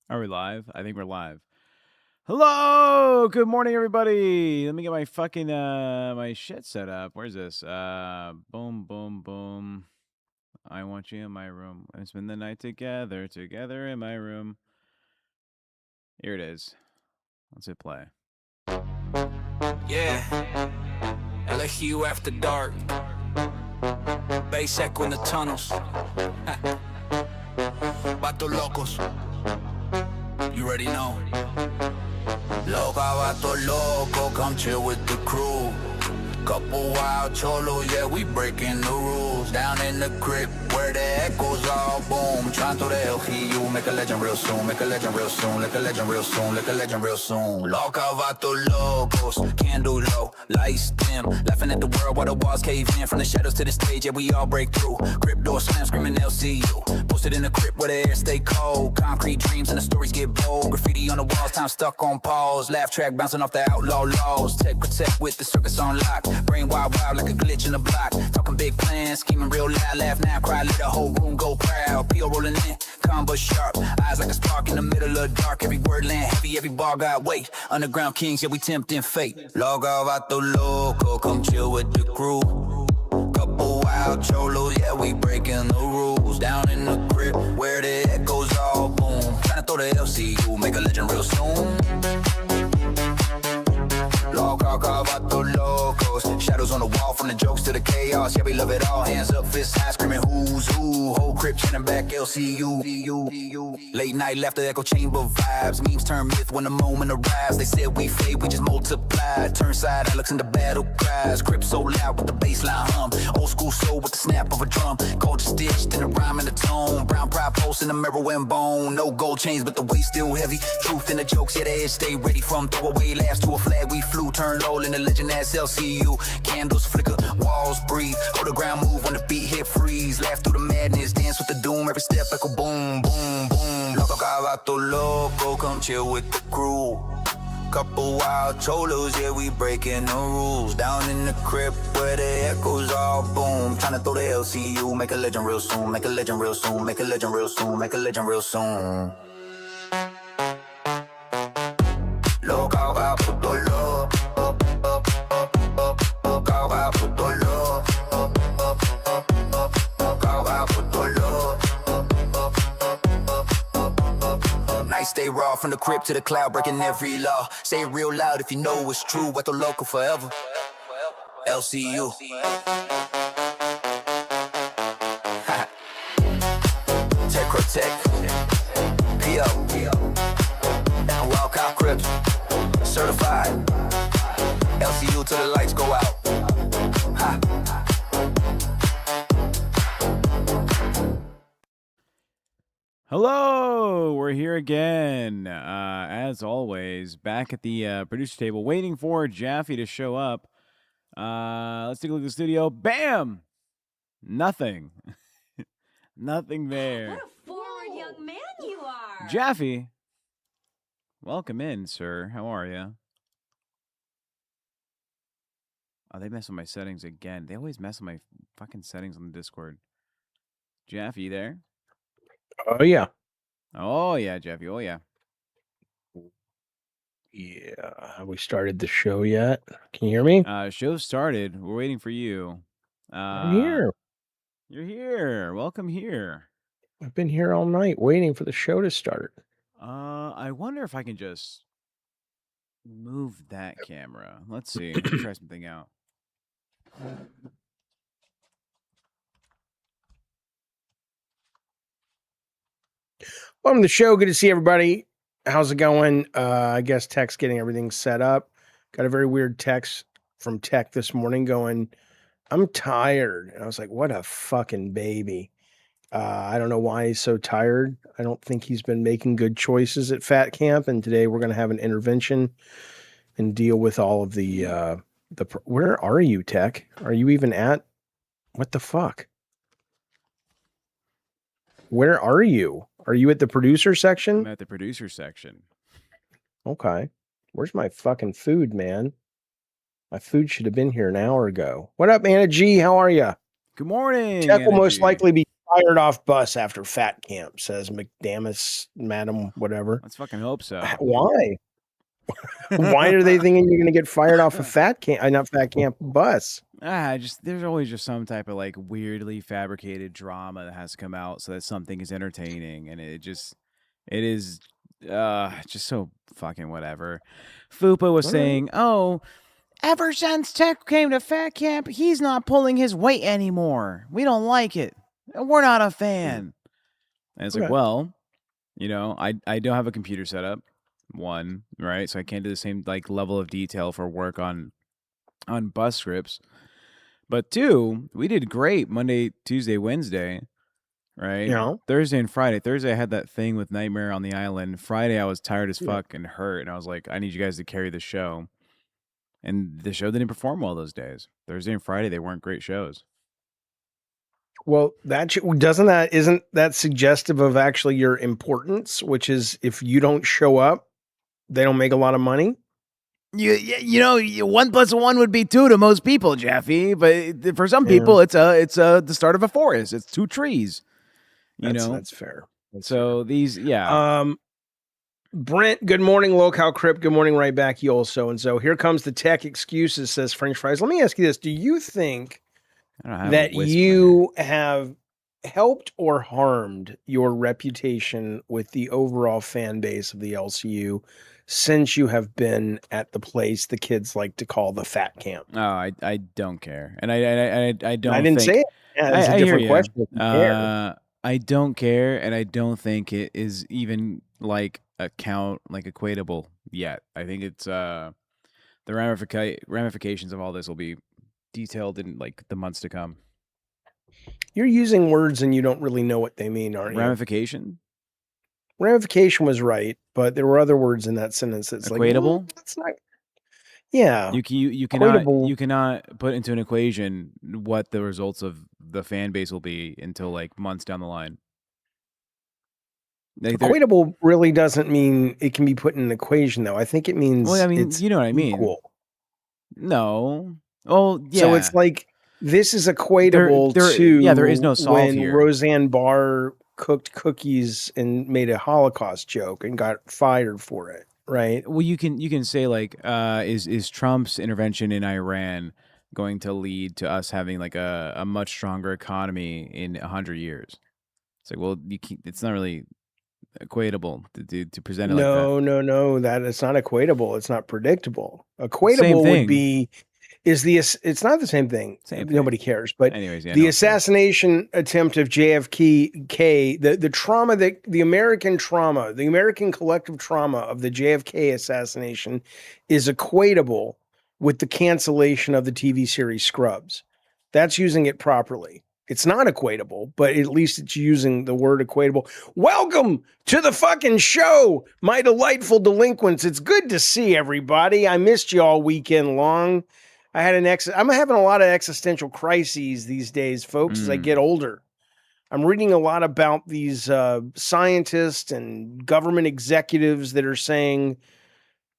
Are we live? I think we're live. Hello! Good morning, everybody! Let me get my fucking, my shit set up. Where's this? Boom, boom, boom. I want you in my room. And spend the night together in my room. Here it is. Let's hit play. Yeah. LSU after dark. Bass echo in the tunnels. Vatos locos. You already know. Loca, vato loco, come chill with the crew. Couple wild cholos, yeah, we breaking the rules. Down in the crypt where the echoes all boom. Trying through the LCU, make a legend real soon, make a legend real soon, make a legend real soon, make a legend real soon. Loca, vato locos, candle low, lights dim. Laughing at the world while the walls cave in. From the shadows to the stage, yeah, we all break through. Crypt door slam, screaming LCU. Posted in the crypt where the air stay cold. Concrete dreams and the stories get bold. Graffiti on the walls, time stuck on pause. Laugh track bouncing off the outlaw laws. TechProtect with the circus on lock. Brain wild, wild like a glitch in the block. Talking big plans, scheming real loud. Laugh now, cry, let the whole room go proud. P.O. rolling in, combo sharp. Eyes like a spark in the middle of dark. Every word land heavy, every bar got weight. Underground kings, yeah, we tempting fate. Loca, vato loco, come chill with the crew. Couple wild cholos, yeah, we breaking the rules. Down in the crypt where the echoes all boom. Tryna throw the LCU, make a legend real soon. Loca, vato locos. Shadows on the wall from the jokes to the chaos. Yeah, we love it all. Hands up, fists high, screaming who's who. Whole crypt chanting back LCU. Late night left the echo chamber vibes. Memes turn myth when the moment arrives. They said we fade, we just multiply. Turn side Alex into battle cries. Crypt so loud with the bassline hum. Old school soul with the snap of a drum. Culture stitched in a rhyme and a tone. Brown pride pulse in the mirror and bone. No gold chains, but the weight still heavy. Truth in the jokes, yeah, the edge stay ready. From throwaway laughs to a flag we flew. Turn old in the legend as LCU. Candles flicker, walls breathe. Hold the ground move when the beat hit freeze. Laugh through the madness, dance with the doom. Every step echo boom, boom, boom. Loca, vato loco, come chill with the crew. Couple wild cholos, yeah, we breaking the rules. Down in the crypt where the echoes all boom. Tryna throw the LCU, make a legend real soon, make a legend real soon, make a legend real soon, make a legend real soon. Loca, vato loco. Stay raw from the crypt to the cloud, breaking every law. Say it real loud if you know it's true. What the local forever. LCU. TechProtect. P.O. And LolCow Crypt. Certified. LCU till the lights go out. Ha. Hello! We're here again. As always, back at the producer table, waiting for Jaffe to show up. Let's take a look at the studio. Bam! Nothing. Nothing there. What a forward young man you are. Jaffe, welcome in, sir. How are you? Oh, they mess with my settings again. They always mess with my fucking settings on the Discord. Jaffe, you there? Oh, yeah. Oh, yeah, Jaffe. Oh, yeah. Yeah. Have we started the show yet? Can you hear me? Show started. We're waiting for you. I'm here. You're here. Welcome here. I've been here all night waiting for the show to start. I wonder if I can just move that camera. Let's see. Let me try something out. Welcome to the show. Good to see everybody. How's it going? I guess Tech's getting everything set up. Got a very weird text from Tech this morning going, I'm tired. And I was like, what a fucking baby. I don't know why he's so tired. I don't think he's been making good choices at Fat Camp. And today we're going to have an intervention and deal with all of where are you, Tech? Are you even at? What the fuck? Where are you? Are you at the producer section? I'm at the producer section. Okay. Where's my fucking food, man? My food should have been here an hour ago. What up, Anna G? How are you? Good morning. Tech will most likely be fired off bus after fat camp, says McDamus, madam, whatever. Let's fucking hope so. Why? Why are they thinking you're going to get fired off a fat camp, not fat camp bus? There's always just some type of like weirdly fabricated drama that has to come out so that something is entertaining, and it is just so fucking whatever. Fupa was saying, "Oh, ever since Tech came to Fat Camp, he's not pulling his weight anymore. We don't like it. We're not a fan." And it's like, well, you know, I don't have a computer set up. One, right? So I can't do the same like level of detail for work on bus scripts. But two, we did great Monday, Tuesday, Wednesday, right? Yeah. Thursday and Friday. Thursday I had that thing with Nightmare on the Island. Friday I was tired as fuck and hurt, and I was like, I need you guys to carry the show. And the show didn't perform well those days. Thursday and Friday they weren't great shows. Well, isn't that suggestive of actually your importance, which is if you don't show up, they don't make a lot of money? You know, 1 + 1 would be 2 to most people, Jaffe. But for some people, it's the start of a forest. It's 2 trees. That's fair. These, Brent, good morning, LolCow Crypt. Good morning, right back, you also. And so here comes the tech excuses, says French Fries. Let me ask you this. Do you think that you have helped or harmed your reputation with the overall fan base of the LCU since you have been at the place the kids like to call the fat camp? Oh, I don't care. And I don't I didn't say it. Yeah, it's a different question. I don't care, and I don't think it is even like equatable yet. I think it's the ramifications of all this will be detailed in like the months to come. You're using words and you don't really know what they mean, aren't you? Ramification was right, but there were other words in that sentence that's equatable? Like, that's not. Yeah. You cannot put into an equation what the results of the fan base will be until like months down the line. Like equatable really doesn't mean it can be put in an equation, though. I think it means it's you know what I mean. Equal. No. Oh, yeah. So it's like this is equatable to there is no solve when here. Roseanne Barr cooked cookies and made a Holocaust joke and got fired for it, right? Well, you can say like, is Trump's intervention in Iran going to lead to us having like a much stronger economy in 100 years? It's like, well, it's not really equatable to present it like that. No, that it's not equatable. It's not predictable. Equatable would be it's not the same thing. Nobody cares. But anyways, the assassination attempt of JFK, the trauma that the American collective trauma of the JFK assassination is equatable with the cancellation of the TV series Scrubs. That's using it properly. It's not equatable, but at least it's using the word equatable. Welcome to the fucking show, my delightful delinquents. It's good to see everybody. I missed you all weekend long. I'm having a lot of existential crises these days, folks, as I get older. I'm reading a lot about these scientists and government executives that are saying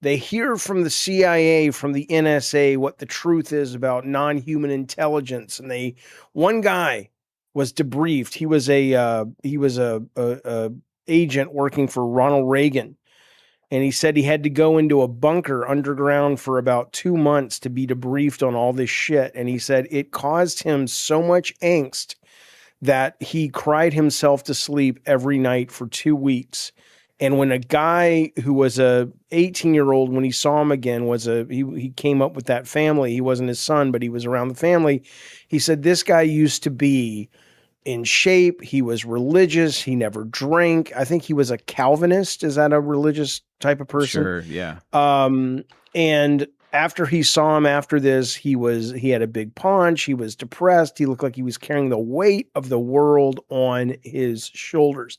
they hear from the CIA, from the NSA, what the truth is about non-human intelligence. And one guy was debriefed. He was a agent working for Ronald Reagan. And he said he had to go into a bunker underground for about 2 months to be debriefed on all this shit. And he said it caused him so much angst that he cried himself to sleep every night for 2 weeks. And when a guy who was a 18-year-old, when he saw him again, he came up with that family. He wasn't his son, but he was around the family. He said this guy used to be in shape. He was religious. He never drank. I think he was a Calvinist. Is that a religious type of person? Sure, yeah. And after he saw him after this, he had a big paunch. He was depressed. He looked like he was carrying the weight of the world on his shoulders.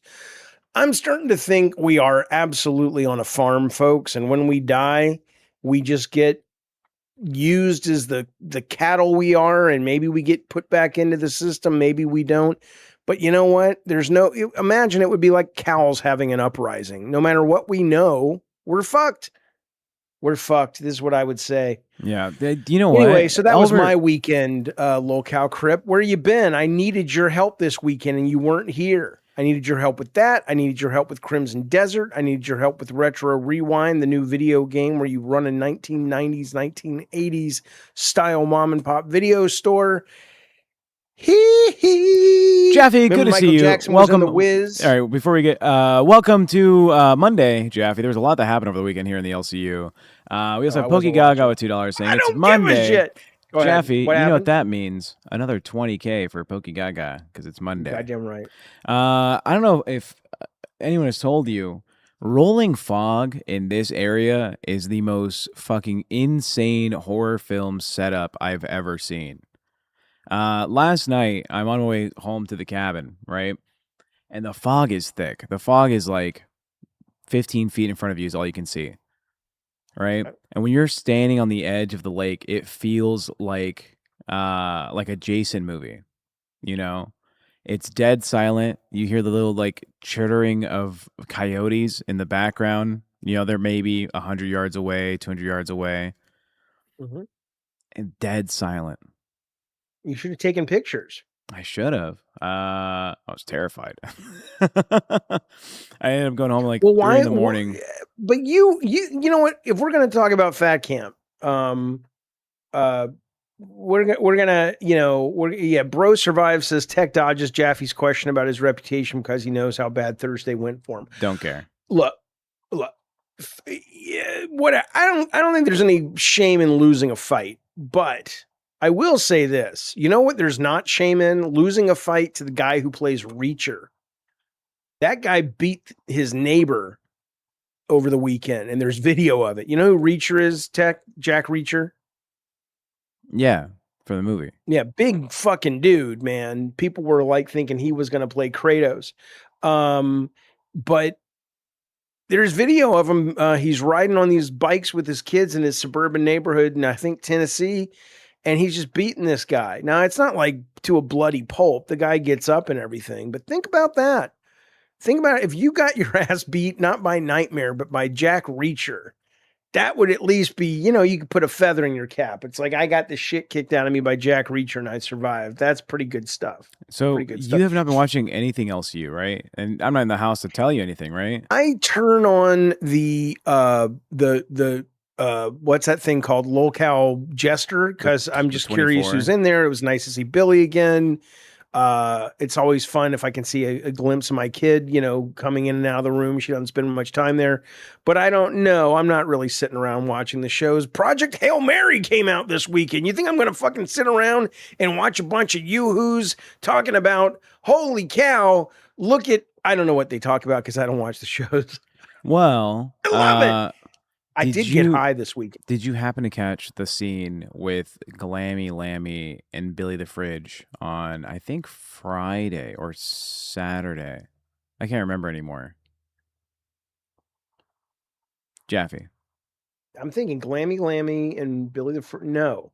I'm starting to think we are absolutely on a farm, folks. And when we die, we just get used as the cattle we are, and maybe we get put back into the system. Maybe we don't. But you know what? Imagine it would be like cows having an uprising. No matter what we know, we're fucked. We're fucked. This is what I would say. Yeah. You know Anyway, what? so that was my weekend, LolCow Crypt. Where you been? I needed your help this weekend, and you weren't here. I needed your help with that. I needed your help with Crimson Desert. I needed your help with Retro Rewind, the new video game where you run a 1990s, 1980s style mom and pop video store. Hee hee. Jaffe, Remember good to Michael see you. Jackson Welcome. was on the Wiz. All right, before we get welcome to Monday, Jaffe. There was a lot that happened over the weekend here in the LCU. We also have Pokey Gaga with $2 saying I it's don't Monday. give a shit. Go ahead. Jaffe, What you know happened? what that means? Another $20K for Pokey Gaga because it's Monday. Goddamn right. I don't know if anyone has told you, rolling fog in this area is the most fucking insane horror film setup I've ever seen. Last night, I'm on my way home to the cabin, right? And the fog is thick. The fog is like 15 feet in front of you is all you can see, right? And when you're standing on the edge of the lake, it feels like a Jason movie, you know? It's dead silent. You hear the little like chittering of coyotes in the background. You know, they're maybe 100 yards away, 200 yards away, and dead silent. You should have taken pictures. I should have. I was terrified. I ended up going home like 3 in the morning. But you know what? If we're gonna talk about Fat Camp, we're gonna Bro Survive says Tech dodges Jaffe's question about his reputation because he knows how bad Thursday went for him. Don't care. Look. What I don't think there's any shame in losing a fight, but I will say this. You know what? There's not shame in losing a fight to the guy who plays Reacher. That guy beat his neighbor over the weekend, and there's video of it. You know who Reacher is, Tech? Jack Reacher? Yeah, for the movie. Yeah, big fucking dude, man. People were like thinking he was going to play Kratos. But there's video of him. He's riding on these bikes with his kids in his suburban neighborhood in, I think, Tennessee. And he's just beating this guy. Now, it's not like to a bloody pulp. The guy gets up and everything. But think about that. Think about it. If you got your ass beat, not by Nightmare, but by Jack Reacher, that would at least be, you could put a feather in your cap. It's like, I got the shit kicked out of me by Jack Reacher and I survived. That's pretty good stuff. So you have not been watching anything else, right? And I'm not in the house to tell you anything, right? I turn on the what's that thing called? LolCow Jester, because I'm just curious who's in there. It was nice to see Billy again. It's always fun if I can see a glimpse of my kid, coming in and out of the room. She doesn't spend much time there, but I don't know. I'm not really sitting around watching the shows. Project Hail Mary came out this weekend. You think I'm going to fucking sit around and watch a bunch of yoo-hoos talking about, holy cow, look at, I don't know what they talk about because I don't watch the shows. Well, I love it. I did get high this weekend. Did you happen to catch the scene with Glammy Lammy and Billy the Fridge on, I think, Friday or Saturday? I can't remember anymore. Jaffe. I'm thinking Glammy Lammy and Billy the Fridge. No.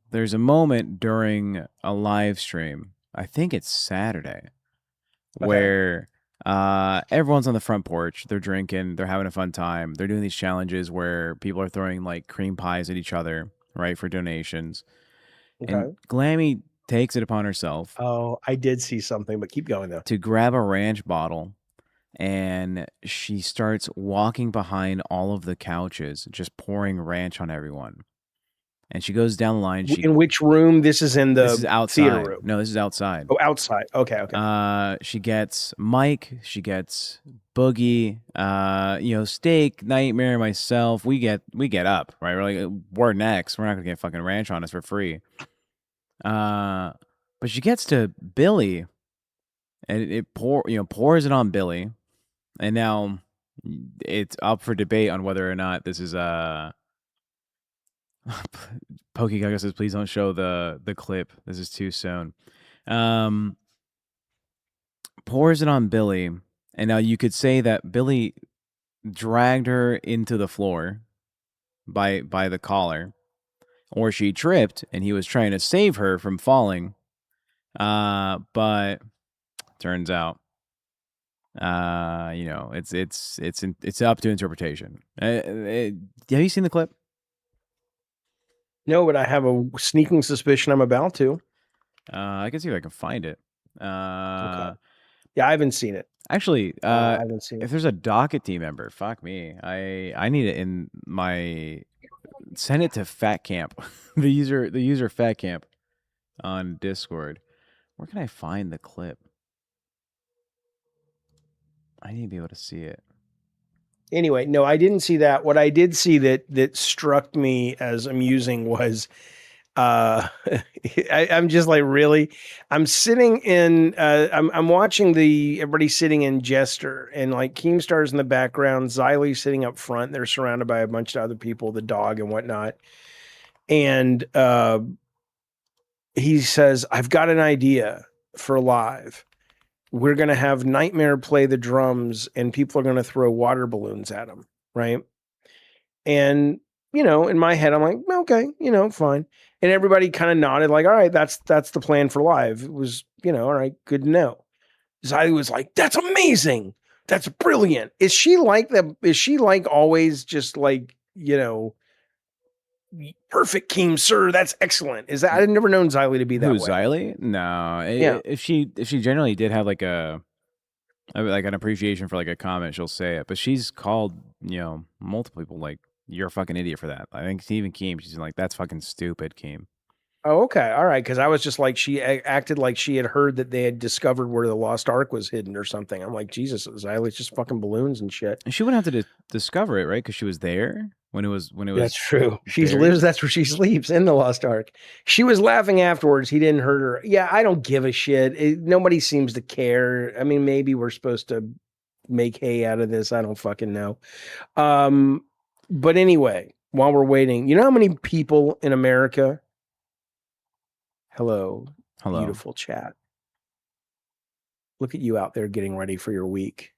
There's a moment during a live stream, I think it's Saturday, where everyone's on the front porch. They're drinking. They're having a fun time. They're doing these challenges where people are throwing like cream pies at each other, right, for donations. Okay. And Glammy takes it upon herself. Oh, I did see something, but keep going though. To grab a ranch bottle, and she starts walking behind all of the couches, just pouring ranch on everyone. And she goes down the line. In which room? This is in the theater room. No, this is outside. Oh, outside. Okay. She gets Mike. She gets Boogie. Steak, Nightmare, myself. We get up, right? We're like, we're next. We're not gonna get fucking ranch on us for free. But she gets to Billy, and it pours it on Billy, and now it's up for debate on whether or not this is Pokey Gaga says, please don't show the clip. This is too soon. Pours it on Billy, and now you could say that Billy dragged her into the floor by the collar, or she tripped and he was trying to save her from falling. But turns out You know, it's up to interpretation. Have you seen the clip? No, but I have a sneaking suspicion I'm about to. I can see if I can find it. Okay. Yeah, I haven't seen it. Actually, I haven't seen if it. there's a docket team member, fuck me. I need it in my send it to Fat Camp, the user Fat Camp on Discord. Where can I find the clip? I need to be able to see it. Anyway, no, I didn't see that. What I did see that struck me as amusing was I'm just like, really? I'm sitting in I'm watching everybody sitting in Jester, and like Keemstar's in the background, Xylee's sitting up front. They're surrounded by a bunch of other people, the dog and whatnot. And he says, I've got an idea for live. We're going to have Nightmare play the drums, and people are going to throw water balloons at him, right? And, you know, in my head, I'm like, okay, you know, fine. And everybody kind of nodded, like, all right, that's the plan for live. It was, you know, all right, good to know. Xylee was like, that's amazing. That's brilliant. Is she like that? Is she like always just like, you know, perfect, Keem, sir? That's excellent. Is that, I've never known Xylee to be that Who, way. Xylee? No. Yeah. If she generally did have like like an appreciation for like a comment, she'll say it. But she's called, you know, multiple people like, you're a fucking idiot for that. I think even Keem, she's like, that's fucking stupid, Keem. Oh, okay. All right. Because I was just like, she acted like she had heard that they had discovered where the Lost Ark was hidden or something. I'm like, Jesus, Xylee's just fucking balloons and shit. And she wouldn't have to discover it, right? Because she was there when it was That's true. She buried. lives. That's where she sleeps, in the Lost Ark. She was laughing afterwards. He didn't hurt her. Yeah, I don't give a shit. Nobody seems to care. I mean, maybe we're supposed to make hay out of this. I don't fucking know. But anyway, while we're waiting, you know how many people in America? Hello, beautiful chat. Look at you out there getting ready for your week.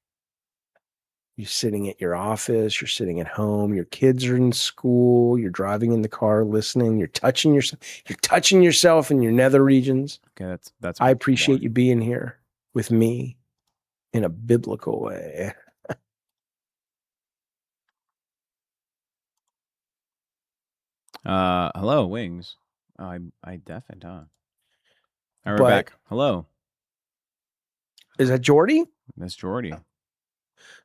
You're sitting at your office, you're sitting at home, your kids are in school, you're driving in the car listening, you're touching yourself in your nether regions. Okay, that's I appreciate you being here with me in a biblical way. Hello, Wings. Oh, I deafened, huh? All right, we're back. Hello. Is that Jordy? That's Jordy.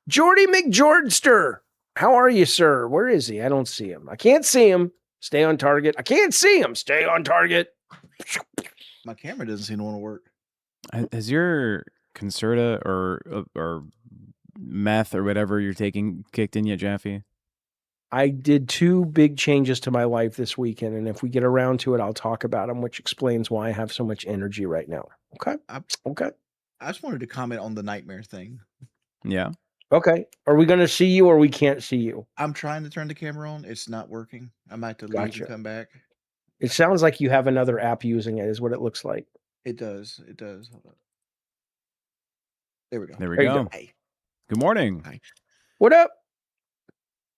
Jordy McJordster. How are you, sir? Where is he? I don't see him. I can't see him. Stay on target. I can't see him. Stay on target. My camera doesn't seem to want to work. Has your Concerta or meth or whatever you're taking kicked in yet, Jaffe? I did 2 big changes to my life this weekend, and if we get around to it, I'll talk about them, which explains why I have so much energy right now. Okay? Okay. I just wanted to comment on the nightmare thing. Yeah. Okay. Are we going to see you or we can't see you? I'm trying to turn the camera on. It's not working. I might have to leave and come back. It sounds like you have another app using it, is what it looks like. It does. It does. Hold on. There we go. There we go. Hey. Good morning. Hi. What up?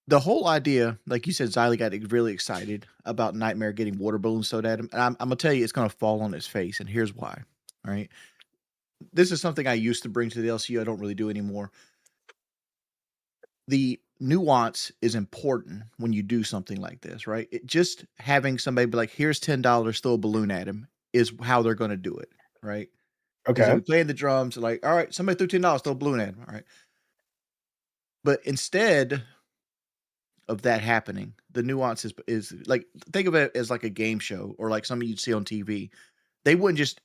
The whole idea, like you said, Xylee got really excited about Nightmare getting water balloons thrown at him. And I'm going to tell you, it's going to fall on his face. And here's why. All right. This is something I used to bring to the LCU. I don't really do anymore. The nuance is important when you do something like this, right? Just having somebody be like, here's $10, throw a balloon at him is how they're going to do it, right? Okay. Playing the drums, like, all right, somebody threw $10, throw a balloon at him, all right? But instead of that happening, the nuance is like, think of it as like a game show or like something you'd see on TV. They wouldn't just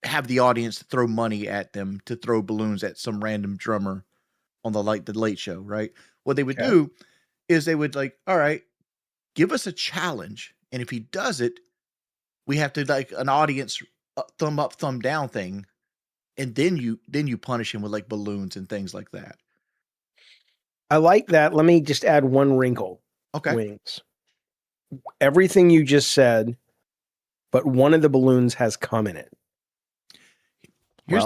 have the audience throw money at them to throw balloons at some random drummer on the Late Show, right? What they would do is they would like, all right, give us a challenge, and if he does it, we have to like an audience thumb up, thumb down thing, and then you punish him with like balloons and things like that. I like that. Let me just add one wrinkle. Okay. Wings. Everything you just said, but one of the balloons has cum in it. Here's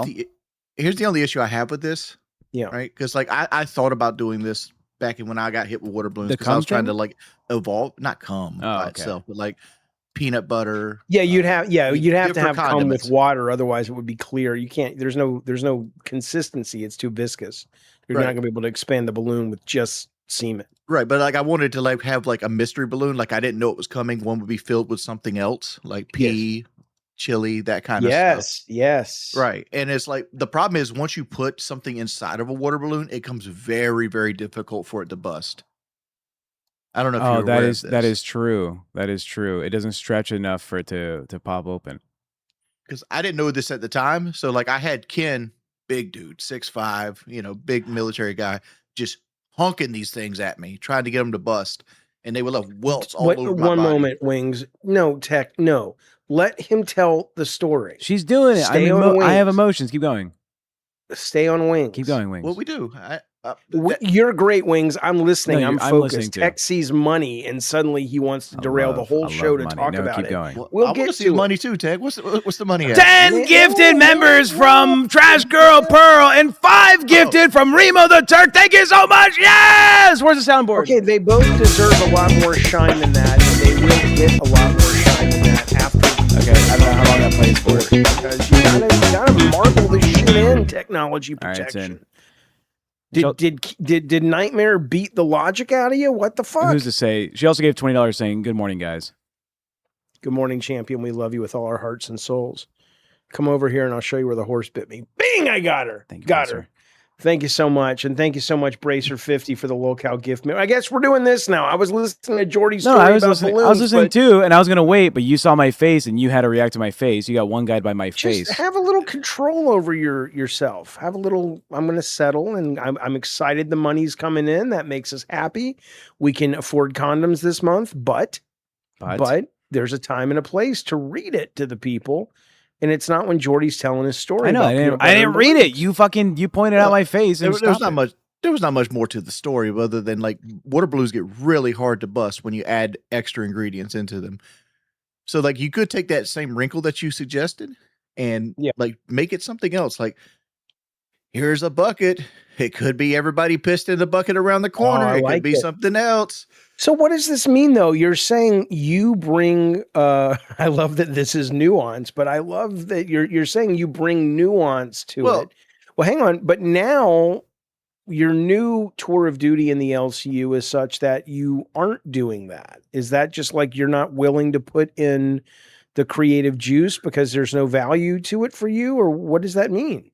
the only issue I have with this. Yeah. Right. Because like I thought about doing this back when I got hit with water balloons because I was trying to like evolve, not cum by itself, but like peanut butter. Yeah, you'd have to different have come with condiments. water, otherwise it would be clear. You can't. There's no consistency. It's too viscous. You're not Right. going to be able to expand the balloon with just semen. Right, but like I wanted to like have like a mystery balloon. Like I didn't know it was coming. One would be filled with something else, like pea, chili, that kind of stuff. Yes. Right, and it's like the problem is once you put something inside of a water balloon, it comes very, very difficult for it to bust. I don't know if Oh, you're aware of that this. is true. That is true. It doesn't stretch enough for it to pop open. Because I didn't know this at the time. So like I had Ken, big dude, 6'5", big military guy, just honking these things at me, trying to get them to bust. And they would have welts all over my One body. moment, Wings. No, Tech. No, let him tell the story. She's doing it. Stay on I have Wings. emotions. Keep going. Stay on Wings. Keep going, Wings. What we do? You're great, Wings. I'm listening. No, I'm I'm focused. listening too. Tech sees money, and suddenly he wants to derail the whole show to money. talk No, about keep it. going. Well, We'll I want get to see to the it. money too, Tag. What's the money at? 10 gifted members from Trash Girl Pearl and 5 gifted from Remo the Turk. Thank you so much. Yes! Where's the soundboard? Okay, they both deserve a lot more shine than that, and they will get a lot more shine than that after. Okay, I don't know how long that plays for. Because you gotta marble this shit in technology All right, it's protection. in. Did Nightmare beat the logic out of you? What the fuck? Who's to say? She also gave $20 saying, "Good morning, guys." Good morning, champion. We love you with all our hearts and souls. Come over here and I'll show you where the horse bit me. Bing! I got her. Thank you, got Bracer. her. Thank you so much. And thank you so much, Bracer50, for the LolCow gift. I guess we're doing this now. I was listening to Jordy's story I was about listening. balloons. I was listening too, and I was gonna wait, but you saw my face and you had to react to my face. You got one guide by my face. Just have a little control over yourself. Have a little. I'm going to settle, and I'm excited. The money's coming in. That makes us happy. We can afford condoms this month, but there's a time and a place to read it to the people, and it's not when Jordy's telling his story. I know. About I didn't read it. You pointed out my face. And there was not much. There was not much more to the story other than like water balloons get really hard to bust when you add extra ingredients into them. So like you could take that same wrinkle that you suggested and like make it something else. Like here's a bucket. It could be everybody pissed in the bucket around the corner. It could be something else. So what does this mean though? You're saying you bring I love that this is nuance, but I love that you're saying you bring nuance to it. Well, hang on, but now your new tour of duty in the LCU is such that you aren't doing that. Is that just like you're not willing to put in the creative juice because there's no value to it for you, or what does that mean?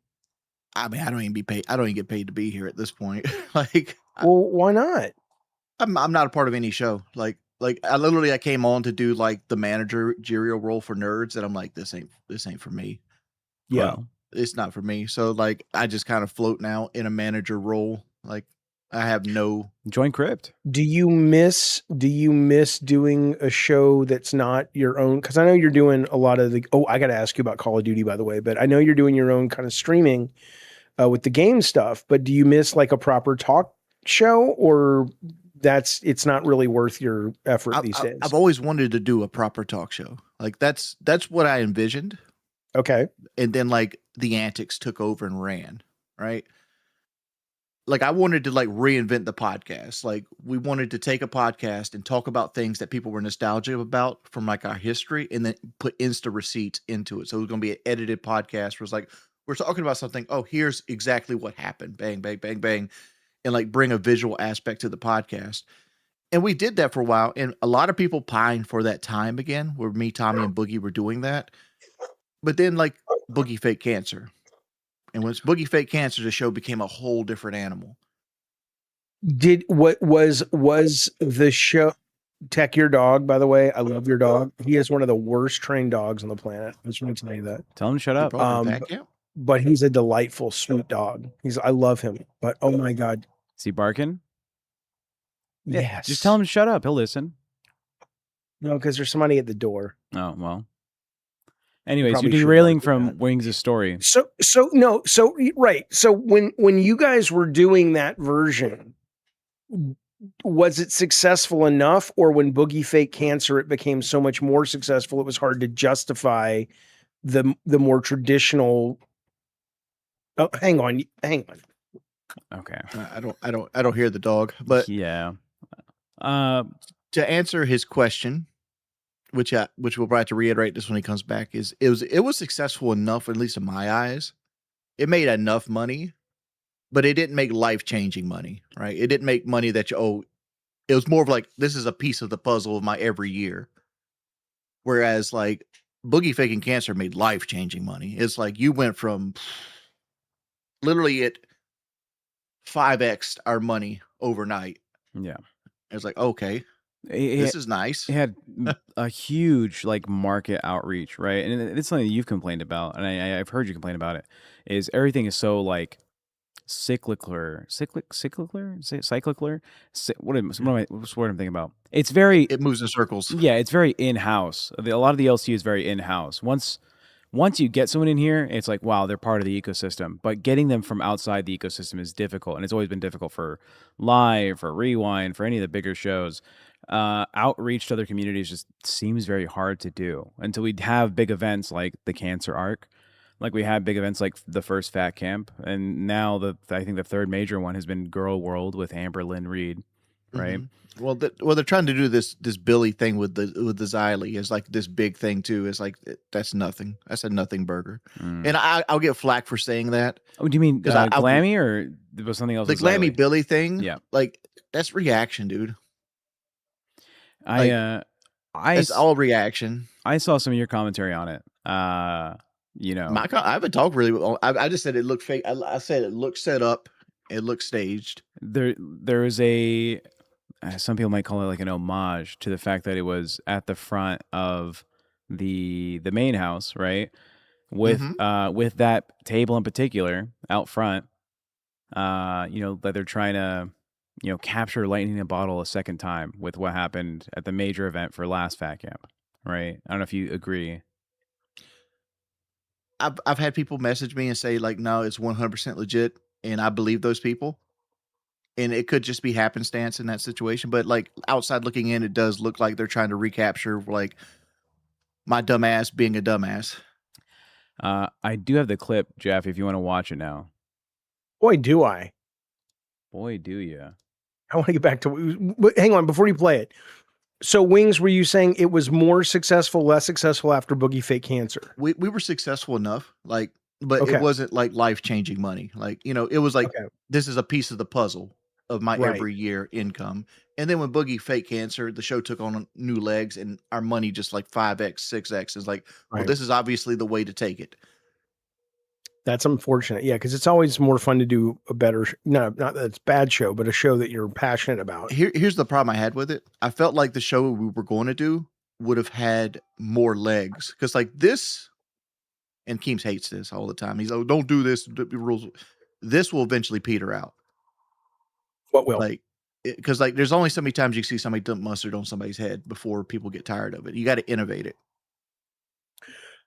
I mean, I don't even get paid to be here at this point. Like, well, why not? I'm not a part of any show. Like I came on to do like the managerial role for nerds, and I'm like, this ain't for me. Yeah. Well, it's not for me. So like, I just kind of float now in a manager role. Like, I have no join Crypt. Do you miss doing a show that's not your own? Because I know you're doing a lot of the. Oh, I got to ask you about Call of Duty, by the way. But I know you're doing your own kind of streaming with the game stuff. But do you miss like a proper talk show, or it's not really worth your effort these days? I've always wanted to do a proper talk show. Like that's what I envisioned. Okay. And then like the antics took over and ran, right? Like I wanted to like reinvent the podcast. Like we wanted to take a podcast and talk about things that people were nostalgic about from like our history and then put Insta receipts into it. So it was going to be an edited podcast where it's like, we're talking about something. Oh, here's exactly what happened. Bang, bang, bang, bang. And like bring a visual aspect to the podcast. And we did that for a while. And a lot of people pined for that time again, where me, Tommy, and Boogie were doing that. But then like Boogie Fake Cancer. And when it's Boogie Fake Cancer, the show became a whole different animal. What was the show? Tech, your dog, by the way, I love your dog. He is one of the worst trained dogs on the planet. I just want to tell you that. Tell him to shut up. But he's a delightful, sweet dog. I love him. But oh my God. Is he barking? Yes. Yeah, just tell him to shut up. He'll listen. No, because there's somebody at the door. Oh, well. Anyways, you're derailing from Wings' story. So right. So when you guys were doing that version, was it successful enough, or when Boogie Fake Cancer it became so much more successful it was hard to justify the more traditional? Oh, hang on. Okay. I don't hear the dog, but yeah. To answer his question, which we'll probably have to reiterate this when he comes back, is it was successful enough, at least in my eyes. It made enough money, but it didn't make life-changing money, right? It didn't make money that it was more of like, this is a piece of the puzzle of my every year. Whereas like Boogie Faking Cancer made life-changing money. It's like you went from literally it 5x our money overnight. Yeah. It's like, okay, It this is nice. it had a huge like market outreach, right? And it's something that you've complained about, and I've heard you complain about it. Is everything is so like cyclical? What's the word I'm thinking about? It's very It moves in circles. yeah, it's very in-house. A lot of the LCU is very in-house. Once you get someone in here, it's like, wow, they're part of the ecosystem. But getting them from outside the ecosystem is difficult, and it's always been difficult for Live, for Rewind, for any of the bigger shows. Outreach to other communities just seems very hard to do until we have big events like the Cancer Arc. Like we had big events like the first Fat Camp, and now I think the third major one has been Girl World with Amber Lynn Reed, right? Mhm. Well, they're trying to do this Billy thing with the Xylee is like this big thing too. Is like that's nothing. That's a nothing burger. Mm. And I'll get flack for saying that. Oh, do you mean 'Cause Glammy or there was something else? The with Glammy Xylee? Billy thing. Yeah. Like that's reaction, dude. It's all reaction. I saw some of your commentary on it. You know, I haven't talked really. I just said it looked fake. I said it looked set up. It looked staged. There is some people might call it like an homage to the fact that it was at the front of the main house, right? With that table in particular out front, that they're trying to, capture lightning in a bottle a second time with what happened at the major event for last Fat Camp, right? I don't know if you agree. I've had people message me and say like, no, it's 100% legit, and I believe those people. And it could just be happenstance in that situation, but like outside looking in, it does look like they're trying to recapture like my dumbass being a dumbass. I do have the clip, Jeff, if you want to watch it now. Boy, do I. Boy, do you. I want to get back to, hang on, before you play it. So Wings, were you saying it was more successful, less successful after Boogie Fake Cancer? We were successful enough, but Okay. it wasn't like life-changing money. Like, it was like, this is a piece of the puzzle of my every year income. And then when Boogie Fake Cancer, the show took on new legs and our money just like 5x, 6x is like, well, this is obviously the way to take it. That's unfortunate. Yeah, because it's always more fun to do a better, not that it's a bad show, but a show that you're passionate about. Here's the problem I had with it. I felt like the show we were going to do would have had more legs. Because like this, and Keems hates this all the time. He's like, don't do this. Rules. This will eventually peter out. What will? Because there's only so many times you see somebody dump mustard on somebody's head before people get tired of it. You got to innovate it.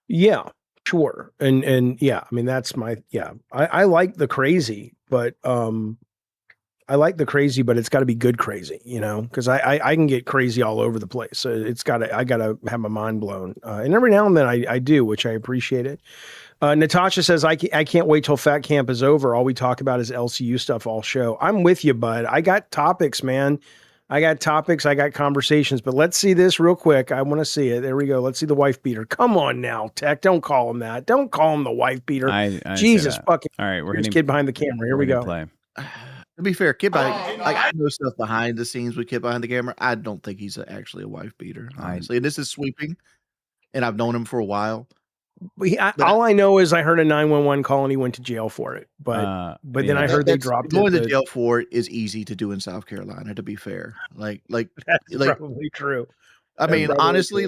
Yeah. Sure. And yeah, I mean, that's I like the crazy, but it's got to be good crazy, because I can get crazy all over the place. So I got to have my mind blown. And every now and then I do, which I appreciate it. Natasha says, I can't wait till Fat Camp is over. All we talk about is LCU stuff all show. I'm with you, bud. I got topics, man. I got conversations, but let's see this real quick. I want to see it. There we go. Let's see the wife beater. Come on now, Tech. Don't call him that. Don't call him the wife beater. I Jesus fucking. All right, here's Kid behind the camera. Here we go. Play. To be fair, Kid behind, I know stuff behind the scenes with Kid behind the camera. I don't think he's actually a wife beater, honestly. And this is sweeping, and I've known him for a while. All I know is I heard a 911 call and he went to jail for it. But then I heard they dropped it. Going to jail for it is easy to do in South Carolina, to be fair. That's probably true. I mean, honestly,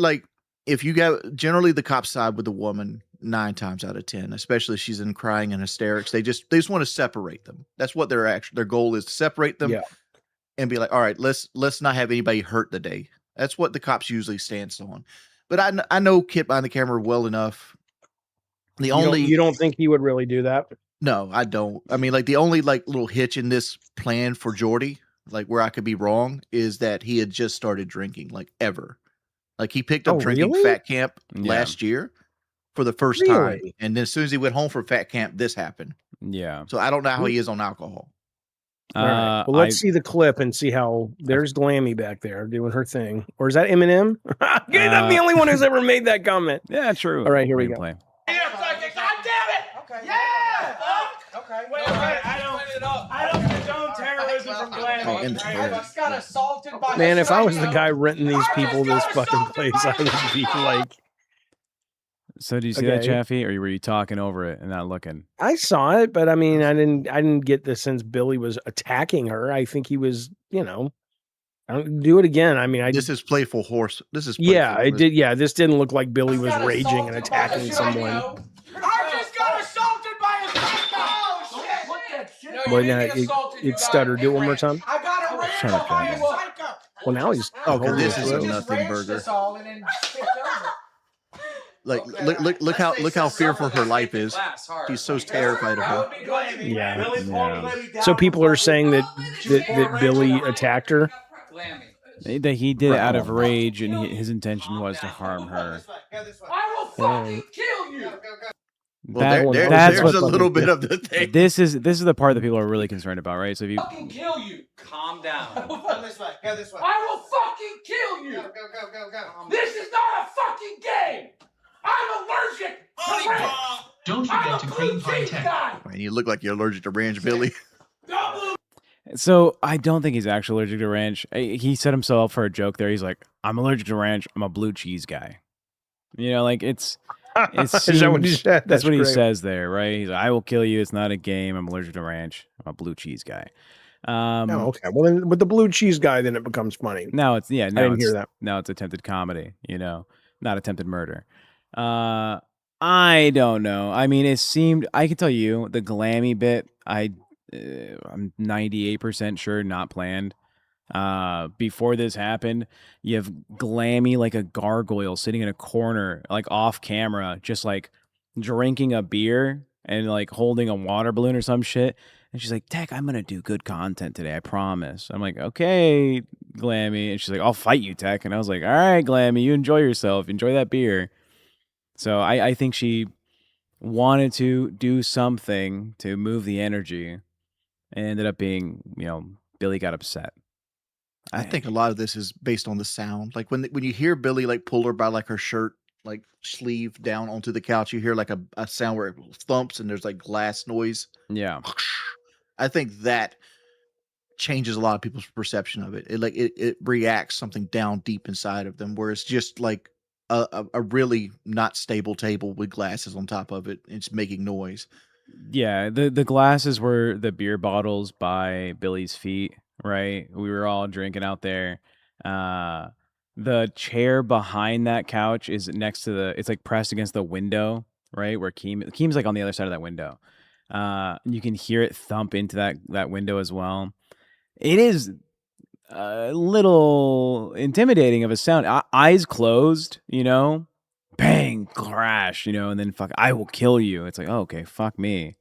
if you got generally the cop side with the woman 9 times out of 10, especially if she's in crying and hysterics, they just want to separate them. That's what their goal is, to separate them and be like, all right, let's not have anybody hurt the day. That's what the cops usually stands on. But I know Kit behind the camera well enough. You don't think he would really do that? No, I don't. I mean, the only little hitch in this plan for Jordy, where I could be wrong, is that he had just started drinking, ever. He picked up drinking Fat Camp last year for the first time, and then as soon as he went home for Fat Camp, this happened. Yeah. So I don't know how he is on alcohol. All right. Well, let's see the clip and see how there's Glammy back there doing her thing. Or is that Eminem? Good, I'm the only one who's ever made that comment. Yeah, true. All right, here we go. Play. God damn it! Okay. Yeah! Okay. Wait, I don't condone terrorism from Glammy. I just got assaulted by Man, if I was the guy renting these people this fucking place, I would be like... So do you see that, Jaffe, or were you talking over it and not looking? I saw it, but I mean, I didn't get the sense Billy was attacking her. I think he was, you know, I don't do it again. I mean, this is playful horse. This is playful. Yeah, it did. Yeah, this didn't look like Billy was raging and attacking someone. I just got assaulted by a psycho. Oh shit! Well, now it stuttered. Do it one more time. I got arrested by a psycho. Well, now he's this is a nothing burger. Like look how fearful her life is. She's so terrified of her. Yeah. So people are saying that Billy attacked her. That he did it out of rage, and his intention was to harm her. I will fucking kill you. Well, there's a little bit of the thing. This is the part that people are really concerned about, right? So if you fucking kill you, calm down. Go this way. Go this way. I will fucking kill you. Go. This is not a fucking game. I'm allergic to ranch. Don't forget to cream pie tech. Man, you look like you're allergic to ranch, Billy. So I don't think he's actually allergic to ranch. He set himself up for a joke there. He's like, I'm allergic to ranch. I'm a blue cheese guy. You know, like it's Is that what he said? That's what he says there, right? He's like, I will kill you. It's not a game. I'm allergic to ranch. I'm a blue cheese guy. Okay. Well, then with the blue cheese guy, then it becomes funny. Now it's I didn't hear that. Now it's attempted comedy. You know, not attempted murder. I don't know. I mean, it seemed. I can tell you the Glammy bit. I'm 98% sure not planned. Before this happened, you have Glammy like a gargoyle sitting in a corner, like off camera, just like drinking a beer and like holding a water balloon or some shit. And she's like, Tech, I'm gonna do good content today, I promise. I'm like, okay, Glammy. And she's like, I'll fight you, Tech. And I was like, all right, Glammy, you enjoy yourself, enjoy that beer. So I think she wanted to do something to move the energy, and ended up being, you know, Billy got upset. I think a lot of this is based on the sound. Like when you hear Billy like pull her by like her shirt, like sleeve down onto the couch, you hear like a sound where it thumps and there's like glass noise. Yeah. I think that changes a lot of people's perception of it. It reacts something down deep inside of them, where it's just like a really not stable table with glasses on top of it. It's making noise. Yeah, the glasses were the beer bottles by Billy's feet, right? We were all drinking out there. The chair behind that couch is next to it's like pressed against the window, right? Where Keem's like on the other side of that window. You can hear it thump into that window as well. It is a little intimidating of a sound. Eyes closed, you know, bang, crash, you know, and then fuck, I will kill you. It's like, oh, okay, fuck me.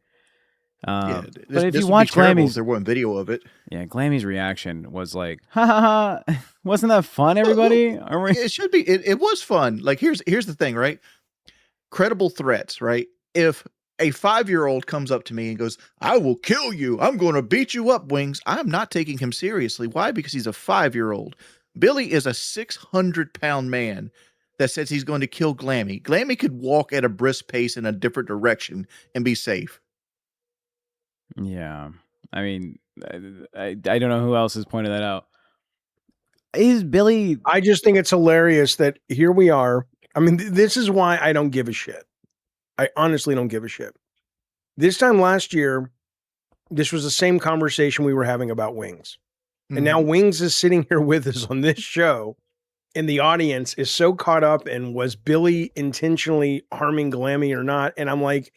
But if you watch Glammy's, there wasn't video of it. Yeah, Glammy's reaction was like, ha ha ha! Wasn't that fun, everybody? It should be. It was fun. Like here's the thing, right? Credible threats, right? If a 5-year-old comes up to me and goes, I will kill you, I'm going to beat you up, Wings, I'm not taking him seriously. Why? Because he's a 5-year-old. Billy is a 600-pound man that says he's going to kill Glammy. Glammy could walk at a brisk pace in a different direction and be safe. Yeah. I mean, I don't know who else has pointed that out. Is Billy... I just think it's hilarious that here we are. I mean, this is why I don't give a shit. I honestly don't give a shit. This time last year, this was the same conversation we were having about Wings. Mm-hmm. And now Wings is sitting here with us on this show, and the audience is so caught up in, was Billy intentionally harming Glammy or not? And I'm like,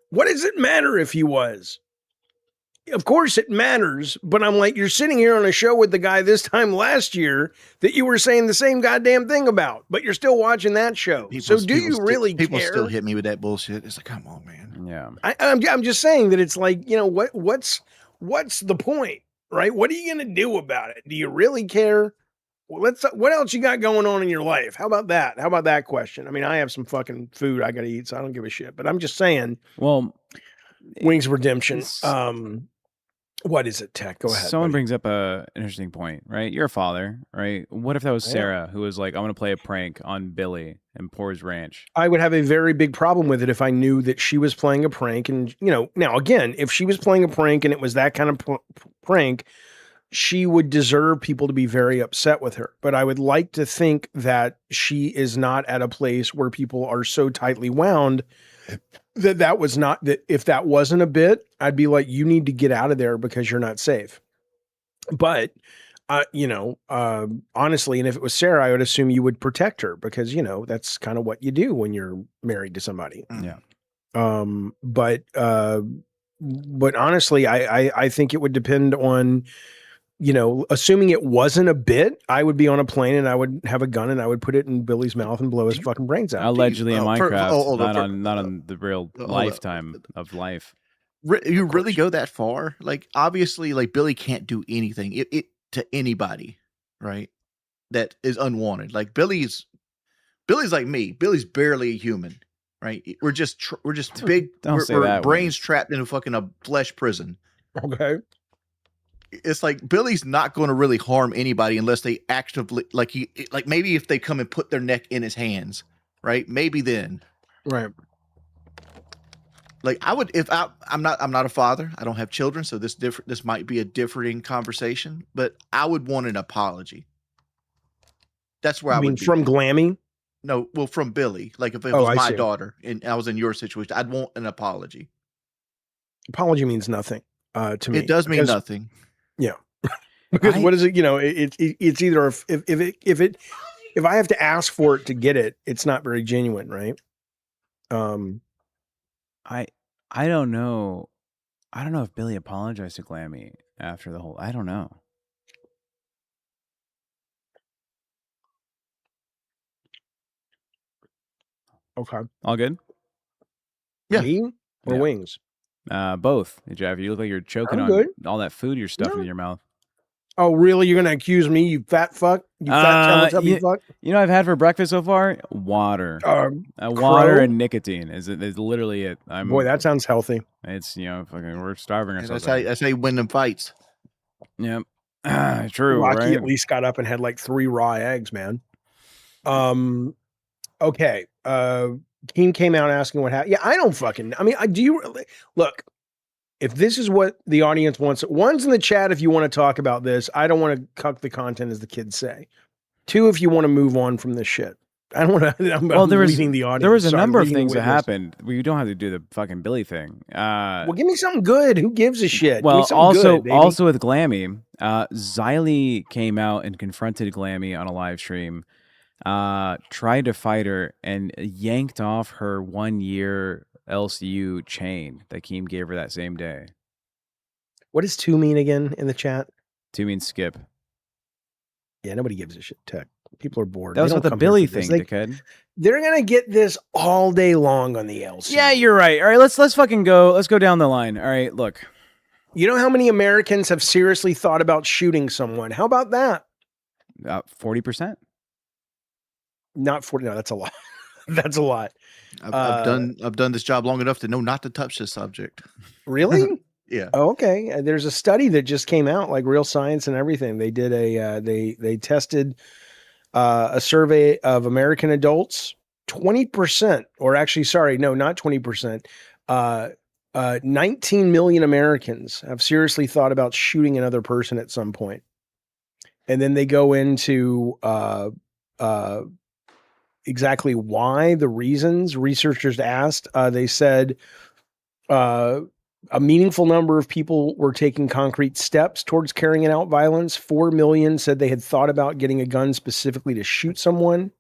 what does it matter if he was? Of course it matters, but I'm like, you're sitting here on a show with the guy this time last year that you were saying the same goddamn thing about, but you're still watching that show. So do you really care? People still hit me with that bullshit. It's like, come on, man. Yeah. I'm just saying that it's like, you know, what's the point, right? What are you going to do about it? Do you really care? Well, what else you got going on in your life? How about that? How about that question? I mean, I have some fucking food I got to eat, so I don't give a shit, but I'm just saying, well, Wings Redemption. What is it, Tech? Go ahead. Someone buddy. brings up an interesting point, right? You're a father, right? What if that was Sarah who was like, I'm going to play a prank on Billy and Poor's Ranch? I would have a very big problem with it if I knew that she was playing a prank. And, now again, if she was playing a prank and it was that kind of prank, she would deserve people to be very upset with her. But I would like to think that she is not at a place where people are so tightly wound that was not, that if that wasn't a bit, I'd be like, you need to get out of there because you're not safe. But, honestly, and if it was Sarah, I would assume you would protect her because, that's kind of what you do when you're married to somebody. Yeah. But honestly, I think it would depend on, assuming it wasn't a bit, I would be on a plane and I would have a gun and I would put it in Billy's mouth and blow his fucking brains out. Allegedly in Minecraft, not on the real lifetime of life. You really go that far? Like, obviously, like Billy can't do anything it to anybody, right? That is unwanted. Like Billy's like me. Billy's barely a human, right? We're just big. We're brains trapped in a flesh prison. Okay. It's like Billy's not going to really harm anybody unless they actively like maybe if they come and put their neck in his hands, right? Maybe then, right? Like I would if I'm not a father. I don't have children, so this might be a differing conversation. But I would want an apology. That's where I would be. From Glammy. No, well, from Billy. Like if it was my daughter and I was in your situation, I'd want an apology. Apology means nothing to me. It does mean nothing. Yeah, because what is it? It's either if I have to ask for it to get it, it's not very genuine, right? I don't know. I don't know if Billy apologized to Glammy after the whole. I don't know. Okay. All good? Yeah. Me or wings? Both. Jeff, you look like you're choking on all that food you're stuffing in your mouth. Oh, really? You're going to accuse me, you fat fuck? You fat Teletubby fuck? You know what I've had for breakfast so far? Water. Water and nicotine is literally it. Boy, that sounds healthy. It's, fucking, we're starving ourselves. That's how you win them fights. Yep. True, Rocky right? at least got up and had like 3 raw eggs, man. Okay. Keem came out asking what happened. Yeah, I don't fucking, do you really? Look, if this is what the audience wants, one's in the chat if you want to talk about this. I don't want to cuck the content, as the kids say. 2, if you want to move on from this shit. I don't want to. I'm leading the audience. There was a number of things that happened. You don't have to do the fucking Billy thing. Well, give me something good. Who gives a shit? Well, also with Glammy, Xylee came out and confronted Glammy on a live stream. Tried to fight her and yanked off her 1-year LCU chain that Keem gave her that same day. What does 2 mean again in the chat? 2 means skip. Yeah, nobody gives a shit. Tech. People are bored. That was what the Billy thing, dickhead. They're gonna get this all day long on the LCU. Yeah, you're right. All right, let's fucking go. Let's go down the line. All right, look. You know how many Americans have seriously thought about shooting someone? How about that? 40%. Not 40. No, that's a lot. That's a lot. I've done this job long enough to know not to touch this subject. Really? Yeah. Oh, okay. There's a study that just came out, like Real Science and everything. They did they tested a survey of American adults. 20%, or actually, sorry, no, not 20%. 19 million Americans have seriously thought about shooting another person at some point. And then they go into exactly why, the reasons. Researchers asked, they said a meaningful number of people were taking concrete steps towards carrying out violence. 4 million said they had thought about getting a gun specifically to shoot someone.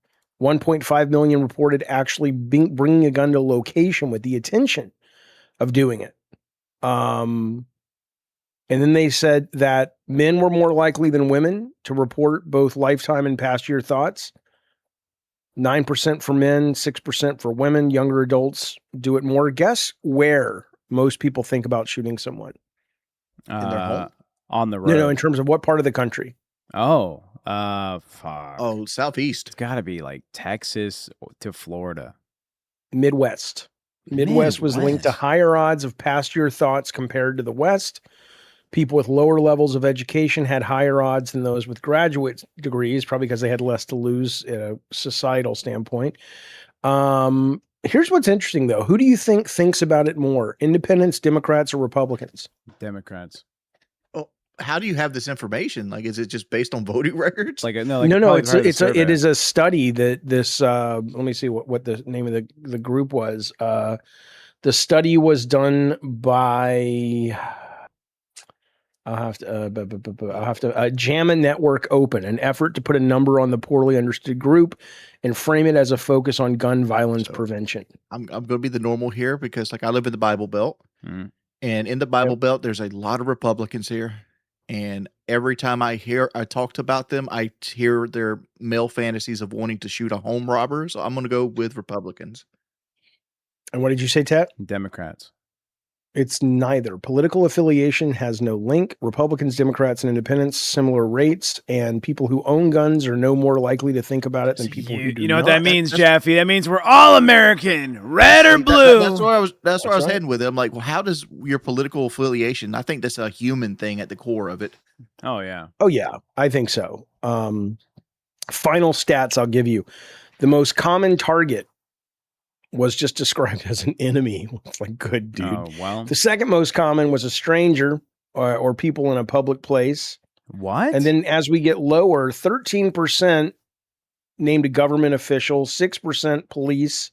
1.5 million reported actually bringing a gun to a location with the intention of doing it. And then they said that men were more likely than women to report both lifetime and past year thoughts. 9% for men, 6% for women. Younger adults do it more. Guess where most people think about shooting someone? In their home? On the road. No, in terms of what part of the country? Oh, fuck. Oh, Southeast. It's got to be like Texas to Florida. Midwest. Midwest was linked to higher odds of past year thoughts compared to the West. People with lower levels of education had higher odds than those with graduate degrees, probably because they had less to lose in a societal standpoint. Here's what's interesting, though. Who do you think thinks about it more, independents, Democrats, or Republicans? Democrats. Well, how do you have this information? Like, is it just based on voting records? Like no, no, it is a study that this. Let me see what the name of the group was. The study was done by. I'll have to JAMA Network Open, an effort to put a number on the poorly understood group and frame it as a focus on gun violence prevention. I'm going to be the normal here because like I live in the Bible Belt, and in the Bible Belt, there's a lot of Republicans here. And every time I talked about them, I hear their male fantasies of wanting to shoot a home robber. So I'm going to go with Republicans. And what did you say, Tat? Democrats. It's neither. Political affiliation has no link. Republicans, Democrats, and independents, similar rates, and people who own guns are no more likely to think about it than people who do You know not. what that means, Jaffe? That means we're all American, red or blue. That's where I was heading with it. I'm like, well, how does your political affiliation? I think that's a human thing at the core of it. Oh yeah. Oh yeah, I think so. Final stats I'll give you. The most common target was just described as an enemy. It's like, good dude. Oh, well. The second most common was a stranger or people in a public place. What? And then as we get lower, 13% named a government official, 6% police,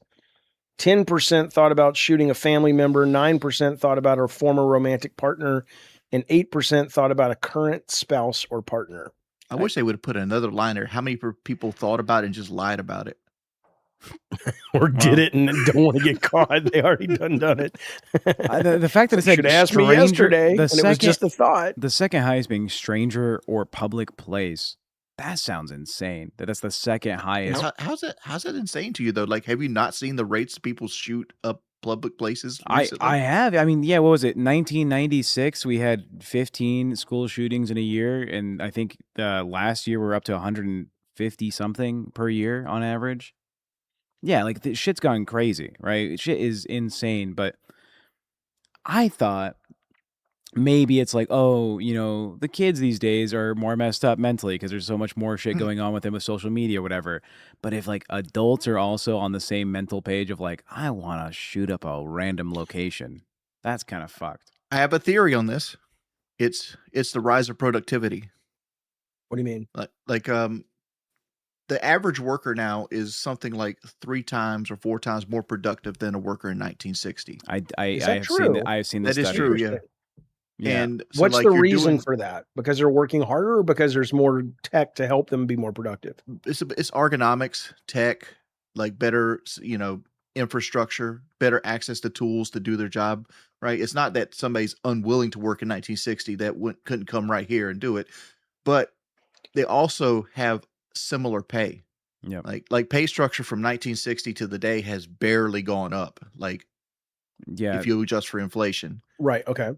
10% thought about shooting a family member, 9% thought about a former romantic partner, and 8% thought about a current spouse or partner. I wish they would have put another line there. How many people thought about it and just lied about it? Or did it and don't want to get caught. They already done it. The fact that it said should ask me yesterday, and it was just a thought. The second highest being stranger or public place. That sounds insane. That's the second highest. How's that insane to you though? Like, have you not seen the rates people shoot up public places recently? I have. I mean, yeah. What was it? 1996. We had 15 school shootings in a year, and I think last year we're up to 150 something per year on average. Yeah, like the shit's gone crazy, right? Shit is insane. But I thought maybe it's like, oh, you know, the kids these days are more messed up mentally because there's so much more shit going on with them with social media or whatever. But if like adults are also on the same mental page of like, I want to shoot up a random location, that's kind of fucked. I have a theory on this. It's the rise of productivity. What do you mean? Like the average worker now is something like 3 times or 4 times more productive than a worker in 1960. I've seen this. That is true. Yeah. And so what's like the reason for that? Because they're working harder, or because there's more tech to help them be more productive? It's ergonomics, tech, like better, infrastructure, better access to tools to do their job. Right. It's not that somebody's unwilling to work in 1960 that couldn't come right here and do it, but they also have similar pay. Yeah. Like pay structure from 1960 to the day has barely gone up. Like, yeah, if you adjust for inflation. Right. Okay.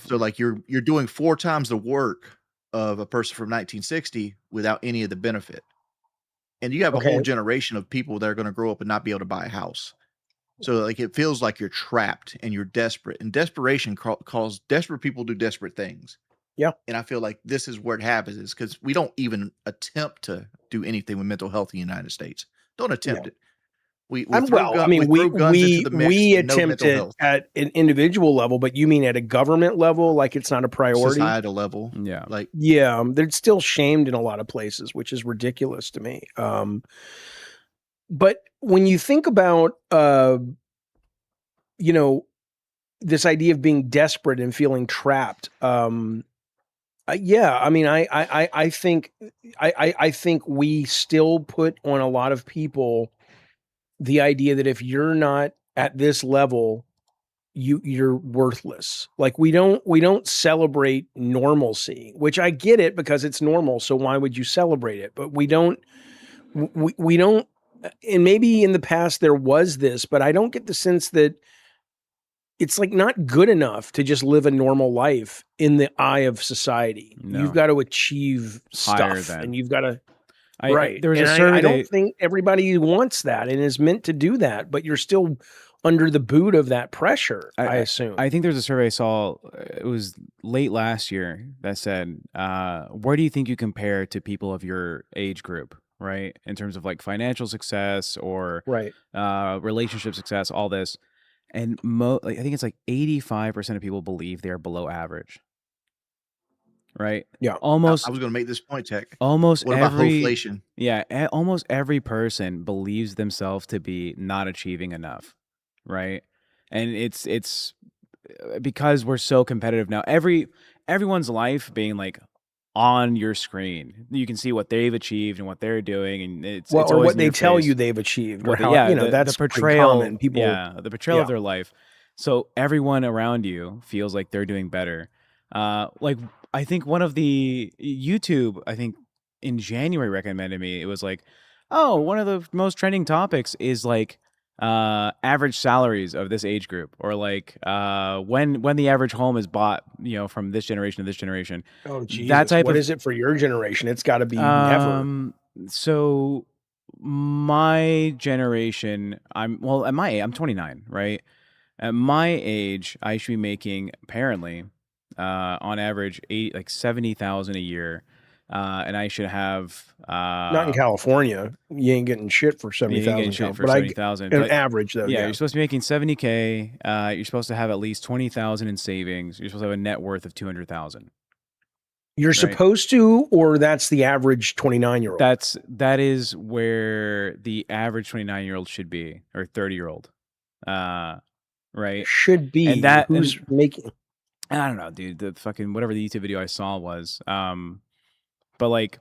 So like you're doing 4 times the work of a person from 1960 without any of the benefit. And you have a whole generation of people that are going to grow up and not be able to buy a house. So like it feels like you're trapped and you're desperate, and desperation calls desperate people do desperate things. Yeah. And I feel like this is where it happens, is because we don't even attempt to do anything with mental health in the United States. Don't attempt it. We attempt it at an individual level, but you mean at a government level, like it's not a priority? Societal level. Yeah. Like, yeah, they're still shamed in a lot of places, which is ridiculous to me. But when you think about, this idea of being desperate and feeling trapped, yeah, I mean, I think we still put on a lot of people the idea that if you're not at this level, you're worthless. Like we don't celebrate normalcy, which I get it because it's normal. So why would you celebrate it? But we don't, and maybe in the past there was this, but I don't get the sense that it's like not good enough to just live a normal life in the eye of society. No. You've got to achieve stuff, and you've got to. Right. There was a survey. I don't think everybody wants that and is meant to do that, but you're still under the boot of that pressure, I assume. I think there's a survey I saw, it was late last year, that said, where do you think you compare to people of your age group, right? In terms of like financial success or Right. relationship success, all this. And I think it's like 85% of people believe they're below average, right? Yeah. I Almost was going to make this point, Tech. almost What about every inflation? yeah, almost every person believes themselves to be not achieving enough, right? And it's because we're so competitive now. Everyone's life being like on your screen, you can see what they've achieved and what they're doing, and it's Well, or always what in they your tell you face. they've achieved, or What they, how yeah, you know the that's pretty portrayal, common. People, yeah, the portrayal of yeah. their life. So everyone around you feels like they're doing better. Like I think one of the YouTube, I think in January recommended me. It was like, oh, one of the most trending topics is like average salaries of this age group, or like when the average home is bought, you know, from this generation to this generation. Oh That Jesus! type What of is it for your generation? It's got to be never. so my generation, at my age, I'm 29, right? At my age, I should be making apparently, on average, 70,000 a year, and I should have Not in California. You ain't getting shit for you ain't getting 70,000 shit Cal. for But I 70,000. an But average though. yeah, Yeah. you're supposed to be making 70K. You're supposed to have at least 20,000 in savings. You're supposed to have a net worth of 200,000. You're Right. supposed to, or that's the average 29-year-old. That is where the average 29-year-old should be, or 30-year-old. Right. Should be. And that Who's making? I don't know, dude. The fucking whatever the YouTube video I saw was. But like,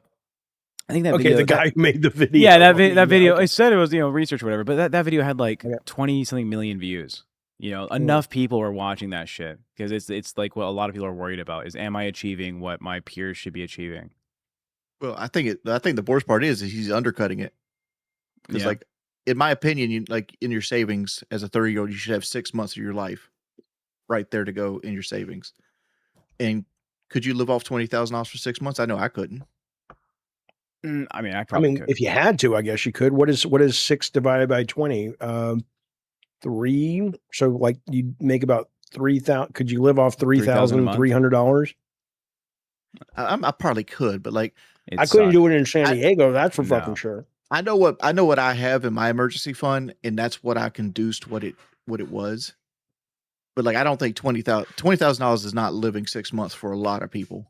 I think that Okay, video. the guy who made the video. Yeah, that video. Okay. I said it was, you know, research or whatever, but that video had like Okay. 20 something million views. You know, enough people were watching that shit because it's like what a lot of people are worried about is, am I achieving what my peers should be achieving? Well, I think the worst part is he's undercutting it. Because Yeah. like, in my opinion, you like in your savings as a 30-year-old, you should have 6 months of your life right there to go in your savings. And could you live off $20,000 for 6 months? I know I couldn't. I mean, I probably could. if you had to, I guess you could. What is 6 divided by 20? 3. So like you make about 3,000. Could you live off $3,300? I probably could, but like I couldn't do it in San Diego. That's for fucking No. sure. I know what I have in my emergency fund, and that's what I conduced what it was. But like, I don't think $20,000 is not living 6 months for a lot of people.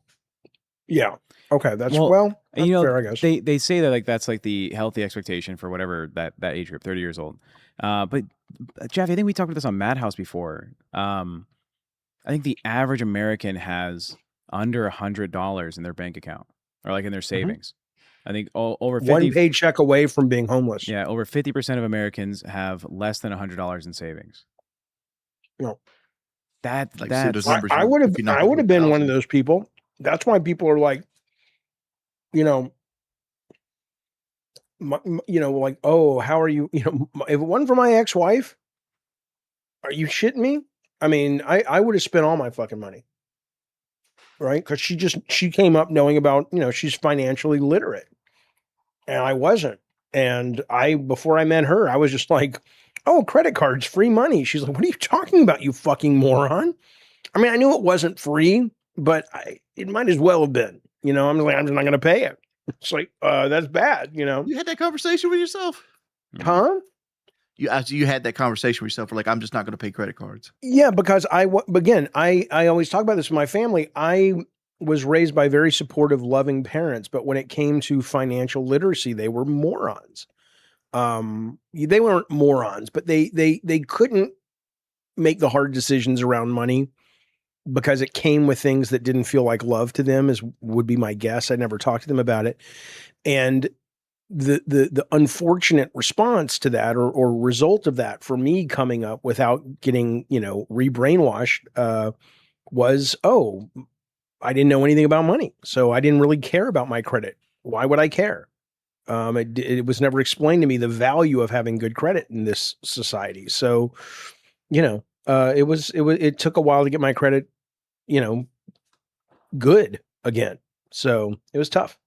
Yeah. Okay. That's Well, that's you know, fair, I guess. they say that like that's like the healthy expectation for whatever that age group, 30 years old. But Jeff, I think we talked about this on Madhouse before. I think the average American has under $100 in their bank account, or like in their savings. I think over 50, one paycheck away from being homeless. Yeah, over 50% of Americans have less than $100 in savings. No. That's I would have been one of those people. That's why people are like, you know, like, oh, how are you? You know, if it wasn't for my ex-wife, are you shitting me? I mean, I would have spent all my fucking money, right? Because she came up knowing about, you know, she's financially literate, and I wasn't. And before I met her, I was just like, oh, credit cards, free money. She's like, what are you talking about, you fucking moron? I mean, I knew it wasn't free, but it might as well have been. You know, I'm like, I'm just not going to pay it. It's like, that's bad, you know. You had that conversation with yourself? Huh? You had that conversation with yourself, like, I'm just not going to pay credit cards. Yeah, because I always talk about this with my family. I was raised by very supportive, loving parents, but when it came to financial literacy, they were morons. They weren't morons, but they couldn't make the hard decisions around money because it came with things that didn't feel like love to them, would be my guess. I never talked to them about it. And the unfortunate response to that or result of that for me coming up without getting, you know, re-brainwashed, was, oh, I didn't know anything about money. So I didn't really care about my credit. Why would I care? It was never explained to me the value of having good credit in this society. So, you know, it took a while to get my credit, you know, good again. So it was tough.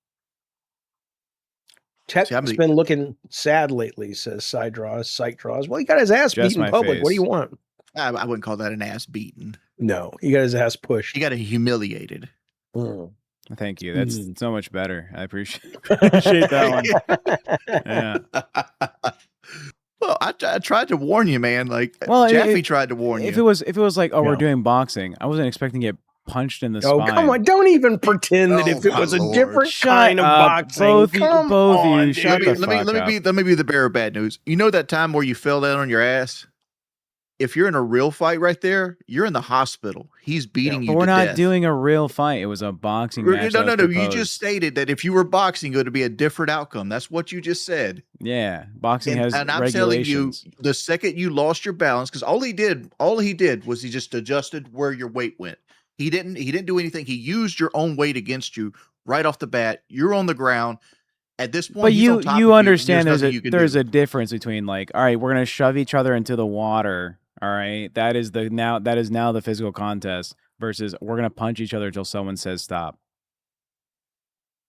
Tech's been looking sad lately, says Side Draws, Sight Draws. Well, he got his ass Just beat in my public. What do you face. want? I wouldn't call that an ass beaten. No, he got his ass pushed. He got humiliated. Thank you. That's so much better. I appreciate that one. Yeah. Well, I tried to warn you, man. Like, Well, Jaffe tried to warn you. If it was like, oh, we're doing boxing, I wasn't expecting to get punched in the spine. Oh, come on. Don't even pretend that if it was a different kind of boxing. Both of you, shut the fuck up. Let me be the bearer of bad news. You know that time where you fell down on your ass? If you're in a real fight right there, you're in the hospital. He's beating you to death. But we're not doing a real fight. It was a boxing match. No. You just stated that if you were boxing, it would be a different outcome. That's what you just said. Yeah, boxing has and I'm regulations. telling you, the second you lost your balance, because all he did was he just adjusted where your weight went. He didn't do anything. He used your own weight against you right off the bat. You're on the ground. At this point, but you understand there's a difference between like, all right, we're gonna shove each other into the water. All right, that is now the physical contest versus we're gonna punch each other until someone says stop.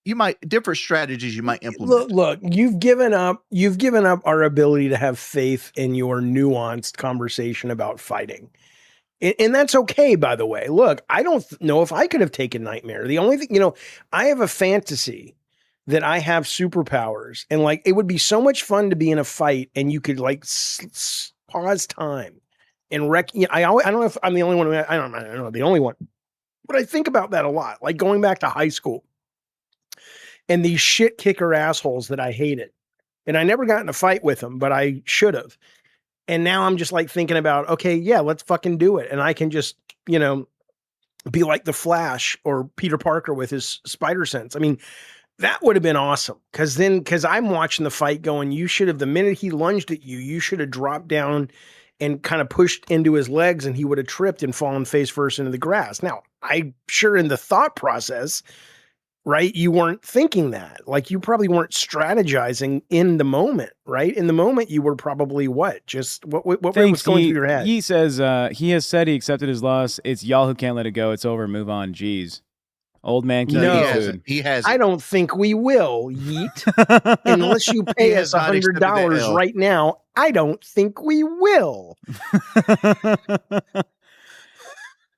Different strategies you might implement. Look, you've given up our ability to have faith in your nuanced conversation about fighting. And that's okay, by the way. Look, I don't know if I could have taken Nightmare. The only thing, I have a fantasy that I have superpowers, and like it would be so much fun to be in a fight and you could like pause time and I don't know if I'm the only one. I don't know the only one, but I think about that a lot. Like going back to high school and these shit kicker assholes that I hated, and I never got in a fight with them, but I should have. And now I'm just like thinking about, okay, yeah, let's fucking do it, and I can just be like the Flash or Peter Parker with his spider sense. I mean, that would have been awesome. Because I'm watching the fight going, you should have, the minute he lunged at you, you should have dropped down and kind of pushed into his legs and he would have tripped and fallen face first into the grass. Now, I'm sure in the thought process, right, you weren't thinking that. Like you probably weren't strategizing in the moment, right? In the moment, you were probably what? Just what was going through your head? He says he has said he accepted his loss. It's y'all who can't let it go. It's over. Move on. Jeez. Old man can He has. I don't think we will, Yeet. Unless you pay us $100 right now, I don't think we will.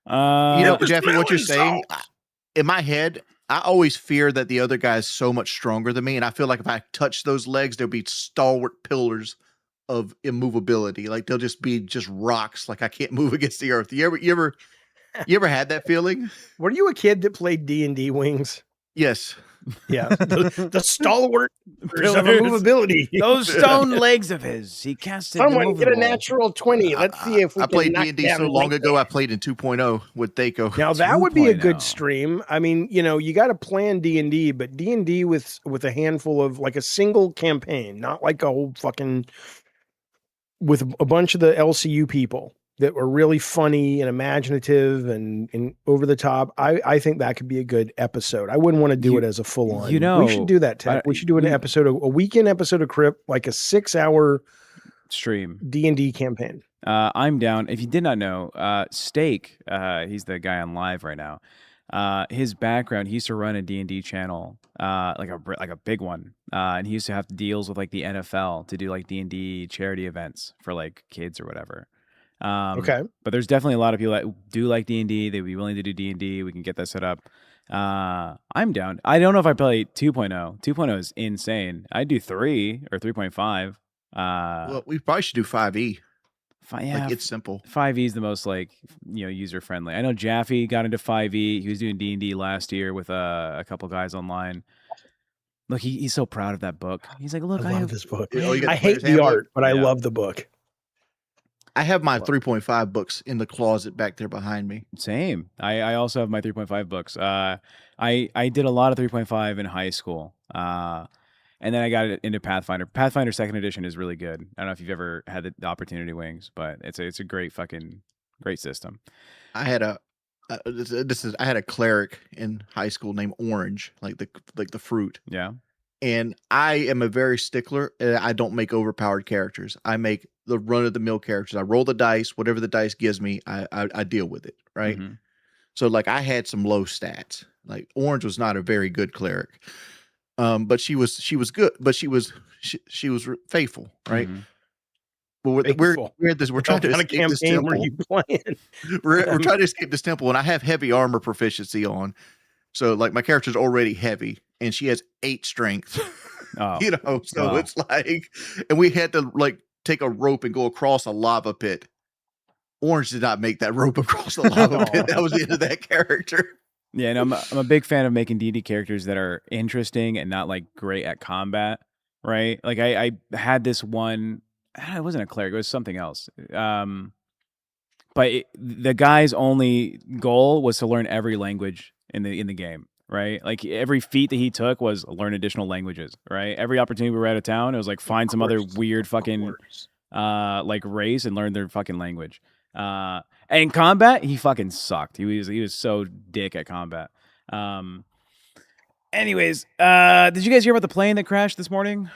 Jeffy, what you're saying, in my head, I always fear that the other guy is so much stronger than me, and I feel like if I touch those legs, there'll be stalwart pillars of immovability. Like they'll just be rocks. Like I can't move against the earth. You ever had that feeling? Were you a kid that played D&D Wings? Yes. Yeah. The stalwart pillars of immovability. Those stone legs of his. He casted. Someone get a natural 20. Let's see if we I played D&D so long ago. I played in 2.0 with Daco. Now that would be a good stream. I mean, you got to plan D&D, but D&D with a handful of like a single campaign, not like a whole fucking with a bunch of the LCU people that were really funny and imaginative and over the top. I think that could be a good episode. I wouldn't want to do it as a full on. We should do that, Ted. We should do a weekend episode of Crypt, like a 6-hour stream D&D campaign. I'm down. If you did not know, Steak, he's the guy on live right now. His background, he used to run a D&D channel, like a big one. And he used to have deals with like the NFL to do like D&D charity events for like kids or whatever. Okay. But there's definitely a lot of people that do like D&D. They'd be willing to do D&D. We can get that set up. I'm down. I don't know if I play 2.0. 2.0 is insane. I'd do 3 or 3.5. Well, we probably should do 5e. Yeah, like it's simple. 5e is the most like user friendly. I know Jaffe got into 5e. He was doing D&D last year with a couple guys online. Look, he's so proud of that book. He's like, look, I love this book. I hate the art, but I love the book. I have my 3.5 books in the closet back there behind me. Same. I also have my 3.5 books. I did a lot of 3.5 in high school. And then I got into Pathfinder. Pathfinder 2nd edition is really good. I don't know if you've ever had the opportunity, Wings, but it's a great system. I had a cleric in high school named Orange, like the fruit. Yeah. And I am a very stickler. I don't make overpowered characters. I make the run-of-the-mill characters. I roll the dice. Whatever the dice gives me, I deal with it, right? Mm-hmm. So, like, I had some low stats. Like, Orange was not a very good cleric. But she was good, but she was faithful, right? Mhm. But we're Faithful. we're at this. We're trying to What kind of escape this campaign were temple. you playing? We're trying to escape this temple, and I have heavy armor proficiency on, so like my character's already heavy, and she has 8 strength. Oh, You know, so wow. it's like, and we had to like take a rope and go across a lava pit. Orange did not make that rope across the lava pit. That was the end of that character. Yeah, and I'm a big fan of making D&D characters that are interesting and not like great at combat, right? Like I had this one, it wasn't a cleric, it was something else. But the guy's only goal was to learn every language in the game, right? Like every feat that he took was learn additional languages, right? Every opportunity we were out of town, it was like find some other weird fucking like race and learn their fucking language. And in combat, he fucking sucked. He was so dick at combat. Anyways, did you guys hear about the plane that crashed this morning?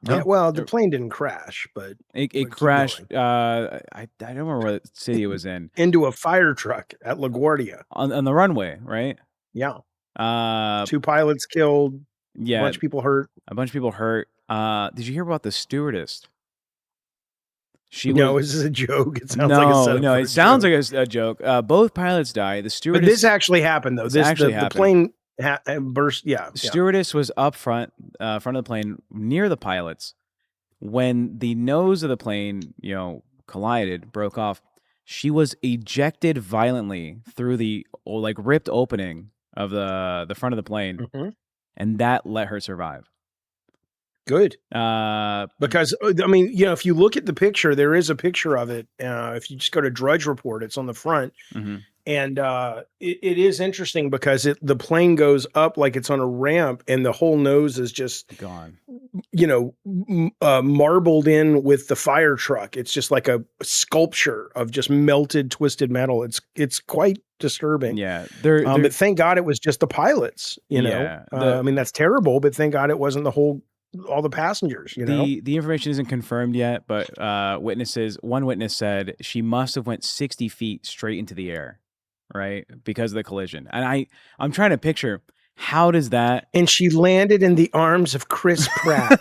Yeah, well, the plane didn't crash, but it crashed. I don't remember what city it was in. Into a fire truck at LaGuardia On the runway, right? Yeah. 2 pilots killed. Yeah, a bunch of people hurt. Did you hear about the stewardess? Is this a joke? It sounds like a setup. No, it sounds like a joke. Both pilots died. The stewardess. But this actually happened, though. The plane burst. Yeah. The stewardess was up front of the plane near the pilots. When the nose of the plane, collided, broke off, she was ejected violently through the ripped opening of the front of the plane, and that let her survive. Good. Because I mean, if you look at the picture, there is a picture of it. If you just go to Drudge Report, it's on the front. And it is interesting because the plane goes up like it's on a ramp, and the whole nose is just gone. Marbled in with the fire truck. It's just like a sculpture of just melted, twisted metal. It's quite disturbing. Yeah, but thank God it was just the pilots. I mean, that's terrible, but thank God it wasn't all the passengers. The information isn't confirmed yet, but one witness said she must have went 60 feet straight into the air, right, because of the collision. And I'm trying to picture, how does that? And she landed in the arms of Chris Pratt.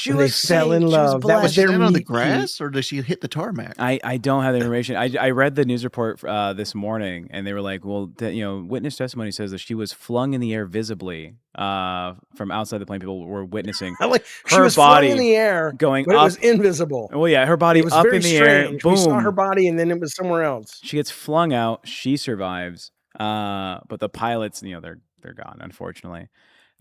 They fell in love. That was their on the grass, or does she hit the tarmac? I don't have the information. I read the news report this morning, and they were like, well, witness testimony says that she was flung in the air visibly from outside the plane. People were witnessing she was flung in the air, going but up. It was invisible. Well, yeah, her body was up very in the strange. air. Boom. We saw her body, and then it was somewhere else. She gets flung out. She survives. But the pilots, they're gone, unfortunately.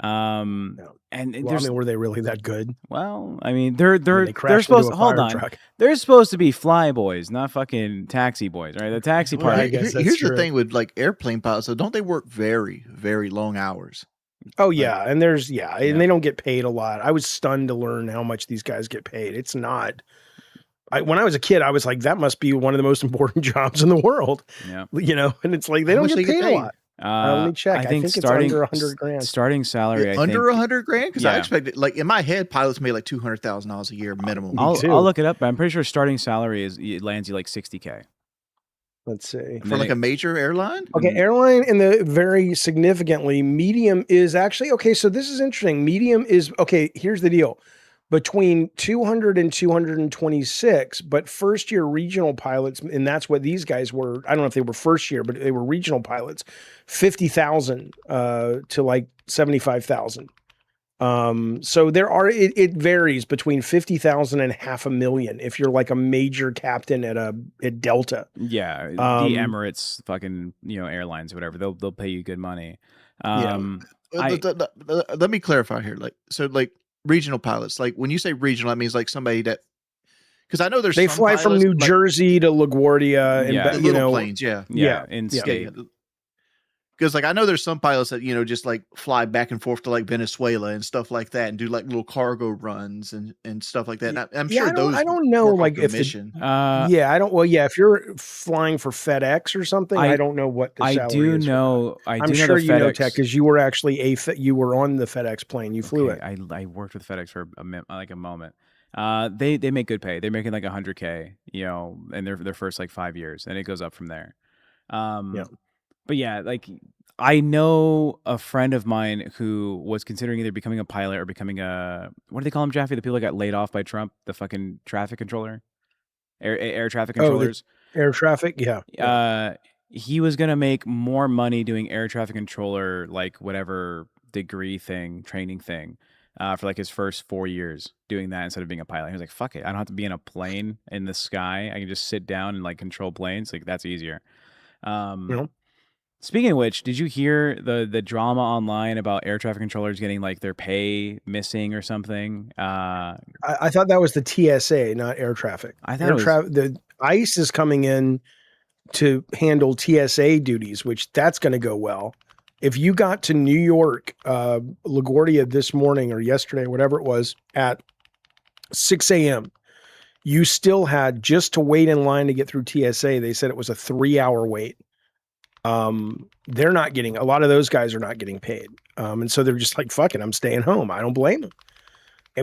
And I mean, were they really that good? Well, I mean, they're supposed to hold on. Truck. They're supposed to be fly boys, not fucking taxi boys, right? The taxi part. Here's the thing with like airplane pilots, so don't they work very, very long hours? Oh yeah, and and they don't get paid a lot. I was stunned to learn how much these guys get paid. It's not. When I was a kid, I was like, that must be one of the most important jobs in the world. Yeah. And it's like they don't get paid a lot. Let me check. I think it's starting under 100 grand. Starting salary, under 100 grand? Because I expected, like in my head, pilots made like $200,000 a year minimum. I'll look it up, but I'm pretty sure starting salary lands you like $60K. Let's see. For like a major airline? Okay, airline, and the very significantly, medium is actually, okay, so this is interesting. Medium is, okay, here's the deal. Between 200 and 226, but first year regional pilots, and that's what these guys were. I don't know if they were first year, but they were regional pilots, 50,000 to like 75,000. So it varies between 50,000 and $500,000 if you're like a major captain at Delta. Yeah, the Emirates fucking airlines or whatever, they'll pay you good money. Let me clarify here. Like regional pilots, like when you say regional, that means like somebody that, because I know they fly from New Jersey to LaGuardia and little planes, in state. Because like I know there's some pilots that just like fly back and forth to like Venezuela and stuff like that, and do like little cargo runs and stuff like that. And I'm sure those. I don't know, like if mission. I don't. Well, yeah, if you're flying for FedEx or something, I don't know what the salary is. I'm sure you know, Tech, because you were actually you were on the FedEx plane. You flew it. I worked with FedEx for a moment. They make good pay. They're making like $100K, in their first like 5 years, and it goes up from there. But yeah, like I know a friend of mine who was considering either becoming a pilot or becoming a, what do they call him, Jaffe? The people that got laid off by Trump, the fucking traffic controller, air traffic Oh, the controllers. air traffic. Yeah. He was gonna make more money doing air traffic controller, like whatever degree thing, training thing, for like his first 4 years doing that instead of being a pilot. He was like, "Fuck it, I don't have to be in a plane in the sky. I can just sit down and like control planes. Like that's easier." You know, Speaking of which, did you hear the drama online about air traffic controllers getting like their pay missing or something? I thought that was the TSA, not air traffic. I thought it was. The ICE is coming in to handle TSA duties, which that's going to go well. If you got to New York, LaGuardia this morning or yesterday, whatever it was, at 6 a.m., you still had just to wait in line to get through TSA. They said it was a 3-hour wait. They're not getting, a lot of those guys are not getting paid. And so they're just like, fuck it, I'm staying home. I don't blame them.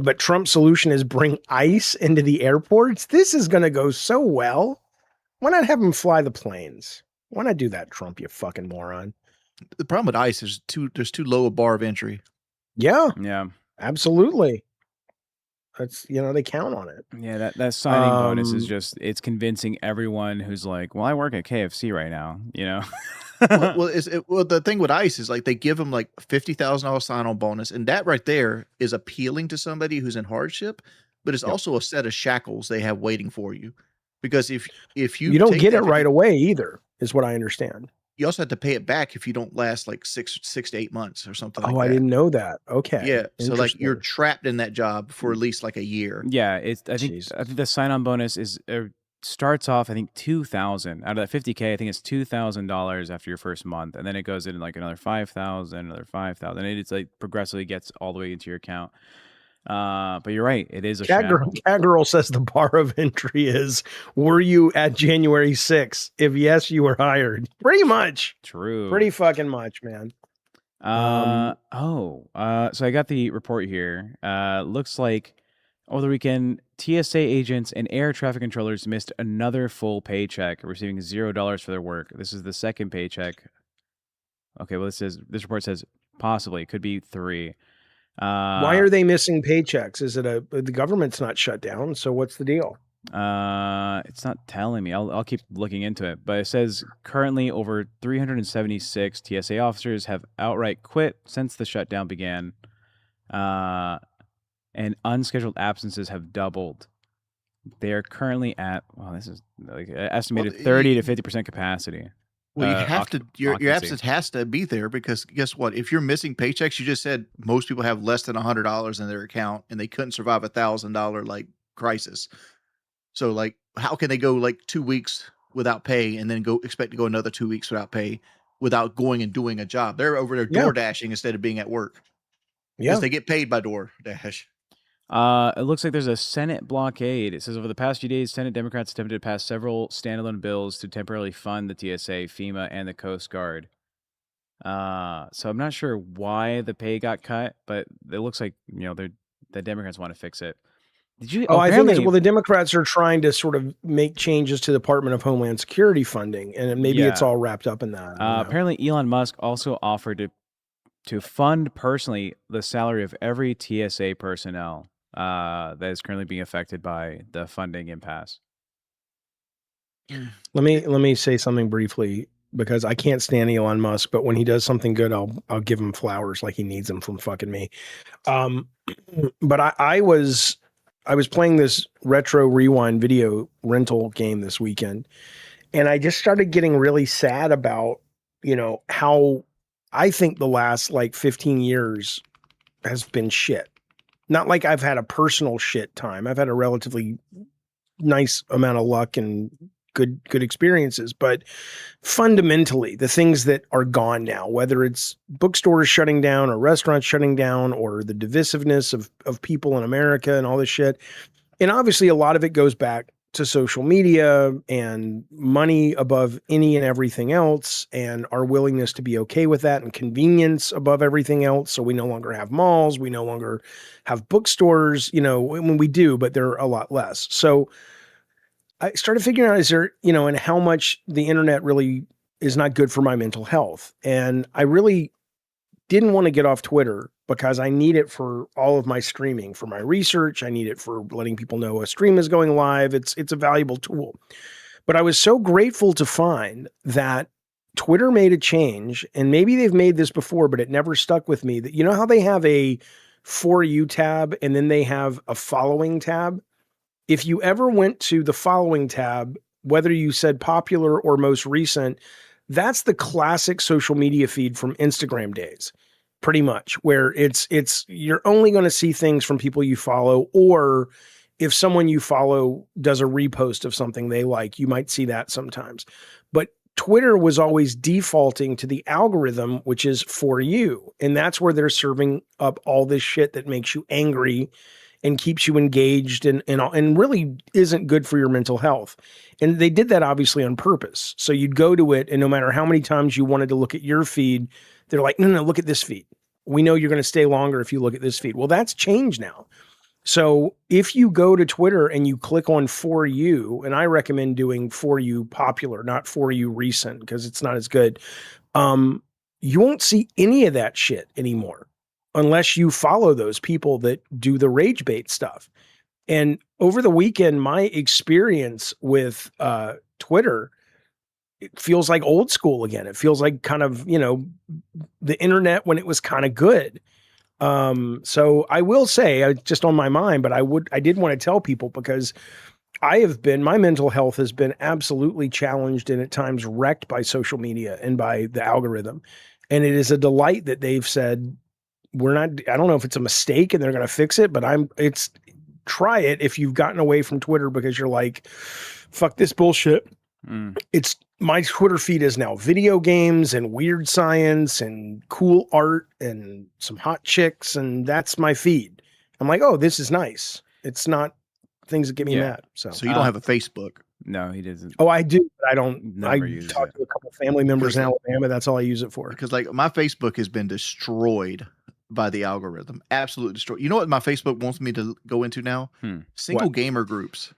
But Trump's solution is bring ICE into the airports. This is going to go so well. Why not have them fly the planes? Why not do that, Trump, you fucking moron? The problem with ICE is there's too low a bar of entry. Yeah. Yeah. Absolutely. That's, they count on it. Yeah, that signing bonus is just, it's convincing everyone who's like, well, I work at KFC right now, well, the thing with ICE is like they give them like $50,000 sign-on bonus, and that right there is appealing to somebody who's in hardship, but it's also a set of shackles they have waiting for you. Because if you don't get it right away either, is what I understand. You also have to pay it back if you don't last like six to 8 months or something like that. Oh, I didn't know that. Okay. Yeah. So like you're trapped in that job for at least like a year. Yeah. I think the sign-on bonus is starts off, I think, $2,000 out of that $50K. I think it's $2,000 after your first month, and then it goes in like another $5,000, another $5,000. It's like progressively gets all the way into your account. But you're right. It is a Cat Girl says the bar of entry is, were you at January 6th? If yes, you were hired. Pretty much. True. Pretty fucking much, man. So I got the report here. Looks like over the weekend, TSA agents and air traffic controllers missed another full paycheck, receiving $0 for their work. This is the second paycheck. Okay, well, this report says possibly it could be 3. Why are they missing paychecks? Is it the government's not shut down? So what's the deal? It's not telling me. I'll keep looking into it, but it says currently over 376 TSA officers have outright quit since the shutdown began. And unscheduled absences have doubled. They are currently at, this is like estimated 30 to 50% capacity. Well, you have to, your absence has to be there, because guess what? If you're missing paychecks, you just said most people have less than $100 in their account and they couldn't survive $1,000 like crisis. So like, how can they go like 2 weeks without pay and then expect to go another 2 weeks without pay without going and doing a job? They're over there door dashing instead of being at work. Yeah. Because they get paid by DoorDash. It looks like there's a Senate blockade. It says over the past few days, Senate Democrats attempted to pass several standalone bills to temporarily fund the TSA, FEMA, and the Coast Guard. So I'm not sure why the pay got cut, but it looks like, the Democrats want to fix it. Did you? I think the Democrats are trying to sort of make changes to the Department of Homeland Security funding, and maybe it's all wrapped up in that. Apparently, Elon Musk also offered to fund personally the salary of every TSA personnel that is currently being affected by the funding impasse. Let me say something briefly, because I can't stand Elon Musk, but when he does something good, I'll give him flowers like he needs them from fucking me. But I was playing this retro rewind video rental game this weekend, and I just started getting really sad about, how I think the last like 15 years has been shit. Not like I've had a personal shit time. I've had a relatively nice amount of luck and good experiences, but fundamentally the things that are gone now, whether it's bookstores shutting down or restaurants shutting down or the divisiveness of people in America and all this shit. And obviously a lot of it goes back to social media and money above any and everything else, and our willingness to be okay with that, and convenience above everything else. So we no longer have malls. We no longer have bookstores, when we do, but they're a lot less. So I started figuring out, is there, and how much the internet really is not good for my mental health. And I really didn't want to get off Twitter because I need it for all of my streaming, for my research. I need it for letting people know a stream is going live. It's a valuable tool. But I was so grateful to find that Twitter made a change, and maybe they've made this before, but it never stuck with me. That, you know how they have a For You tab and then they have a following tab? If you ever went to the following tab, whether you said popular or most recent, that's the classic social media feed from Instagram days, pretty much, where it's you're only going to see things from people you follow, or if someone you follow does a repost of something they like, you might see that sometimes. But Twitter was always defaulting to the algorithm, which is For You. And that's where they're serving up all this shit that makes you angry and keeps you engaged and really isn't good for your mental health. And they did that obviously on purpose. So you'd go to it, and no matter how many times you wanted to look at your feed, they're like, no, look at this feed. We know you're going to stay longer if you look at this feed. Well, that's changed now. So if you go to Twitter and you click on For You, and I recommend doing For You popular, not For You recent, because it's not as good, you won't see any of that shit anymore unless you follow those people that do the rage bait stuff. And over the weekend, my experience with Twitter, it feels like old school again. It feels like kind of, the internet when it was kind of good. So I will say, just on my mind, but I did want to tell people, because my mental health has been absolutely challenged and at times wrecked by social media and by the algorithm. And it is a delight that they've said, I don't know if it's a mistake and they're going to fix it, but try it if you've gotten away from Twitter because you're like, fuck this bullshit. It's my Twitter feed is now video games and weird science and cool art and some hot chicks, and that's my feed. I'm like, oh, this is nice. It's not things that get me mad. So you don't have a Facebook? No, he doesn't. Oh, I do, but I don't. I use talk to a couple family members in Alabama. That's all I use it for. Because like my Facebook has been destroyed by the algorithm. Absolutely destroyed. You know what my Facebook wants me to go into now? Single gamer groups.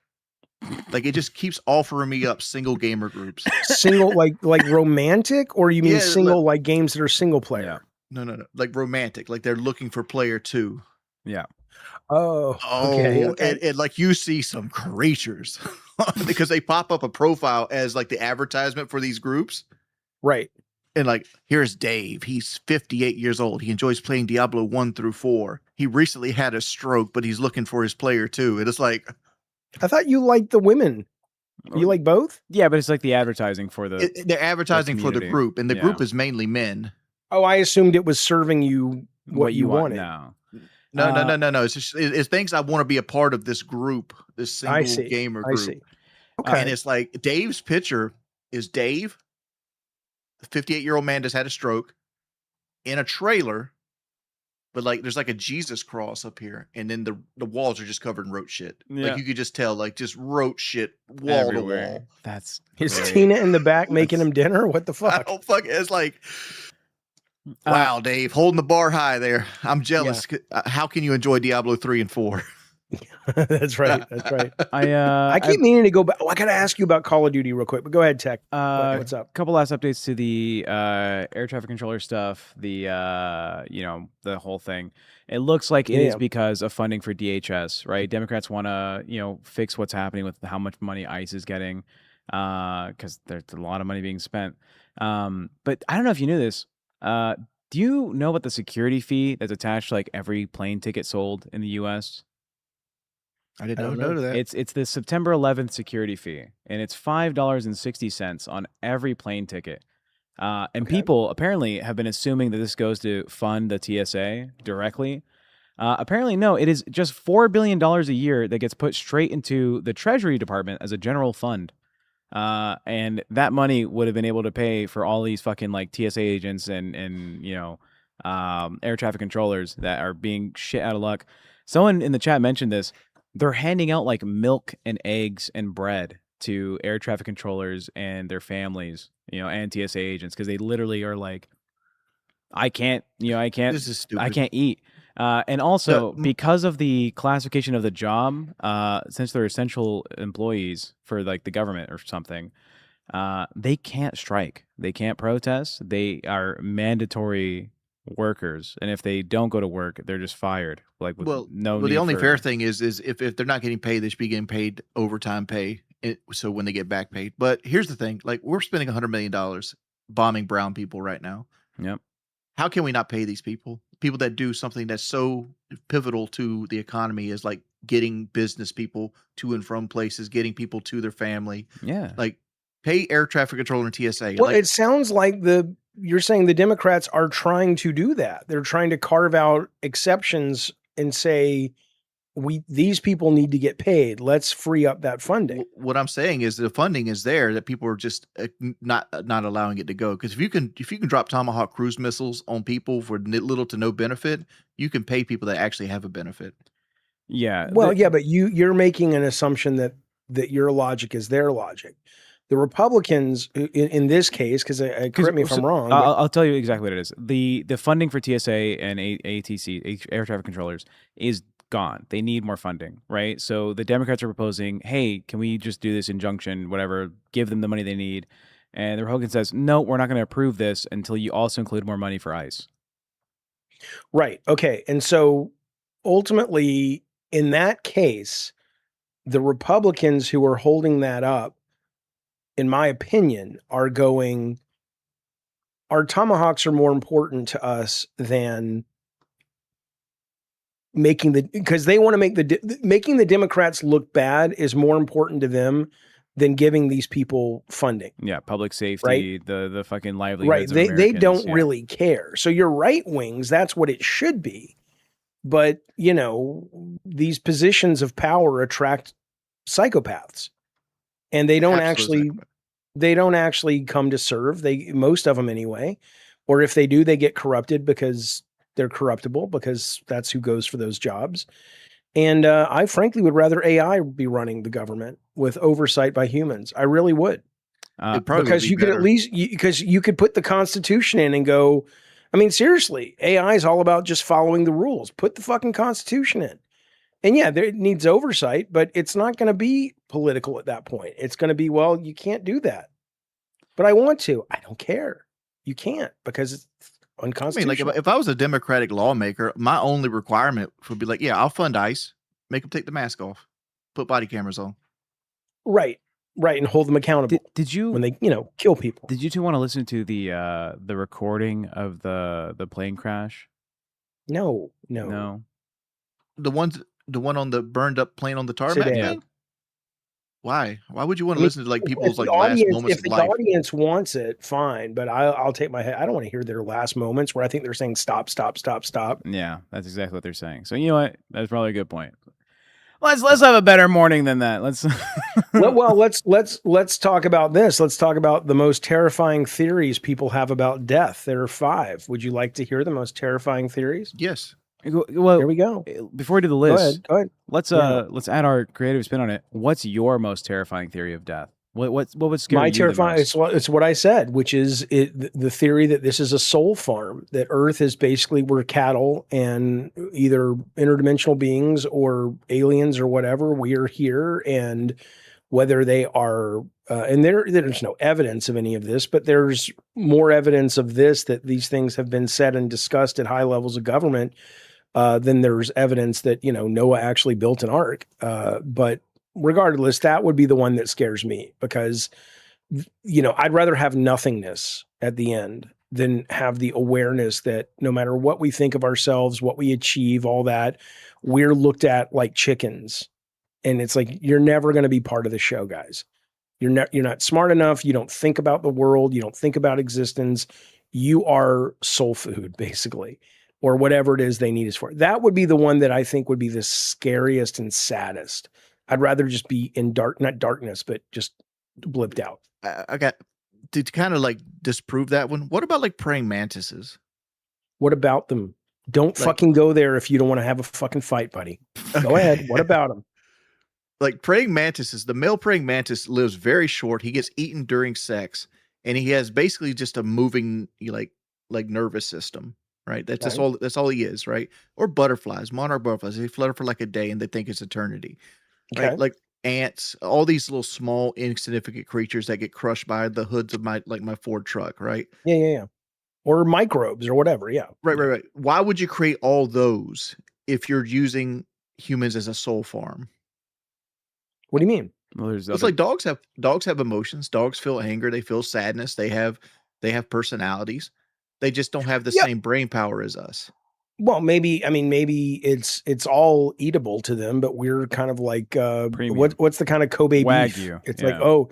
Like it just keeps offering me up single gamer groups. Single like romantic, or you mean single like games that are single player? No. Like romantic. Like they're looking for player 2. Yeah. Oh, okay. And like you see some creatures because they pop up a profile as like the advertisement for these groups. Right. And like, here's Dave. He's 58 years old. He enjoys playing Diablo 1 through 4. He recently had a stroke, but he's looking for his player 2. And it's like, I thought you liked the women. You like both? Yeah, but it's like the advertising for they're advertising for the group, and the group is mainly men. Oh, I assumed it was serving you what you wanted. No. No. It's things I want to be a part of this group, this single gamer group. I see. Okay. And it's like Dave's picture is Dave, the 58-year-old man just had a stroke, in a trailer, but like there's like a Jesus cross up here, and then the walls are just covered in roach shit. Yeah. Like you could just tell, like just roach shit wall to wall. That's is Tina in the back making him dinner? What the fuck? I don't fuck. It's like, wow, Dave, holding the bar high there. I'm jealous. Yeah. How can you enjoy Diablo 3 and 4? That's right. I keep meaning to go back. I got to ask you about Call of Duty real quick, but go ahead, Tech. What's up? A couple last updates to the air traffic controller stuff. The whole thing. It looks like it is because of funding for DHS, right? Democrats want to, fix what's happening with how much money ICE is getting, because there's a lot of money being spent. But I don't know if you knew this. Do you know what the security fee that's attached to like every plane ticket sold in the U.S.? I didn't know that. It's the September 11th security fee, and it's $5.60 on every plane ticket. People apparently have been assuming that this goes to fund the TSA directly. Apparently, no. It is just $4 billion a year that gets put straight into the Treasury Department as a general fund. And that money would have been able to pay for all these fucking like TSA agents and air traffic controllers that are being shit out of luck. Someone in the chat mentioned this. They're handing out like milk and eggs and bread to air traffic controllers and their families, and TSA agents, because they literally are like, I can't. This is stupid. I can't eat. And also because of the classification of the job, since they're essential employees for like the government or something, they can't strike. They can't protest. They are mandatory workers, and if they don't go to work, they're just fired. Like with no need the only for... fair thing is if they're not getting paid, they should be getting paid overtime pay. So when they get back paid. But here's the thing: like we're spending $100 million bombing brown people right now. Yep. How can we not pay these people? People that do something that's so pivotal to the economy is like getting business people to and from places, getting people to their family. Yeah. Like pay air traffic controller and TSA. Well, like, it sounds like you're saying the Democrats are trying to do that. They're trying to carve out exceptions and say these people need to get paid. Let's free up that funding. What I'm saying is the funding is there, that people are just not allowing it to go. Because if you can drop Tomahawk cruise missiles on people for little to no benefit, you can pay people that actually have a benefit. Yeah. Well, yeah, but you're making an assumption that your logic is their logic. The Republicans, in this case, because correct me if I'm wrong. I'll tell you exactly what it is. The funding for TSA and ATC, air traffic controllers, is gone. They need more funding, right? So the Democrats are proposing, hey, can we just do this injunction, whatever, give them the money they need? And the Republican says, no, we're not going to approve this until you also include more money for ICE. Right. Okay. And so ultimately, in that case, the Republicans who are holding that up, in my opinion, are going, our tomahawks are more important to us than because they want to make making the Democrats look bad is more important to them than giving these people funding. Yeah, public safety, right? the fucking livelihoods. Right. They don't yeah. really care. So your right wings, that's what it should be. But, these positions of power attract psychopaths. And they don't actually come to serve. Most of them anyway. Or if they do, they get corrupted because they're corruptible, because that's who goes for those jobs. And I frankly would rather AI be running the government with oversight by humans. I really would. Because you could at least, because you could put the Constitution in and go, I mean, seriously, AI is all about just following the rules. Put the fucking Constitution in. And yeah, it needs oversight, but it's not going to be political at that point. It's going to be, well, you can't do that. But I want to. I don't care. You can't, because it's unconstitutional. I mean, like if I was a Democratic lawmaker, my only requirement would be like, yeah, I'll fund ICE, make them take the mask off, put body cameras on. Right. And hold them accountable. Did you, when they, kill people? Did you two want to listen to the recording of the plane crash? No. The one on the burned up plane on the tarmac thing? Why would you want to listen to like people's like last moments of life? If the audience wants it, fine. But I'll take my head. I don't want to hear their last moments where I think they're saying stop. Yeah, that's exactly what they're saying. So you know what? That's probably a good point. Let's have a better morning than that. Let's talk about this. Let's talk about the most terrifying theories people have about death. There are 5. Would you like to hear the most terrifying theories? Yes. Well, here we go. Before we do the list, go ahead. Let's add our creative spin on it. What's your most terrifying theory of death? What would scare you the most? It's what I said, which is the theory that this is a soul farm, that Earth is basically, we're cattle, and either interdimensional beings or aliens or whatever, we are here, and whether they are, and there's no evidence of any of this, but there's more evidence of this, that these things have been said and discussed at high levels of government, than there's evidence that, Noah actually built an ark. But regardless, that would be the one that scares me, because, I'd rather have nothingness at the end than have the awareness that no matter what we think of ourselves, what we achieve, all that, we're looked at like chickens. And it's like, you're never going to be part of the show, guys. You're not smart enough. You don't think about the world. You don't think about existence. You are soul food, basically, or whatever it is they need us for. That would be the one that I think would be the scariest and saddest. I'd rather just be in not darkness, but just blipped out. I got to kind of like disprove that one. What about like praying mantises? What about them? Don't fucking go there if you don't want to have a fucking fight, buddy. Go ahead. What about them? Like praying mantises, the male praying mantis lives very short. He gets eaten during sex, and he has basically just a moving like nervous system, right? That's all he is, right? Or butterflies, monarch butterflies. They flutter for like a day and they think it's eternity. Right? Okay. ants, all these little small insignificant creatures that get crushed by the hoods of my Ford truck, right? Yeah. Or microbes or whatever. Yeah. Right. Why would you create all those if you're using humans as a soul farm? What do you mean? Well, there's It's other. like dogs have emotions. Dogs feel anger. They feel sadness. They have personalities. They just don't have the Yep. same brain power as us. Well, maybe it's all eatable to them, but we're kind of like Premium. what's the kind of Kobe beef? Wagyu, It's yeah. like,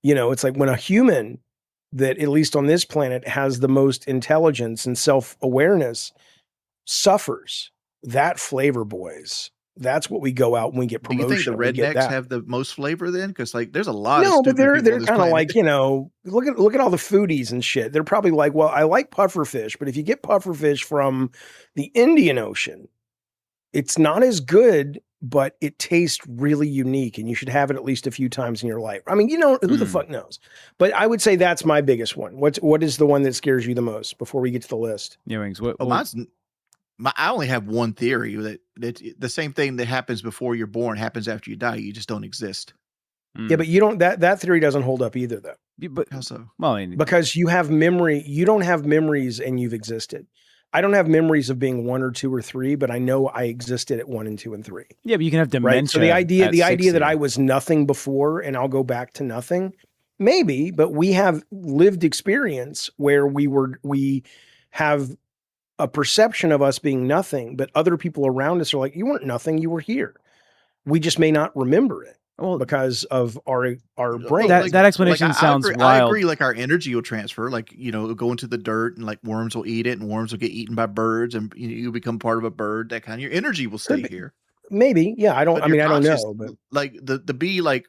it's like when a human that at least on this planet has the most intelligence and self-awareness suffers. That flavor, boys. That's what we go out when we get Do you promotion. think the we get rednecks that. have the most flavor then? Because like there's a lot of No, but stupid people they're on this kind of planet. like, look at all the foodies and shit. They're probably like, well, I like pufferfish, but if you get pufferfish from the Indian Ocean, it's not as good, but it tastes really unique, and you should have it at least a few times in your life. I mean, who the fuck knows? But I would say that's my biggest one. What is the one that scares you the most before we get to the list? Yeah, Wings. I only have one theory that the same thing that happens before you're born happens after you die. You just don't exist. Yeah, but you don't. That theory doesn't hold up either, though. But how so? Well, because you have memory. You don't have memories, and you've existed. I don't have memories of being 1 or 2 or 3, but I know I existed at 1 and 2 and 3. Yeah, but you can have dementia. Right? So the idea that I was nothing before and I'll go back to nothing, maybe, but we have lived experience where we have a perception of us being nothing, but other people around us are like, you weren't nothing, you were here. We just may not remember it. Well, because of our brain. That explanation sounds wild. I agree. Like our energy will transfer. Like it'll go into the dirt, and like worms will eat it, and worms will get eaten by birds, and you become part of a bird. That kind of your energy will stay here. Maybe, yeah. I don't know, but like the be like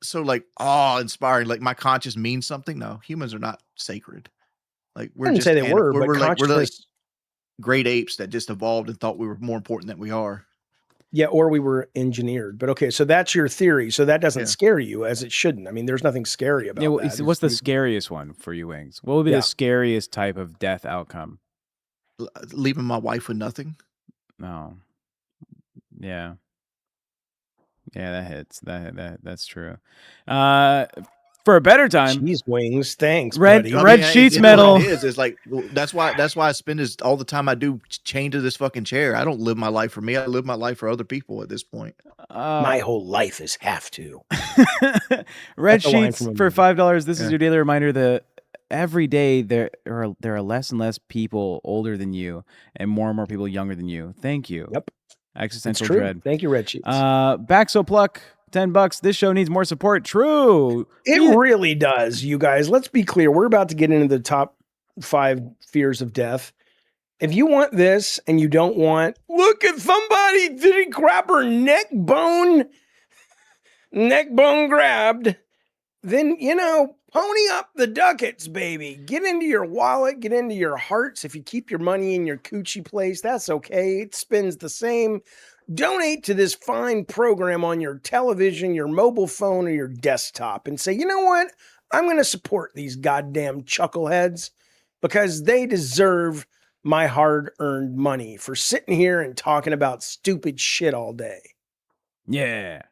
so like awe-inspiring. Like my conscience means something. No, humans are not sacred. Like we're just say they were, but we're like great apes that just evolved and thought we were more important than we are. Yeah, or we were engineered. But okay, so that's your theory. So that doesn't scare you, as it shouldn't. I mean, there's nothing scary about that. What's the scariest one for you, Wings? What would be the scariest type of death outcome? Leaving my wife with nothing. No. Yeah. Yeah, that hits. That's true. For a better time. Jeez, Wings, thanks. Red sheets metal. It's like that's why I spend all the time I do chained to this fucking chair. I don't live my life for me. I live my life for other people at this point. My whole life is have to. Red sheets for $5. This is your daily reminder that every day there are less and less people older than you and more people younger than you. Thank you. Yep. Existential dread. Thank you, Red Sheets. Baxo Pluck. $10. This show needs more support. True. It really does, you guys. Let's be clear. We're about to get into the top 5 fears of death. If you want this and you don't want, look at somebody, did he grab her neck bone grabbed, then, pony up the ducats, baby. Get into your wallet, get into your hearts. If you keep your money in your coochie place, that's okay. It spins the same. Donate to this fine program on your television, your mobile phone, or your desktop and say, you know what? I'm going to support these goddamn chuckleheads because they deserve my hard-earned money for sitting here and talking about stupid shit all day. Yeah.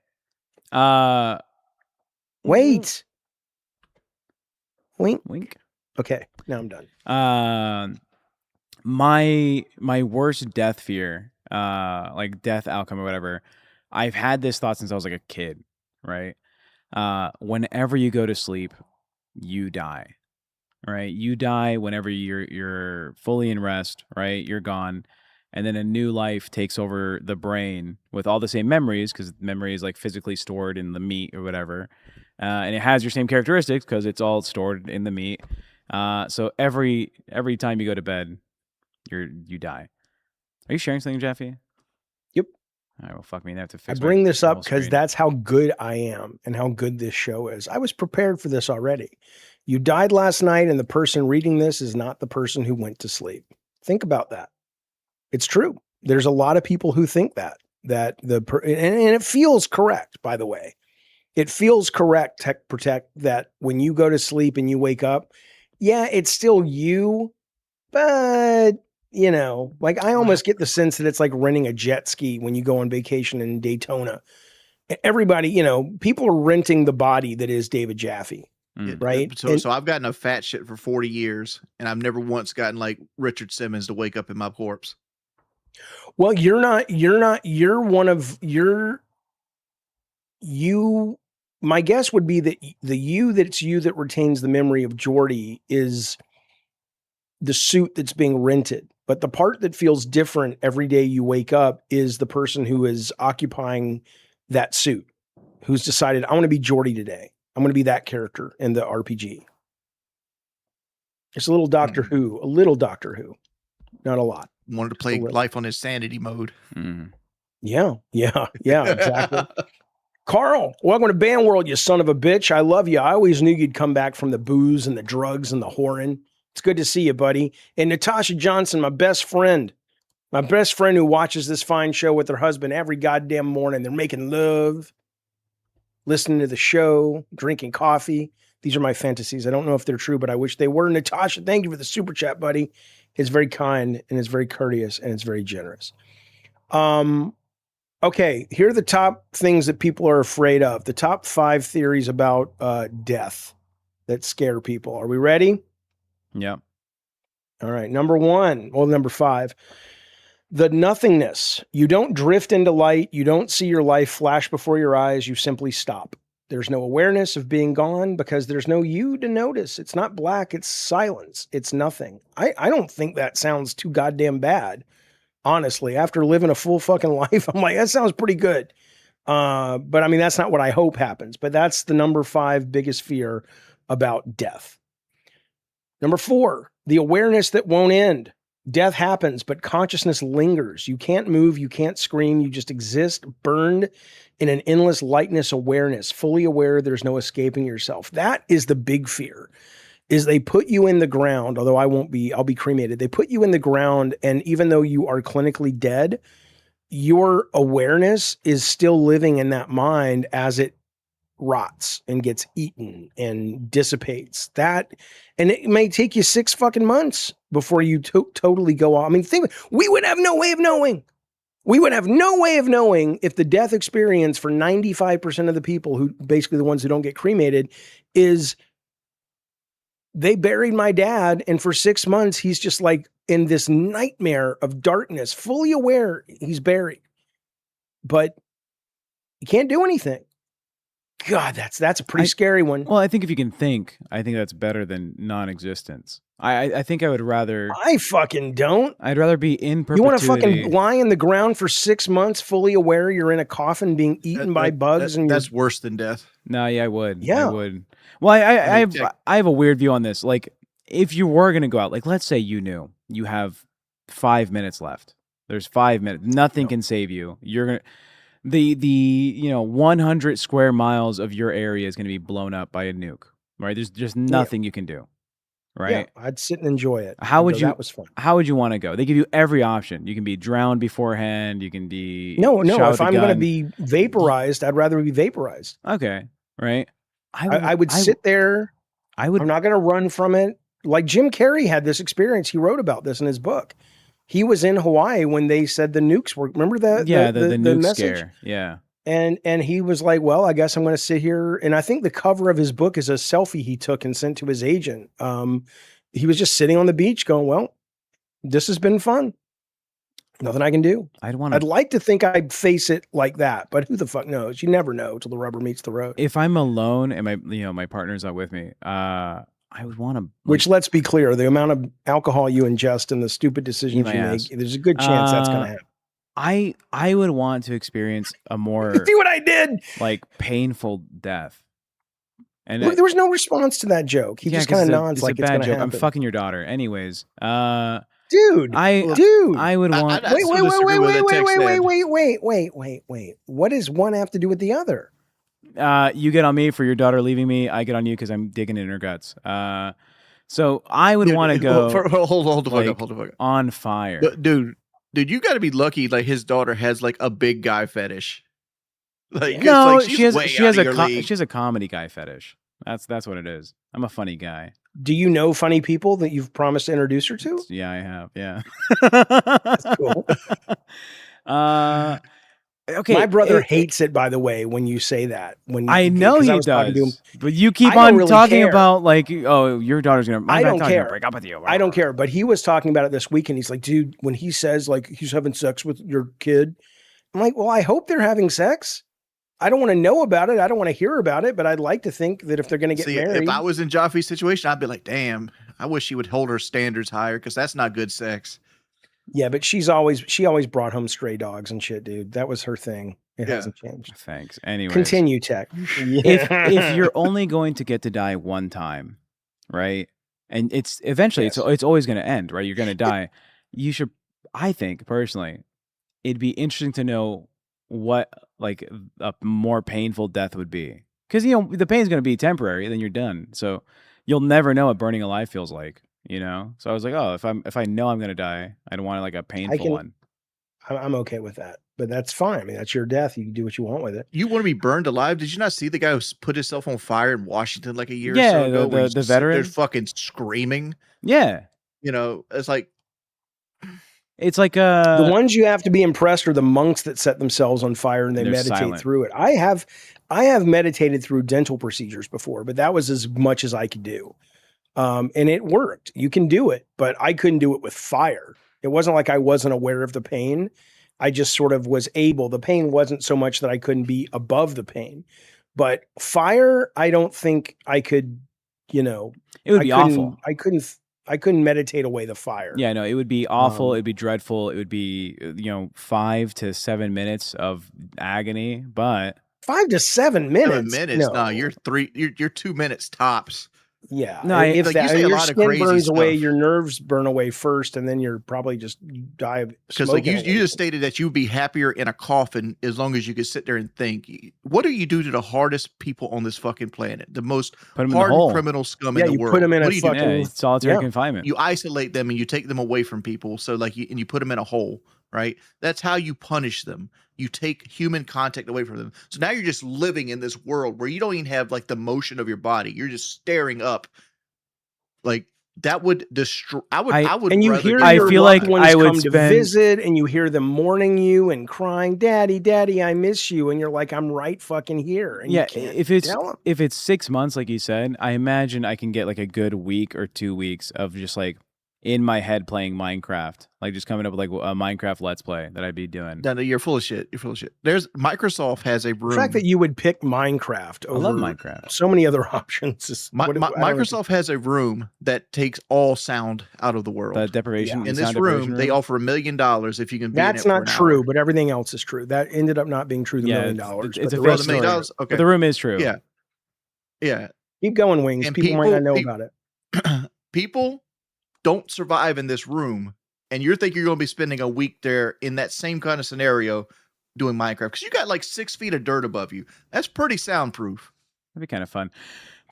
Wait. Wink. Okay, now I'm done. My worst death fear, like death outcome or whatever, I've had this thought since I was like a kid, right? Whenever you go to sleep, you die, right? You die whenever you're fully in rest, right? You're gone. And then a new life takes over the brain with all the same memories, because memory is like physically stored in the meat or whatever. And it has your same characteristics because it's all stored in the meat. So every time you go to bed, you die. Are you sharing something, Jaffe? Yep. All right, well, fuck me. I have to fix. I bring this up because that's how good I am and how good this show is. I was prepared for this already. You died last night, and the person reading this is not the person who went to sleep. Think about that. It's true. There's a lot of people who think that and it feels correct, by the way. It feels correct, TechProtect, that when you go to sleep and you wake up, yeah, it's still you, but like I almost get the sense that it's like renting a jet ski when you go on vacation in Daytona. everybody, you know, people are renting the body that is David Jaffe, right? So I've gotten a fat shit for 40 years, and I've never once gotten like Richard Simmons to wake up in my corpse. Well, you're one of my guess would be that it's you that retains the memory of Geordie is the suit that's being rented. But the part that feels different every day you wake up is the person who is occupying that suit, who's decided, I want to be Geordie today. I'm going to be that character in the RPG. It's a little Doctor Who, not a lot. Wanted to play life on his sanity mode. Yeah, exactly. Carl, welcome to Band World, you son of a bitch. I love you. I always knew you'd come back from the booze and the drugs and the whoring. It's good to see you, buddy. And Natasha Johnson, my best friend who watches this fine show with her husband every goddamn morning. They're making love, listening to the show, drinking coffee. These are my fantasies. I don't know if they're true, but I wish they were. Natasha, thank you for the super chat, buddy. It's very kind and it's very courteous and it's very generous. Okay, here are the top things that people are afraid of. The top 5 theories about death that scare people. Are we ready? Yeah. All right. Number 5. The nothingness. You don't drift into light. You don't see your life flash before your eyes. You simply stop. There's no awareness of being gone because there's no you to notice. It's not black. It's silence. It's nothing. I don't think that sounds too goddamn bad. Honestly, after living a full fucking life, I'm like, that sounds pretty good. But I mean, that's not what I hope happens. But that's the number 5 biggest fear about death. Number 4, the awareness that won't end. Death happens, but consciousness lingers. You can't move, you can't scream, you just exist, burned in an endless lightness awareness, fully aware there's no escaping yourself. That is the big fear, is they put you in the ground, although I'll be cremated. They put you in the ground, and even though you are clinically dead, your awareness is still living in that mind as it rots and gets eaten and dissipates. And it may take you 6 fucking months before you totally go off. I mean, we would have no way of knowing. We would have no way of knowing if the death experience for 95% of the people, who basically the ones who don't get cremated, is they buried my dad, and for 6 months he's just like in this nightmare of darkness, fully aware he's buried, but you can't do anything. God, that's a pretty scary one. Well, I think if you can think, I think that's better than non-existence. I think I would rather. I fucking don't. I'd rather be in perpetuity. You want to fucking lie in the ground for 6 months, fully aware you're in a coffin being eaten by bugs, and that's worse than death. No, yeah, I would. Yeah, I would. Well, I have a weird view on this. Like, if you were gonna go out, like, let's say you knew you have 5 minutes left. There's 5 minutes. Nothing can save you. You're gonna. The 100 square miles of your area is going to be blown up by a nuke, right? There's just nothing you can do, right? Yeah, I'd sit and enjoy it. That was fun. How would you want to go? They give you every option. You can be drowned beforehand. You can be no. If I'm going to be vaporized, I'd rather be vaporized. Okay, right. I would sit there. I'm not going to run from it. Like Jim Carrey had this experience. He wrote about this in his book. He was in Hawaii when they said the nukes were. Remember that? Yeah, the nuke message? Scare. Yeah. And he was like, well, I guess I'm going to sit here. And I think the cover of his book is a selfie he took and sent to his agent. He was just sitting on the beach going, well, this has been fun. Nothing I can do. I'd like to think I'd face it like that, but who the fuck knows? You never know till the rubber meets the road. If I'm alone and my partner's not with me, I would want to. Which, let's be clear, the amount of alcohol you ingest and the stupid decisions you make, there's a good chance that's going to happen. I would want to experience a more see what I did, like painful death. And there was no response to that joke. He just kind of nods like it's going to happen. I'm fucking your daughter, anyways. Dude, I would want. Wait. What does one have to do with the other? You get on me for your daughter leaving me. I get on you because I'm digging in her guts. So I would want to go. Hold the fuck up. On fire, dude. You got to be lucky. Like his daughter has like a big guy fetish. Like no, like, she has a comedy guy fetish. That's what it is. I'm a funny guy. Do you know funny people that you've promised to introduce her to? Yeah, I have. Yeah, that's cool. Okay, My brother hates it, by the way, when you say that. I know he does, but you keep I don't on really talking care. about like, oh, your daughter's gonna. I don't daughter's care. Gonna break up with you. I don't care. But he was talking about it this weekend. He's like, dude, when he says like he's having sex with your kid, I'm like, well, I hope they're having sex. I don't want to know about it. I don't want to hear about it. But I'd like to think that if they're going to get married, if I was in Jaffe's situation, I'd be like, damn, I wish she would hold her standards higher because that's not good sex. Yeah, but she always brought home stray dogs and shit, dude. That was her thing. It hasn't changed. Thanks. Anyways, continue, Tech. If you're only going to get to die one time, right? And it's eventually it's always going to end, right? You're going to die. You should, I think personally, it'd be interesting to know what like a more painful death would be, because the pain's going to be temporary, then you're done. So you'll never know what burning alive feels like. So I was like, oh, if I know I'm gonna die, I don't want like a painful one. I'm okay with that, but that's fine. I mean, that's your death. You can do what you want with it. You want to be burned alive? Did you not see the guy who put himself on fire in Washington like a year or Yeah, so ago? the veteran. They're fucking screaming. Yeah, it's like the ones you have to be impressed are the monks that set themselves on fire and they meditate silent. through it. I have meditated through dental procedures before, but that was as much as I could do. And it worked. You can do it, but I couldn't do it with fire. It wasn't like I wasn't aware of the pain. I just sort of was able. The pain wasn't so much that I couldn't be above the pain, but fire, I don't think I could, it would be awful. I couldn't meditate away the fire. Yeah, no, it would be awful. It'd be dreadful. It would be, 5 to 7 minutes of agony, but 5 to 7 minutes. 7 minutes. No, you're 2 minutes tops. Yeah. No, if like that, you say a your lot of skin crazy burns away, stuff. your nerves burn away first, and then you're probably just die of because like you just stated that you would be happier in a coffin as long as you could sit there and think. What do you do to the hardest people on this fucking planet? The most hardened criminal scum in the world. Put them in what a fucking solitary confinement. You isolate them and you take them away from people. So like you put them in a hole, right? That's how you punish them. You take human contact away from them. So now you're just living in this world where you don't even have like the motion of your body. You're just staring up. Like that would destroy. I would. And you rather hear go- I your feel loved like ones I would come to spend- visit, and you hear them mourning you and crying, "Daddy, Daddy, I miss you," and you're like, "I'm right fucking here." And Yeah, you can't if it's 6 months, like you said, I imagine I can get like a good week or 2 weeks of just like in my head playing Minecraft, like just coming up with like a Minecraft Let's Play that I'd be doing. No, you're full of shit. You're full of shit. There's Microsoft has a room. The fact that you would pick Minecraft over I love Minecraft. so many other options is Microsoft has a room that takes all sound out of the world. The deprivation. In this room, they offer $1 million if you can be That's in it not for an true, hour. but everything else is true. That ended up not being true. The $1 million. It's a but the fake rest story. of it- Okay. But the room is true. Yeah. Keep going, Wings. And People might not know about it. People don't survive in this room, and you think you're going to be spending a week there in that same kind of scenario doing Minecraft because you got like 6 feet of dirt above you. That's pretty soundproof. That'd be kind of fun.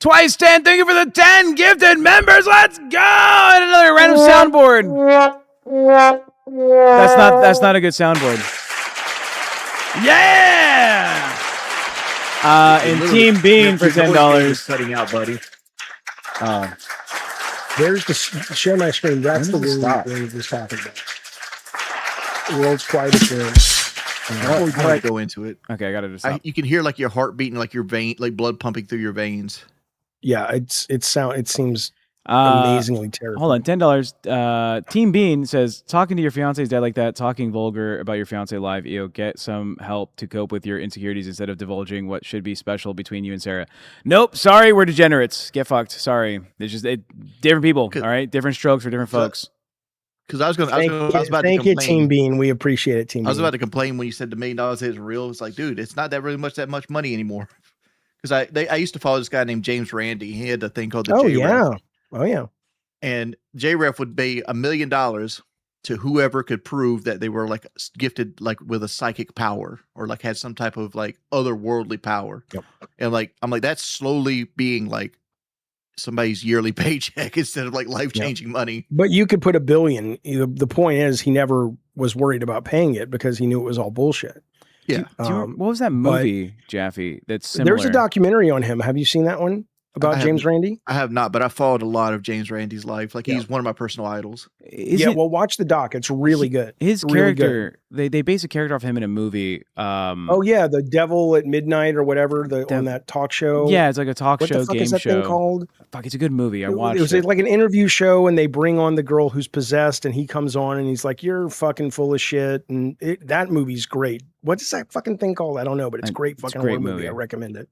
Twice 10. Thank you for the 10 gifted members. Let's go. And another random soundboard. That's not a good soundboard. Yeah. And Team Bean for $10. Cutting out, buddy. There's the share my screen. That's the room we was talking about. The world's quietest room. Before I go into it, Okay, I got to decide. you can hear like your heart beating, like your vein, like blood pumping through your veins. Yeah, it seems amazingly terrible. Hold on, $10. Team Bean says, talking to your fiance's dad like that, talking vulgar about your fiance live, get some help to cope with your insecurities instead of divulging what should be special between you and Sarah. Nope, sorry, we're degenerates. Get fucked. Sorry. It's just different people, all right? Different strokes for different folks. Because I was about to Thank you, complain. Team Bean. We appreciate it, Team Bean. I was about to complain when you said the $1 million is real. It's like, dude, it's not that really that much money anymore. Because I used to follow this guy named James Randi. He had a thing called the JREF. Oh yeah. And JREF would pay $1 million to whoever could prove that they were like gifted like with a psychic power or like had some type of like otherworldly power. Yep. And like I'm like that's slowly being like somebody's yearly paycheck instead of like life-changing money. But you could put $1 billion. The point is he never was worried about paying it because he knew it was all bullshit. Yeah. What was that movie, Jaffe? That's similar. There's a documentary on him. Have you seen that one? about James Randi? I have not, but I followed a lot of James Randi's life. Like he's one of my personal idols. Well, watch the doc. It's really good. His really character, they base a character off him in a movie. Oh yeah, the Devil at Midnight or whatever, on that talk show. Yeah, it's like a talk what show, the fuck game is that show. thing called? Fuck, it's a good movie. I watched it. Was like an interview show, and they bring on the girl who's possessed, and he comes on, and he's like, "You're fucking full of shit." And that movie's great. What is that fucking thing called? I don't know, but it's great. Fucking great horror movie. I recommend it.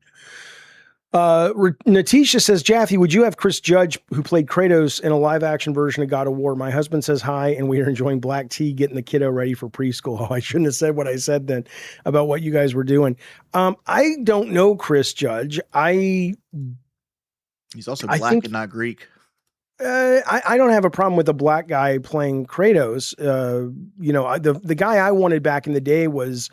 Natisha says, Jaffe, would you have Chris Judge, who played Kratos, in a live action version of God of War? My husband says hi, and we are enjoying black tea, getting the kiddo ready for preschool. Oh, I shouldn't have said what I said then about what you guys were doing. I don't know Chris Judge. He's also black and not Greek. I don't have a problem with a black guy playing Kratos. The guy I wanted back in the day was,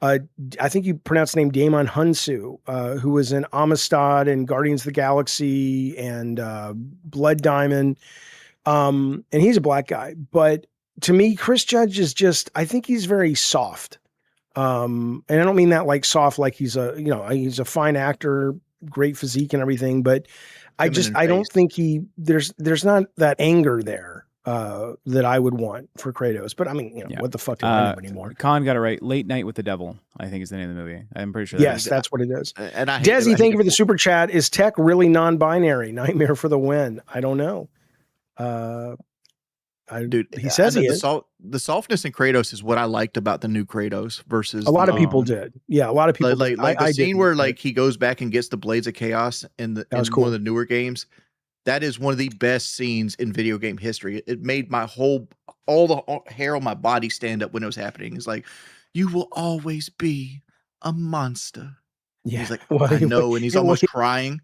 I think you pronounce the name Damon Hunsu, who was in Amistad and Guardians of the Galaxy and Blood Diamond. And he's a black guy. But to me, Chris Judge is just, I think he's very soft. And I don't mean that like soft, like he's a fine actor, great physique and everything. But I don't think there's not that anger there. That I would want for Kratos, but I mean, what the fuck do I know anymore? Khan got it right. Late Night with the Devil, I think is the name of the movie. I'm pretty sure. Yes, that's what it is. And Desi, thank you for the super chat. Is tech really non-binary? Nightmare for the win. I don't know. Dude, he says he is. The softness in Kratos is what I liked about the new Kratos versus a lot of people did. Yeah, a lot of people like the scene where like he goes back and gets the Blades of Chaos in one of the newer games. That is one of the best scenes in video game history. It made all the hair on my body stand up when it was happening. It's like, you will always be a monster. Yeah. He's like, I know. And he's almost crying.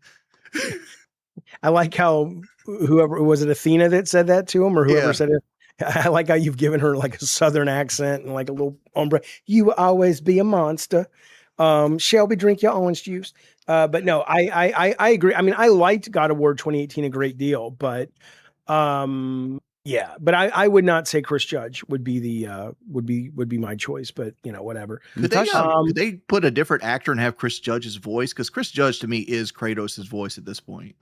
I like how whoever, was it Athena that said that to him or whoever said it? I like how you've given her like a Southern accent and like a little ombre. You will always be a monster. Shelby, drink your orange juice. But no, I agree. I mean, I liked God of War 2018 a great deal, but but I would not say Chris Judge would be would be my choice, but whatever. Could they put a different actor and have Chris Judge's voice? Because Chris Judge to me is Kratos' voice at this point.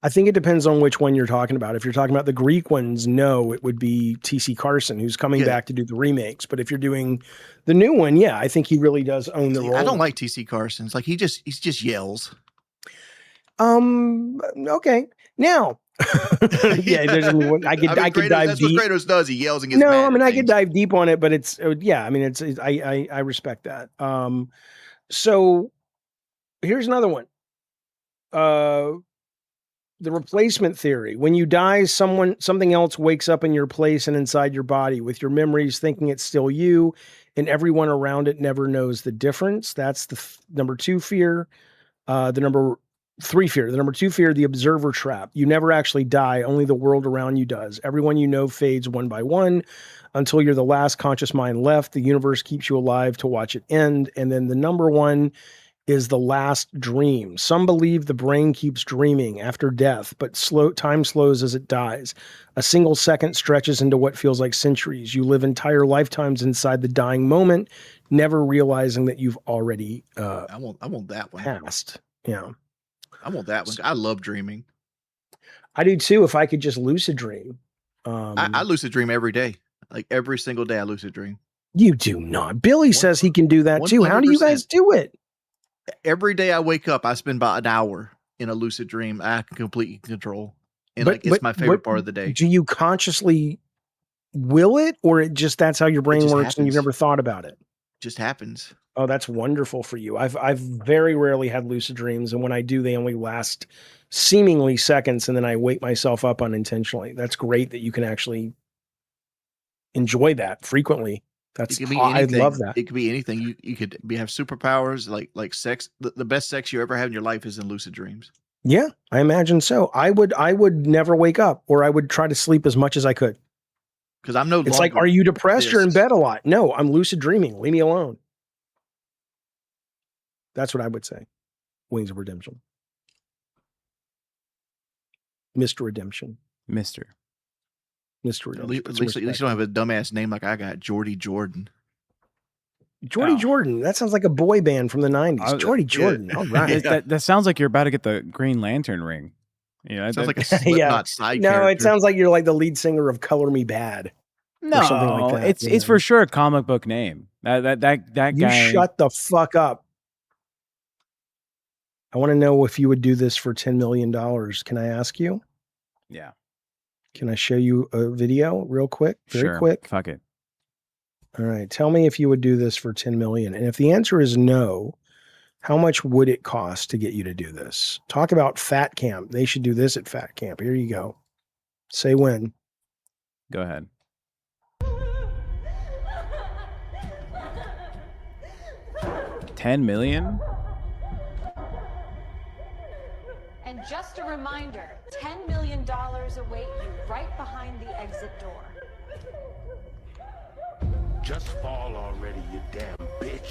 I think it depends on which one you're talking about. If you're talking about the Greek ones, no, it would be T.C. Carson, who's coming back to do the remakes. But if you're doing the new one, I think he really does own the role. I don't like T.C. Carson. It's like he just yells. Okay. Now, there's I could dive that's deep. What Kratos does. He yells and gets mad. No, I mean, I could dive deep on it, but it's I respect that. So here's another one. The replacement theory. When you die, something else wakes up in your place and inside your body with your memories, thinking it's still you, and everyone around it never knows the difference. That's the number 2 fear. The number 3 fear. The number 2 fear, the observer trap. You never actually die. Only the world around you does. Everyone you know fades one by one until you're the last conscious mind left. The universe keeps you alive to watch it end. And then the number 1 is the last dream. Some believe the brain keeps dreaming after death, but time slows as it dies. A single second stretches into what feels like centuries. You live entire lifetimes inside the dying moment, never realizing that you've already I want that one. Passed. Yeah. I want that one. I love dreaming. I do too, if I could just lucid dream. I lucid dream every day. Like every single day I lucid dream. You do not. Billy says he can do that too. 100%. How do you guys do it? Every day I wake up, I spend about an hour in a lucid dream. I can completely control. And it's my favorite part of the day. Do you consciously will it, or it just that's how your brain works happens. And you've never thought about it? Just happens. Oh, that's wonderful for you. I've very rarely had lucid dreams, and when I do, they only last seemingly seconds, and then I wake myself up unintentionally. That's great that you can actually enjoy that frequently. That's I love that. It could be anything. You could have superpowers, like sex. The best sex you ever have in your life is in lucid dreams. Yeah, I imagine so. I would never wake up, or I would try to sleep as much as I could. Because I'm no longer. It's like, are you depressed? You're in bed a lot. No, I'm lucid dreaming. Leave me alone. That's what I would say. Wings of Redemption. Mr. Redemption. Mr. Redemption. At least you don't have a dumbass name like I got, Jordy Jordan. Jordy Oh. Jordan. That sounds like a boy band from the 90s. Jordy Jordan. All right. That sounds like you're about to get the Green Lantern ring. You know, Sounds like a Yeah. Slipknot side No, character. it sounds like you're like the lead singer of Color Me Bad. no, or something like that. it's for sure a comic book name. That You guy. shut the fuck up. I want to know if you would do this for $10 million. Can I ask you? Yeah. Can I show you a video real quick? Very Sure. quick. Fuck it. All right. Tell me if you would do this for 10 million. And if the answer is no, how much would it cost to get you to do this? Talk about Fat Camp. They should do this at Fat Camp. Here you go. Say when. Go ahead. $10 million? And just a reminder, $10 million await you right behind the exit door. Just fall already, you damn bitch.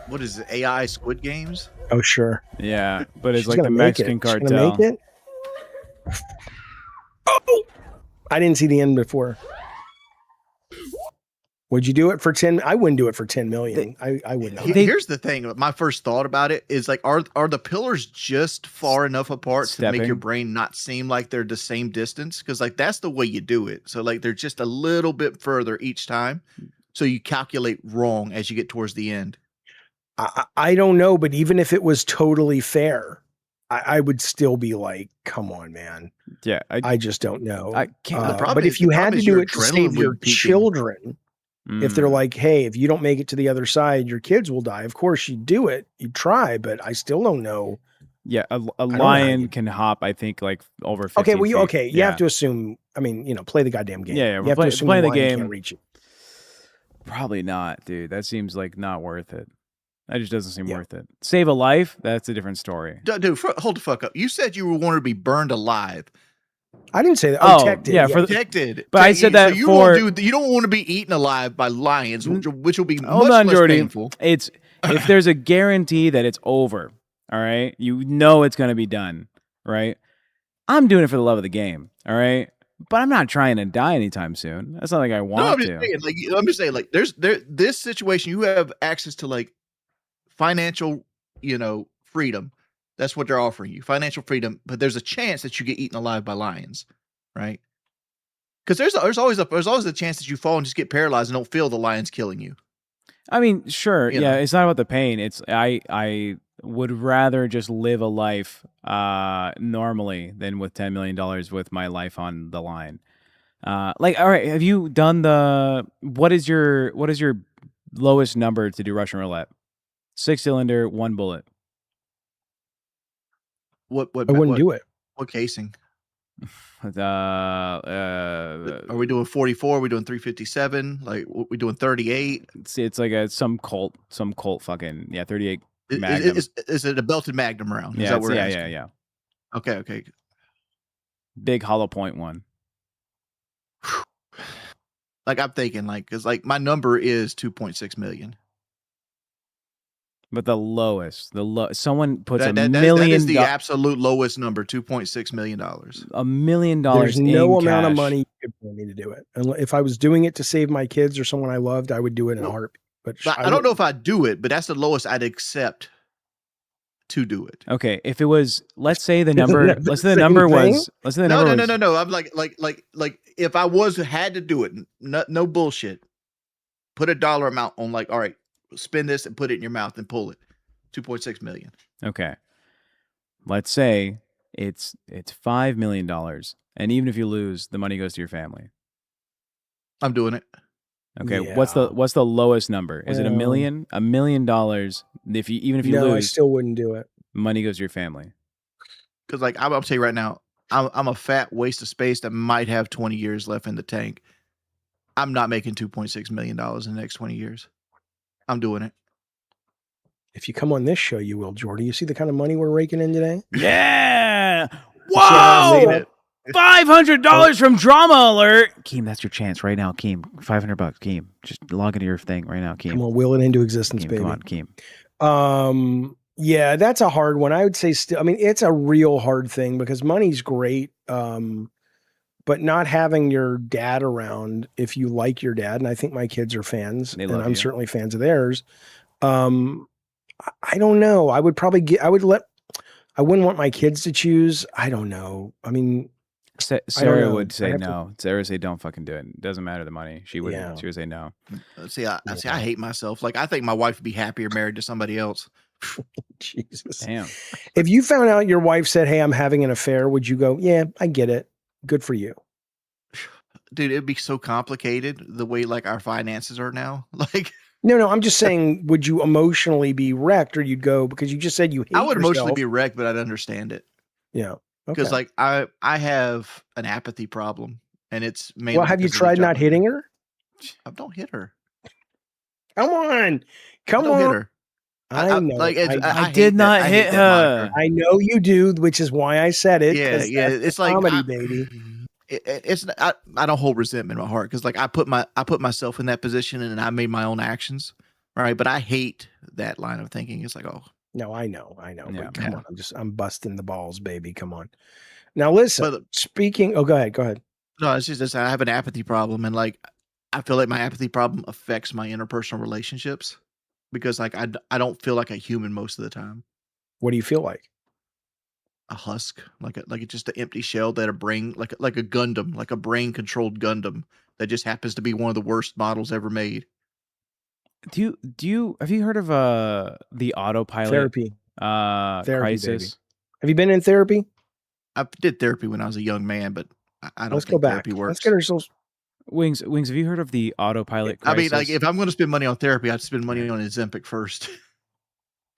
What is it? AI Squid Games? Oh, sure. Yeah, but it's She's like gonna the make it. Mexican She's gonna cartel. make it. Oh! I didn't see the end before. Would you do it for 10? I wouldn't do it for 10 million. I would not. Here's the thing. My first thought about it is like, are the pillars just far enough apart to make your Stepping. brain not seem like they're the same distance? Because like that's the way you do it. So like they're just a little bit further each time. So you calculate wrong as you get towards the end. I don't know, but even if it was totally fair, I would still be like, come on, man. Yeah, I just don't know. I can't. The problem But is- if you the had problem to is do your it to adrenaline save would your be peaking. children, if they're Mm. like, hey, if you don't make it to the other side, your kids will die. Of course, you do it. You try, but I still don't know. Yeah, a know how lion you- can hop, I think, like over 15 Okay, well, you feet. you have to assume. I mean, play the goddamn game. Yeah, you have to assume play the lion game. can't reach you. Probably not, dude. That seems like not worth it. That just doesn't seem Yeah. worth it. Save a life, that's a different story. Dude, hold the fuck up. You said you wanted to be burned alive. I didn't say that. Oh, Tech did. yeah, for the- Protected. But I said that you for- you don't want to be eaten alive by lions, which will be Hold much on, less Jordy. painful. It's if there's a guarantee that it's over, all right? You know it's going to be done, right? I'm doing it for the love of the game, all right? But I'm not trying to die anytime soon. That's not like I No, want I'm just to. saying, like I'm just saying, like this situation, you have access to like financial, freedom. That's what they're offering you, financial freedom. But there's a chance that you get eaten alive by lions, right? Because there's always a chance that you fall and just get paralyzed and don't feel the lions killing you. I mean, sure, You yeah, know. it's not about the pain. It's I would rather just live a life normally than with $10 million with my life on the line. Like, all right, have you done what is your lowest number to do Russian roulette? 6-cylinder, 1 bullet. What I wouldn't do it. What casing? Uh, Are we doing 44? Are we doing 357? Like we doing 38? it's like some cult fucking 38 Is, Magnum. is it a belted Magnum round? Is Yeah, that it's- what we're yeah, asking? yeah. Okay. Big hollow point one. Like I'm thinking, like, because like my number is 2.6 million. But the lowest, someone puts That $1 million. that is the absolute lowest number, $2.6 million. $1 million. There's no in amount of cash. money you could pay me to do it. And if I was doing it to save my kids or someone I loved, I would do it in a heartbeat. But But I don't know if I'd do it, but that's the lowest I'd accept to do it. Okay, if it was, let's say the number, that the let's say the same number thing? was, let's say the number was, No. I'm like if I had to do it, no bullshit. Put a dollar amount on, like, all right, spend this and put it in your mouth and pull it. 2.6 million. Okay, let's say it's $5 million, and even if you lose, the money goes to your family. I'm doing it. Okay, Yeah. what's the lowest number? Is it $1 Well- million? $1 million. If you no, I lose, still wouldn't do it. money goes to your family. Because like I'll tell you right now, I'm a fat waste of space that might have 20 years left in the tank. I'm not making $2.6 million in the next 20 years. I'm doing it. If you come on this show, you will, Jordy. You see the kind of money we're raking in today? Yeah. I made Whoa. it. $500 from Drama Alert. Keem, that's your chance right now, Keem. $500, Keem. Just log into your thing right now, Keem. Come on, will it into existence, Keem, baby. come on, Keem. Yeah, that's a hard one. I would say still, I mean, it's a real hard thing because money's great. but not having your dad around, if you like your dad, and I think my kids are fans, They and love I'm you. certainly fans of theirs. I don't know. I would probably I wouldn't want my kids to choose. I don't know. I mean, I don't Sarah know. would I say have to- no. Sarah would say, "Don't fucking do it. It doesn't matter the money." She would. Yeah. She would say no. See, I hate myself. Like, I think my wife would be happier married to somebody else. Jesus. Damn. If you found out your wife said, "Hey, I'm having an affair," would you go, "Yeah, I get it. Good for you"? Dude, it'd be so complicated the way like our finances are now. Like, No, I'm just saying, would you emotionally be wrecked, or you'd go because you just said you hate I would emotionally yourself? be wrecked, but I'd understand it. Yeah. Because Okay. like I have an apathy problem, and it's mainly Well, have you because of the tried job not I do. hitting her? I don't hit her. Come on. Come I don't hit on. her. I know. Like it's, I hate did that- not I hit hate that moniker. her. I know you do, which is why I said it. Yeah, 'cause yeah. that's It's the like comedy, baby. It's I don't hold resentment in my heart because like I put myself in that position and I made my own actions, right? But I hate that line of thinking. It's like, oh, No, I know. Yeah. But come on. I'm busting the balls, baby. Come on. Now listen, But- speaking. Oh, go ahead. no, it's just I have an apathy problem, and like I feel like my apathy problem affects my interpersonal relationships because like I don't feel like a human most of the time. What do you feel like? A husk, like it's just an empty shell that a brain, like a Gundam, like a brain controlled Gundam that just happens to be one of the worst models ever made. Do you have you heard of the autopilot Therapy. crisis? Baby. Have you been in therapy? I did therapy when I was a young man, but I don't Let's think go back. therapy works. Let's get ourselves. Wings. Have you heard of the autopilot I crisis? mean, like if I'm going to spend money on therapy, I'd spend money on Ozempic first.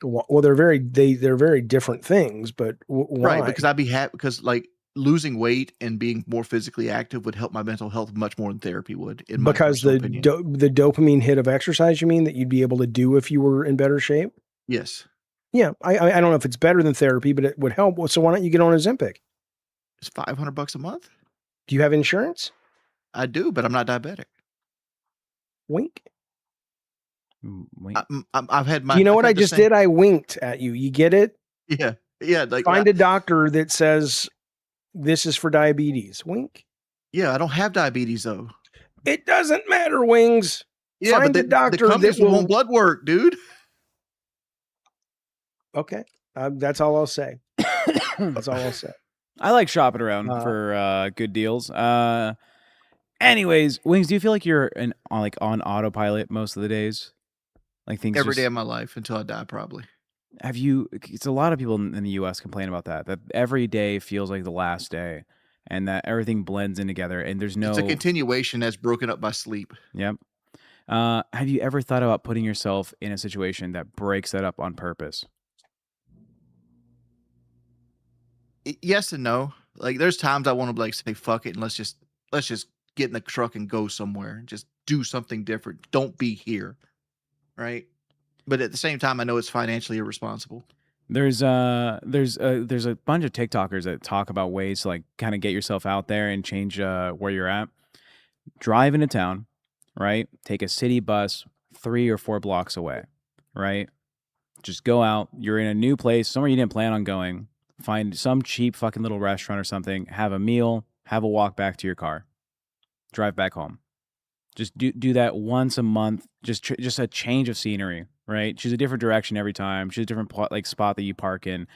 Well, they're very different things, but why? Right, because I'd be happy because like losing weight and being more physically active would help my mental health much more than therapy would. In my Because personal the opinion. the dopamine hit of exercise, you mean, that you'd be able to do if you were in better shape? Yes, Yeah, I don't know if it's better than therapy, but it would help. So why don't you get on Ozempic? it's $500 a month. Do you have insurance? I do, but I'm not diabetic. Wink. Wait. I've had my. Do you know I've what had I the just same- did? I winked at you. You get it? Yeah, yeah. Like Find a doctor that says this is for diabetes. Wink. yeah, I don't have diabetes though. It doesn't matter, Wings. Yeah, Find but a doctor the companies that will. want blood work, dude. Okay, that's all I'll say. That's all I'll say. I like shopping around for good deals. Anyways, Wings, do you feel like you're on autopilot most of the days? Like things Every just, day of my life until I die, probably. have you? It's a lot of people in the U.S. complain about that every day feels like the last day, and that everything blends in together, and there's no. It's a continuation that's broken up by sleep. Yep. Have you ever thought about putting yourself in a situation that breaks that up on purpose? Yes and no. Like there's times I want to like say fuck it and let's just get in the truck and go somewhere and just do something different. Don't be here. Right? But at the same time I know it's financially irresponsible. There's a bunch of TikTokers that talk about ways to like kind of get yourself out there and change where you're at. Drive into town, right? Take a city bus 3 or 4 blocks away, right? Just go out. You're in a new place, somewhere you didn't plan on going. Find some cheap fucking little restaurant or something. Have a meal. Have a walk back to your car. Drive back home. Just do that once a month. Just a change of scenery, right? Choose a different direction every time. Choose a different spot that you park in.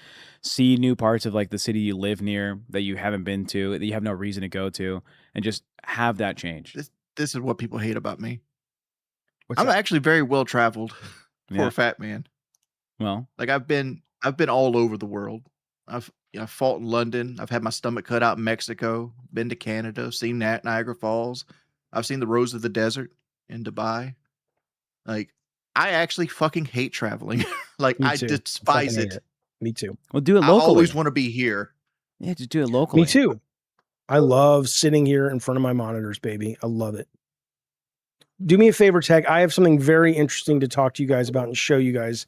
See new parts of like the city you live near that you haven't been to, that you have no reason to go to, and just have that change. This is what people hate about me. What's I'm that? actually very well traveled for Yeah. a fat man. Well, Like I've been all over the world. I've fought in London. I've had my stomach cut out in Mexico. Been to Canada. Seen Niagara Falls. I've seen the Rose of the Desert in Dubai. Like I actually fucking hate traveling. Like Me I too. despise Fucking hate it. Me too. well, do it I locally. always want to be here. Yeah, just do it locally. Me too. I love sitting here in front of my monitors, baby. I love it. Do me a favor, Tech. I have something very interesting to talk to you guys about and show you guys.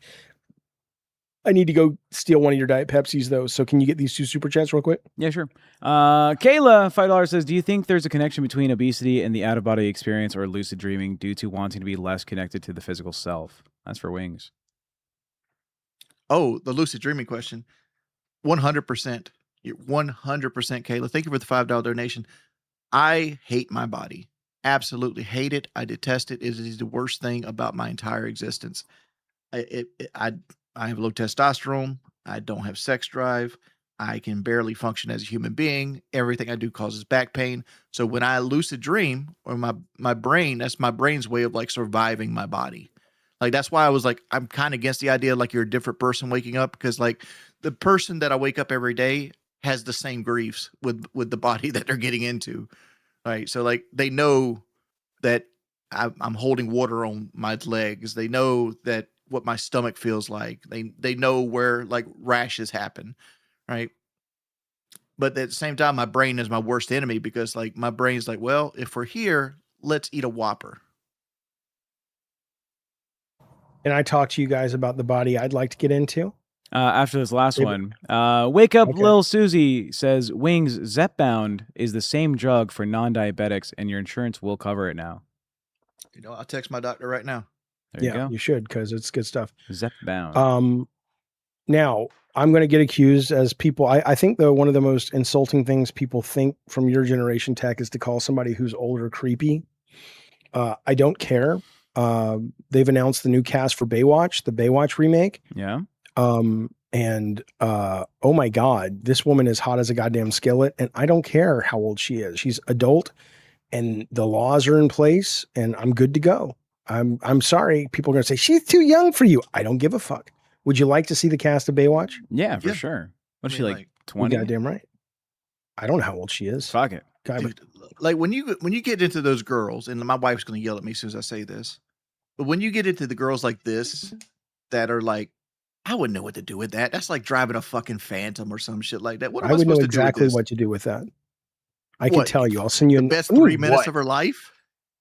I need to go steal one of your Diet Pepsis, though. So can you get these 2 super chats real quick? Yeah, sure. Kayla, $5 says, do you think there's a connection between obesity and the out-of-body experience or lucid dreaming due to wanting to be less connected to the physical self? That's for Wings. Oh, the lucid dreaming question. 100%. You're 100%, Kayla. Thank you for the $5 donation. I hate my body. Absolutely hate it. I detest it. It is the worst thing about my entire existence. I have low testosterone. I don't have sex drive. I can barely function as a human being. Everything I do causes back pain. So when I lucid dream, or my brain, that's my brain's way of like surviving my body. Like that's why I was like, I'm kind of against the idea like you're a different person waking up, because like the person that I wake up every day has the same griefs with the body that they're getting into. Right. So like they know that I'm holding water on my legs. They know that what my stomach feels like. They know where like rashes happen, right? But at the same time, my brain is my worst enemy, because like my brain's like, well, if we're here, let's eat a Whopper. And I talked to you guys about the body I'd like to get into. After this last one, Wake Up Okay. Lil Susie says, Wings Zepbound is the same drug for non-diabetics, and your insurance will cover it now. You know, I'll text my doctor right now. There you go. You should, because it's good stuff. Zepbound. Now I'm going to get accused as people. I think one of the most insulting things people think from your generation, Tech, is to call somebody who's older creepy. I don't care. They've announced the new cast for Baywatch, the Baywatch remake. Yeah. And oh my God, this woman is hot as a goddamn skillet, and I don't care how old she is. She's adult, and the laws are in place, and I'm good to go. I'm sorry. People are going to say she's too young for you. I don't give a fuck. Would you like to see the cast of Baywatch? Yeah, for sure. What's she like? 20? Goddamn right. I don't know how old she is. Fuck it. Dude, like when you get into those girls, and my wife's going to yell at me as soon as I say this, but when you get into the girls like this that are like, I wouldn't know what to do with that. That's like driving a fucking Phantom or some shit like that. What am I would know supposed to do with exactly this? what to do with that. I can tell you. I'll send you the best 3 minutes of her life.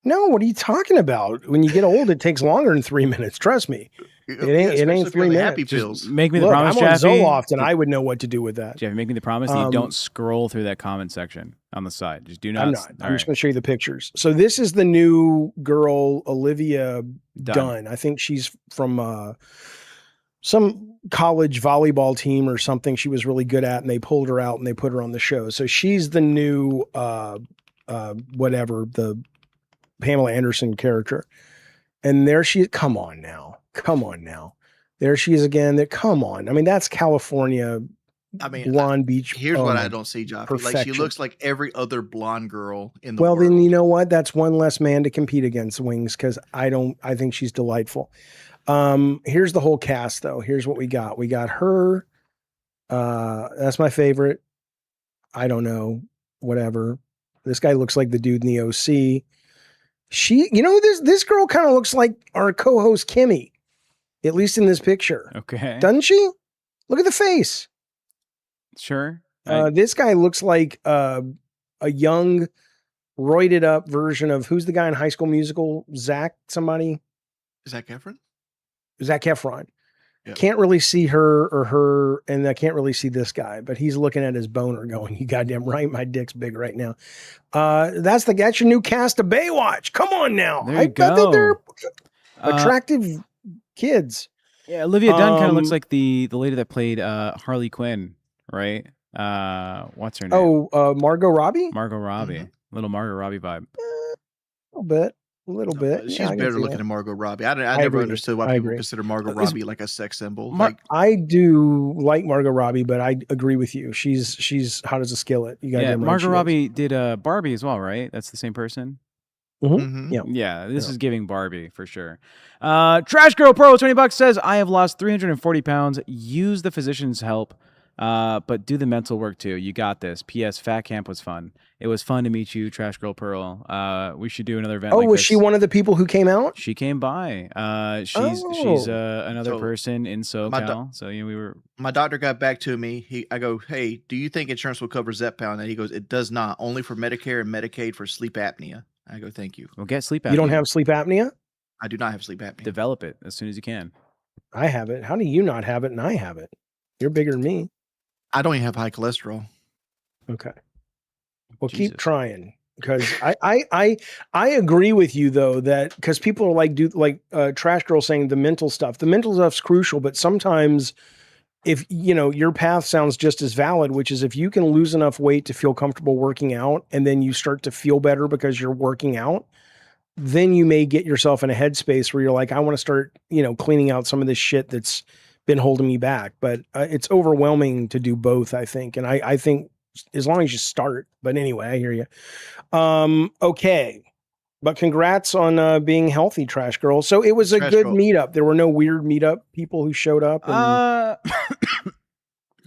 No, what are you talking about? When you get old, it takes longer than 3 minutes. Trust me. It ain't 3 minutes. Happy pills. Make me the promise, I'm on Jaffe. Zoloft, and I would know what to do with that. Jaffe, make me the promise that you don't scroll through that comment section on the side. Just do not. I'm not. I'm just going to show you the pictures. So this is the new girl, Olivia Dunn. I think she's from some college volleyball team or something she was really good at, and they pulled her out and they put her on the show. So she's the new whatever, the Pamela Anderson character. And there she is. Come on now. There she is again. Come on. I mean, that's California. I mean, blonde beach. Here's what I don't see, Jaffe. Like she looks like every other blonde girl in the world. Well, then you know what? That's one less man to compete against, Wings, because I think she's delightful. Here's the whole cast, though. Here's what we got. We got her. That's my favorite. I don't know. Whatever. This guy looks like the dude in the OC. This girl kind of looks like our co-host Kimmy, at least in this picture. Okay. Doesn't she? Look at the face. Sure. This guy looks like a young, roided up version of who's the guy in High School Musical? Zac Efron? Zac Efron. Yep. Can't really see her, and I can't really see this guy, but he's looking at his boner going, you goddamn right, my dick's big right now. That's your new cast of Baywatch. Come on now. There you go. I think they're attractive kids. Yeah, Olivia Dunn kind of looks like the lady that played Harley Quinn, right? What's her name? Margot Robbie? Margot Robbie. Mm-hmm. Little Margot Robbie vibe. A little bit. She's better looking than Margot Robbie. I never understood why people consider Margot Robbie like a sex symbol. I do like Margot Robbie, but I agree with you. She's hot as a skillet. Margot Robbie did Barbie as well, right? That's the same person. Mm-hmm. Yeah. This is giving Barbie for sure. Trash Girl Pro $20 says, I have lost 340 pounds. Use the physician's help. But do the mental work too. You got this. P.S. Fat Camp was fun. It was fun to meet you, Trash Girl Pearl. We should do another event. Was she one of the people who came out? She came by. She's another person in SoCal. So we were. My doctor got back to me. I go, hey, do you think insurance will cover Zepbound? And he goes, it does not. Only for Medicare and Medicaid for sleep apnea. I go, thank you. Well, get sleep apnea. You don't have sleep apnea? I do not have sleep apnea. Develop it as soon as you can. I have it. How do you not have it and I have it? You're bigger than me. I don't even have high cholesterol. Okay. Well, keep trying, because I agree with you though, that because people are like, Trash Girl saying the mental stuff's crucial, but sometimes if you know your path sounds just as valid, which is if you can lose enough weight to feel comfortable working out, and then you start to feel better because you're working out, then you may get yourself in a headspace where you're like, I want to start, cleaning out some of this shit that's been holding me back. But it's overwhelming to do both, I think. And I think as long as you start. But anyway, I hear you. Okay. But congrats on being healthy, Trash Girl. So it was a good meetup. There were no weird meetup people who showed up. And...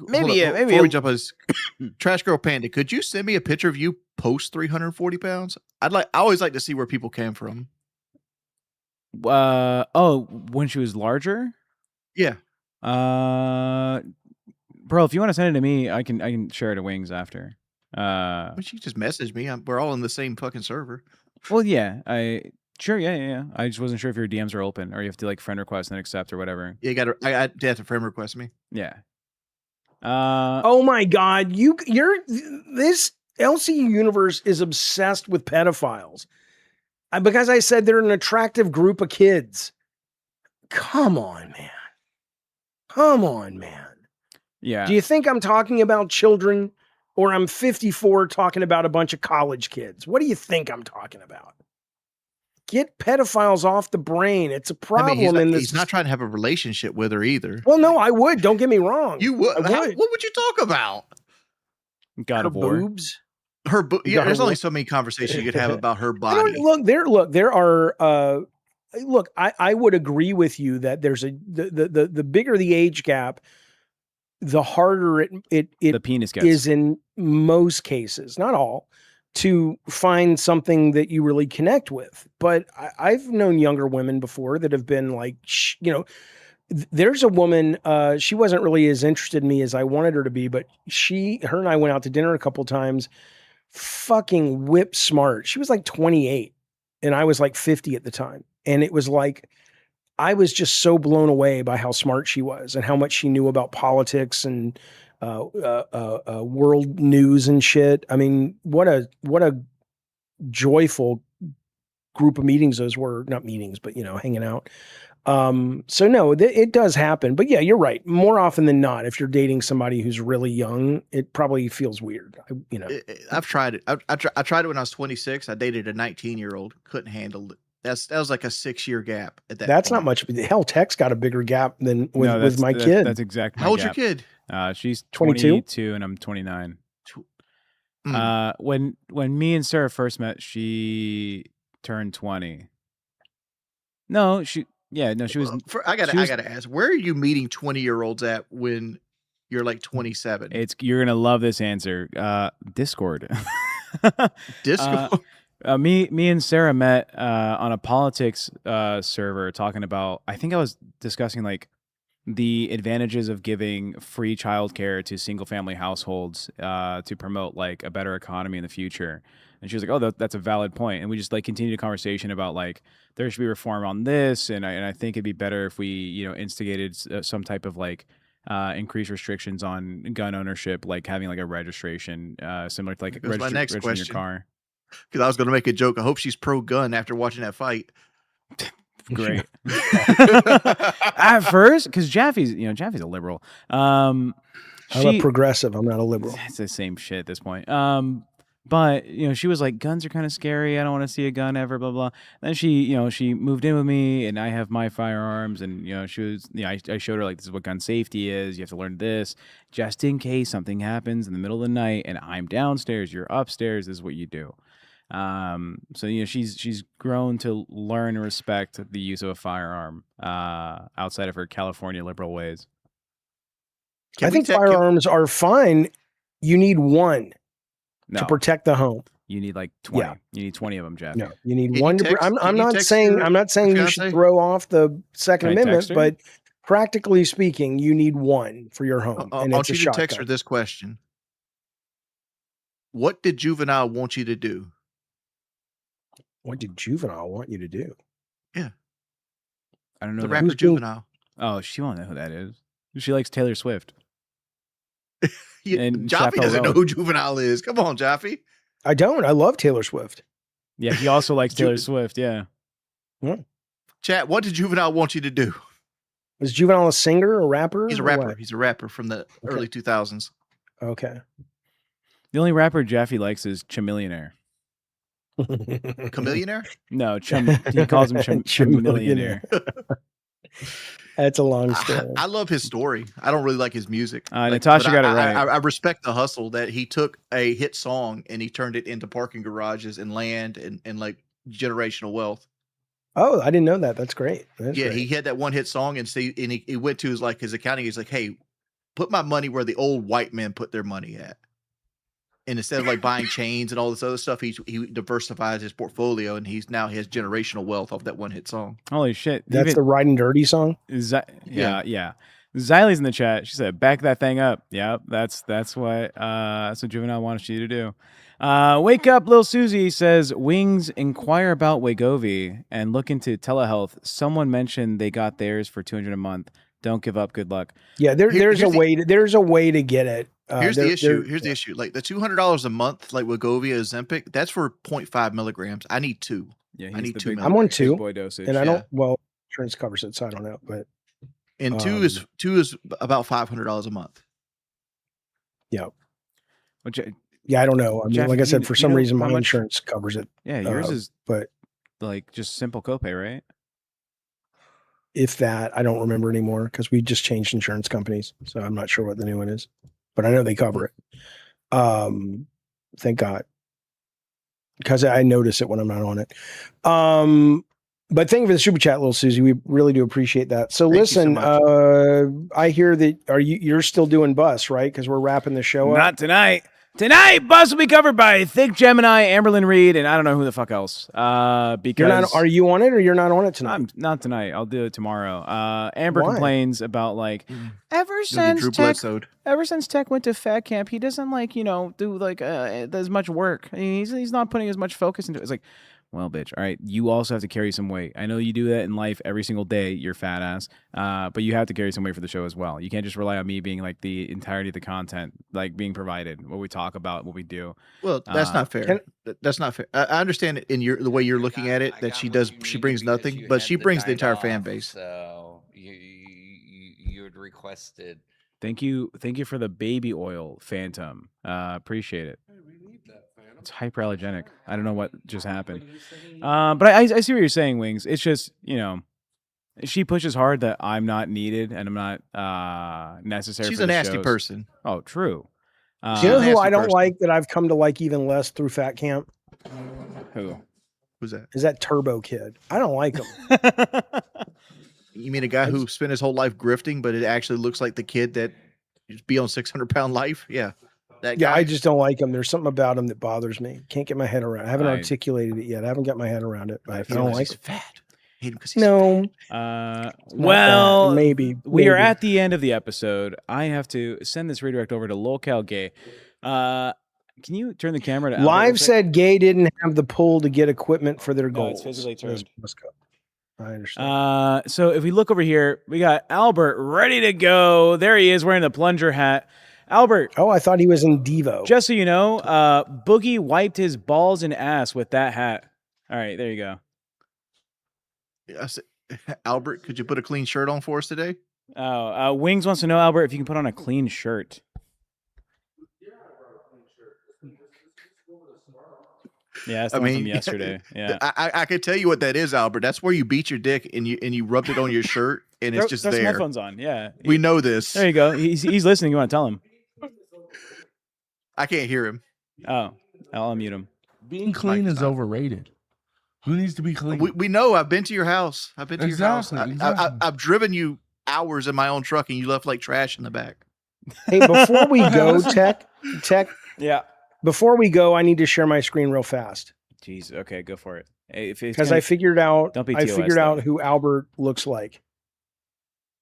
maybe before we jump on this, Trash Girl Panda, could you send me a picture of you post 340 pounds? I always like to see where people came from. When she was larger? Yeah. Bro, if you want to send it to me, I can share it to Wings after. But you just message me. We're all in the same fucking server. Well, yeah, sure, yeah. I just wasn't sure if your DMs are open or you have to like friend request and accept or whatever. Yeah, you have to friend request me. Yeah. Oh my God, this LCU universe is obsessed with pedophiles. Because I said they're an attractive group of kids. Come on, man. Yeah. Do you think I'm talking about children, or I'm 54 talking about a bunch of college kids? What do you think I'm talking about? Get pedophiles off the brain. It's a problem. He's not trying to have a relationship with her either. Well, no, I would. Don't get me wrong. You would. What would you talk about? God of War. Boobs. Yeah, there's only so many conversations you could have about her body. There are. I would agree with you that there's the bigger the age gap, the harder the penis gets. Is in most cases, not all, to find something that you really connect with. But I've known younger women before that have been like, there's a woman, she wasn't really as interested in me as I wanted her to be, but her and I went out to dinner a couple times, fucking whip smart. She was like 28 and I was like 50 at the time. And it was like, I was just so blown away by how smart she was and how much she knew about politics and world news and shit. I mean, what a joyful group of meetings those were. Not meetings, but hanging out. So no, it does happen. But yeah, you're right. More often than not, if you're dating somebody who's really young, it probably feels weird. I've tried it. I tried it when I was 26. I dated a 19-year-old. Couldn't handle it. That was like a 6-year gap at that. That's point. not much. Hell, Tech's got a bigger gap than with my kid. That's exactly. How old's your kid? She's 22 and I'm 29. When me and Sarah first met, she turned 20. No, she was. I gotta ask, where are you meeting 20-year-olds at when you're like 27? You're gonna love this answer. Discord. Discord. Me and Sarah met on a politics server talking about. I think I was discussing like the advantages of giving free childcare to single family households to promote like a better economy in the future. And she was like, "Oh, that's a valid point." And we just like continued a conversation about like there should be reform on this, and I think it'd be better if we instigated some type of like increased restrictions on gun ownership, like having like a registration similar to like registering your car. Because I was going to make a joke. I hope she's pro-gun after watching that fight. Great. At first, because Jaffe's a liberal. I'm a progressive. I'm not a liberal. It's the same shit at this point. But she was like, guns are kind of scary. I don't want to see a gun ever. Blah blah. Then she moved in with me, and I have my firearms, and she was I showed her like this is what gun safety is. You have to learn this just in case something happens in the middle of the night, and I'm downstairs, you're upstairs. This is what you do. So she's grown to learn and respect the use of a firearm outside of her California liberal ways. I think firearms are fine. You need one to protect the home. You need like 20. Yeah. You need 20 of them, Jeff. No, you need one. I'm not saying you should throw off the Second Amendment, but practically speaking, you need one for your home. I want you to text her this question: what did Juvenile want you to do? What did Juvenile want you to do? Yeah. I don't know. The rapper Juvenile. Oh, she won't know who that is. She likes Taylor Swift. And Jaffe doesn't know who Juvenile is. Come on, Jaffe. I don't. I love Taylor Swift. Yeah, he also likes Taylor Swift. Yeah. Chat, what did Juvenile want you to do? Was Juvenile a singer or rapper? He's a or rapper. what? He's a rapper from the early 2000s. Okay. The only rapper Jaffe likes is Chamillionaire. Chamillionaire? No, he calls him Chamillionaire. That's a long story. I love his story. I don't really like his music. Natasha got it right. I respect the hustle that he took a hit song and he turned it into parking garages and land and like generational wealth. Oh, I didn't know that. That's great. That's Yeah, great. he had that one hit song and he went to his accounting. He's like, hey, put my money where the old white men put their money at. And instead of like buying chains and all this other stuff, he diversifies his portfolio and he has generational wealth off that one hit song. Holy shit. That's the Riding Dirty song? Yeah. Xylie's in the chat. She said, back that thing up. Yeah, that's what Juvenile wanted you to do. Wake up, Lil Susie says, Wings, inquire about Wegovy and look into telehealth. Someone mentioned they got theirs for $200 a month. Don't give up. Good luck. Yeah, there's a way to get it. Here's the issue. Here's the issue. Like the $200 a month, like Wegovy, Ozempic, that's for 0.5 milligrams. I need 2. Yeah, I need 2 milligrams. I'm on 2, boy dosage. and I don't. Well, insurance covers it, so I don't know. But and 2 is about $500 a month. Yeah. Which, yeah, I don't know. I mean, Jeff, like I said, for some reason, my much insurance covers it. Yeah, yours is, but like just simple copay, right? If that, I don't remember anymore because we just changed insurance companies, so I'm not sure what the new one is. But I know they cover it. Thank God. Because I notice it when I'm not on it. But thank you for the super chat, little Susie. We really do appreciate that. So listen, I hear that you're still doing Bus, right? Because we're wrapping the show up. Not tonight. Tonight, Bus will be covered by Thick Gemini, Amberlyn Reed, and I don't know who the fuck else. Because are you on it or you're not on it tonight? I'm not tonight. I'll do it tomorrow. Amber complains about like ever since Tech went to Fat Camp, he doesn't do as much work. He's not putting as much focus into it. It's like, well, bitch, all right, you also have to carry some weight. I know you do that in life every single day, you're fat ass, but you have to carry some weight for the show as well. You can't just rely on me being like the entirety of the content, like being provided, what we talk about, what we do. Well, that's not fair. That's not faar. I understand it in the way you're looking at it, that she brings nothing, but she brings the entire fan base. So you had requested. Thank you for the baby oil, Phantom. Appreciate it. It's hyperallergenic. I don't know what just happened. But I see what you're saying, Wings. It's just, she pushes hard that I'm not needed and I'm not necessary. She's for a the nasty shows. person. Oh, true. Do you know who I don't like that I've come to like even less through Fat Camp? Who? Who's that? Is that Turbo Kid? I don't like him. You mean a guy who spent his whole life grifting, but it actually looks like the kid that be on 600-pound life? Yeah. That guy. Yeah, I just don't like him. There's something about him that bothers me. Can't get my head around. I haven't articulated it yet. I haven't got my head around it. But I don't like him. Fat. Hate him because he's fat. Well, maybe we are at the end of the episode. I have to send this redirect over to LolCow Gay. Can you turn the camera to Live said Gay didn't have the pull to get equipment for their goals. It's physically turned. I understand. So if we look over here, we got Albert ready to go. There he is wearing the plunger hat. Albert. Oh, I thought he was in Devo. Just so you know, Boogie wiped his balls and ass with that hat. All right, there you go. Albert, could you put a clean shirt on for us today? Oh, Wings wants to know, Albert, if you can put on a clean shirt. Yeah, that's from yesterday. Yeah, I could tell you what that is, Albert. That's where you beat your dick and you rubbed it on your shirt and it's just there. Headphones on. Yeah, we know this. There you go. He's listening. You want to tell him? I can't hear him. Oh, I'll unmute him. Being clean is overrated. Who needs to be clean? We know. I've been to your house. Your house. Exactly. I've driven you hours in my own truck and you left like trash in the back. Hey, before we go, Tech. Yeah. Before we go, I need to share my screen real fast. Jeez. Okay, go for it. Because I figured out who Albert looks like.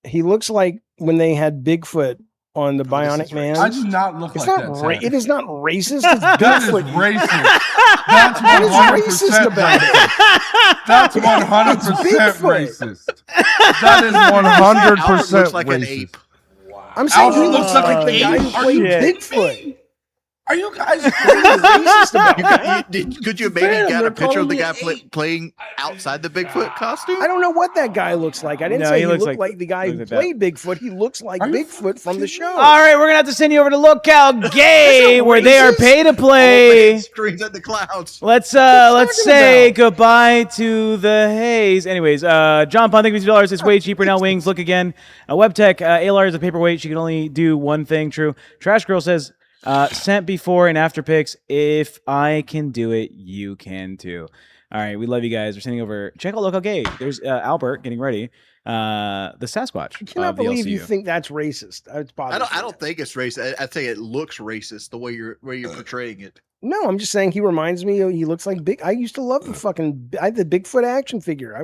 He looks like when they had Bigfoot on the Bionic Man. I do not look like that. It is not racist. It's that Bigfoot. is racist. That's 100% about racist. That's 100% racist. That is 100% looks like racist. an ape. I'm saying he Albert looks like the an guy ape. who played Bigfoot. Are you guys racist about that? Could you maybe Phantom, got they're a picture of the guy calling me playing outside the Bigfoot costume? I don't know what that guy looks like. I didn't No, say he he looks looked like the guy he who looks like that. played Bigfoot. He looks like Are you Bigfoot from the show. All right, we're gonna have to send you over to LolCow Gay, where they are racist? pay to All play. man screens at the clouds. Let's talking say about? goodbye to the haze. Anyways, John Pond, thank you for $2. It's way cheaper now. Wings, look again. WebTech, ALR is a paperweight. She can only do one thing. True. Trash Girl says, sent before and after pics. If I can do it, you can too. All right, we love you guys. We're sending over. Check out LolCow Gay. There's Albert getting ready. The Sasquatch. I cannot of the believe you LCU. think that's racist. It's I don't think it's racist. I think it looks racist the way you're portraying it. No, I'm just saying he reminds me. He looks like Big. I used to love the fucking. I had the Bigfoot action figure.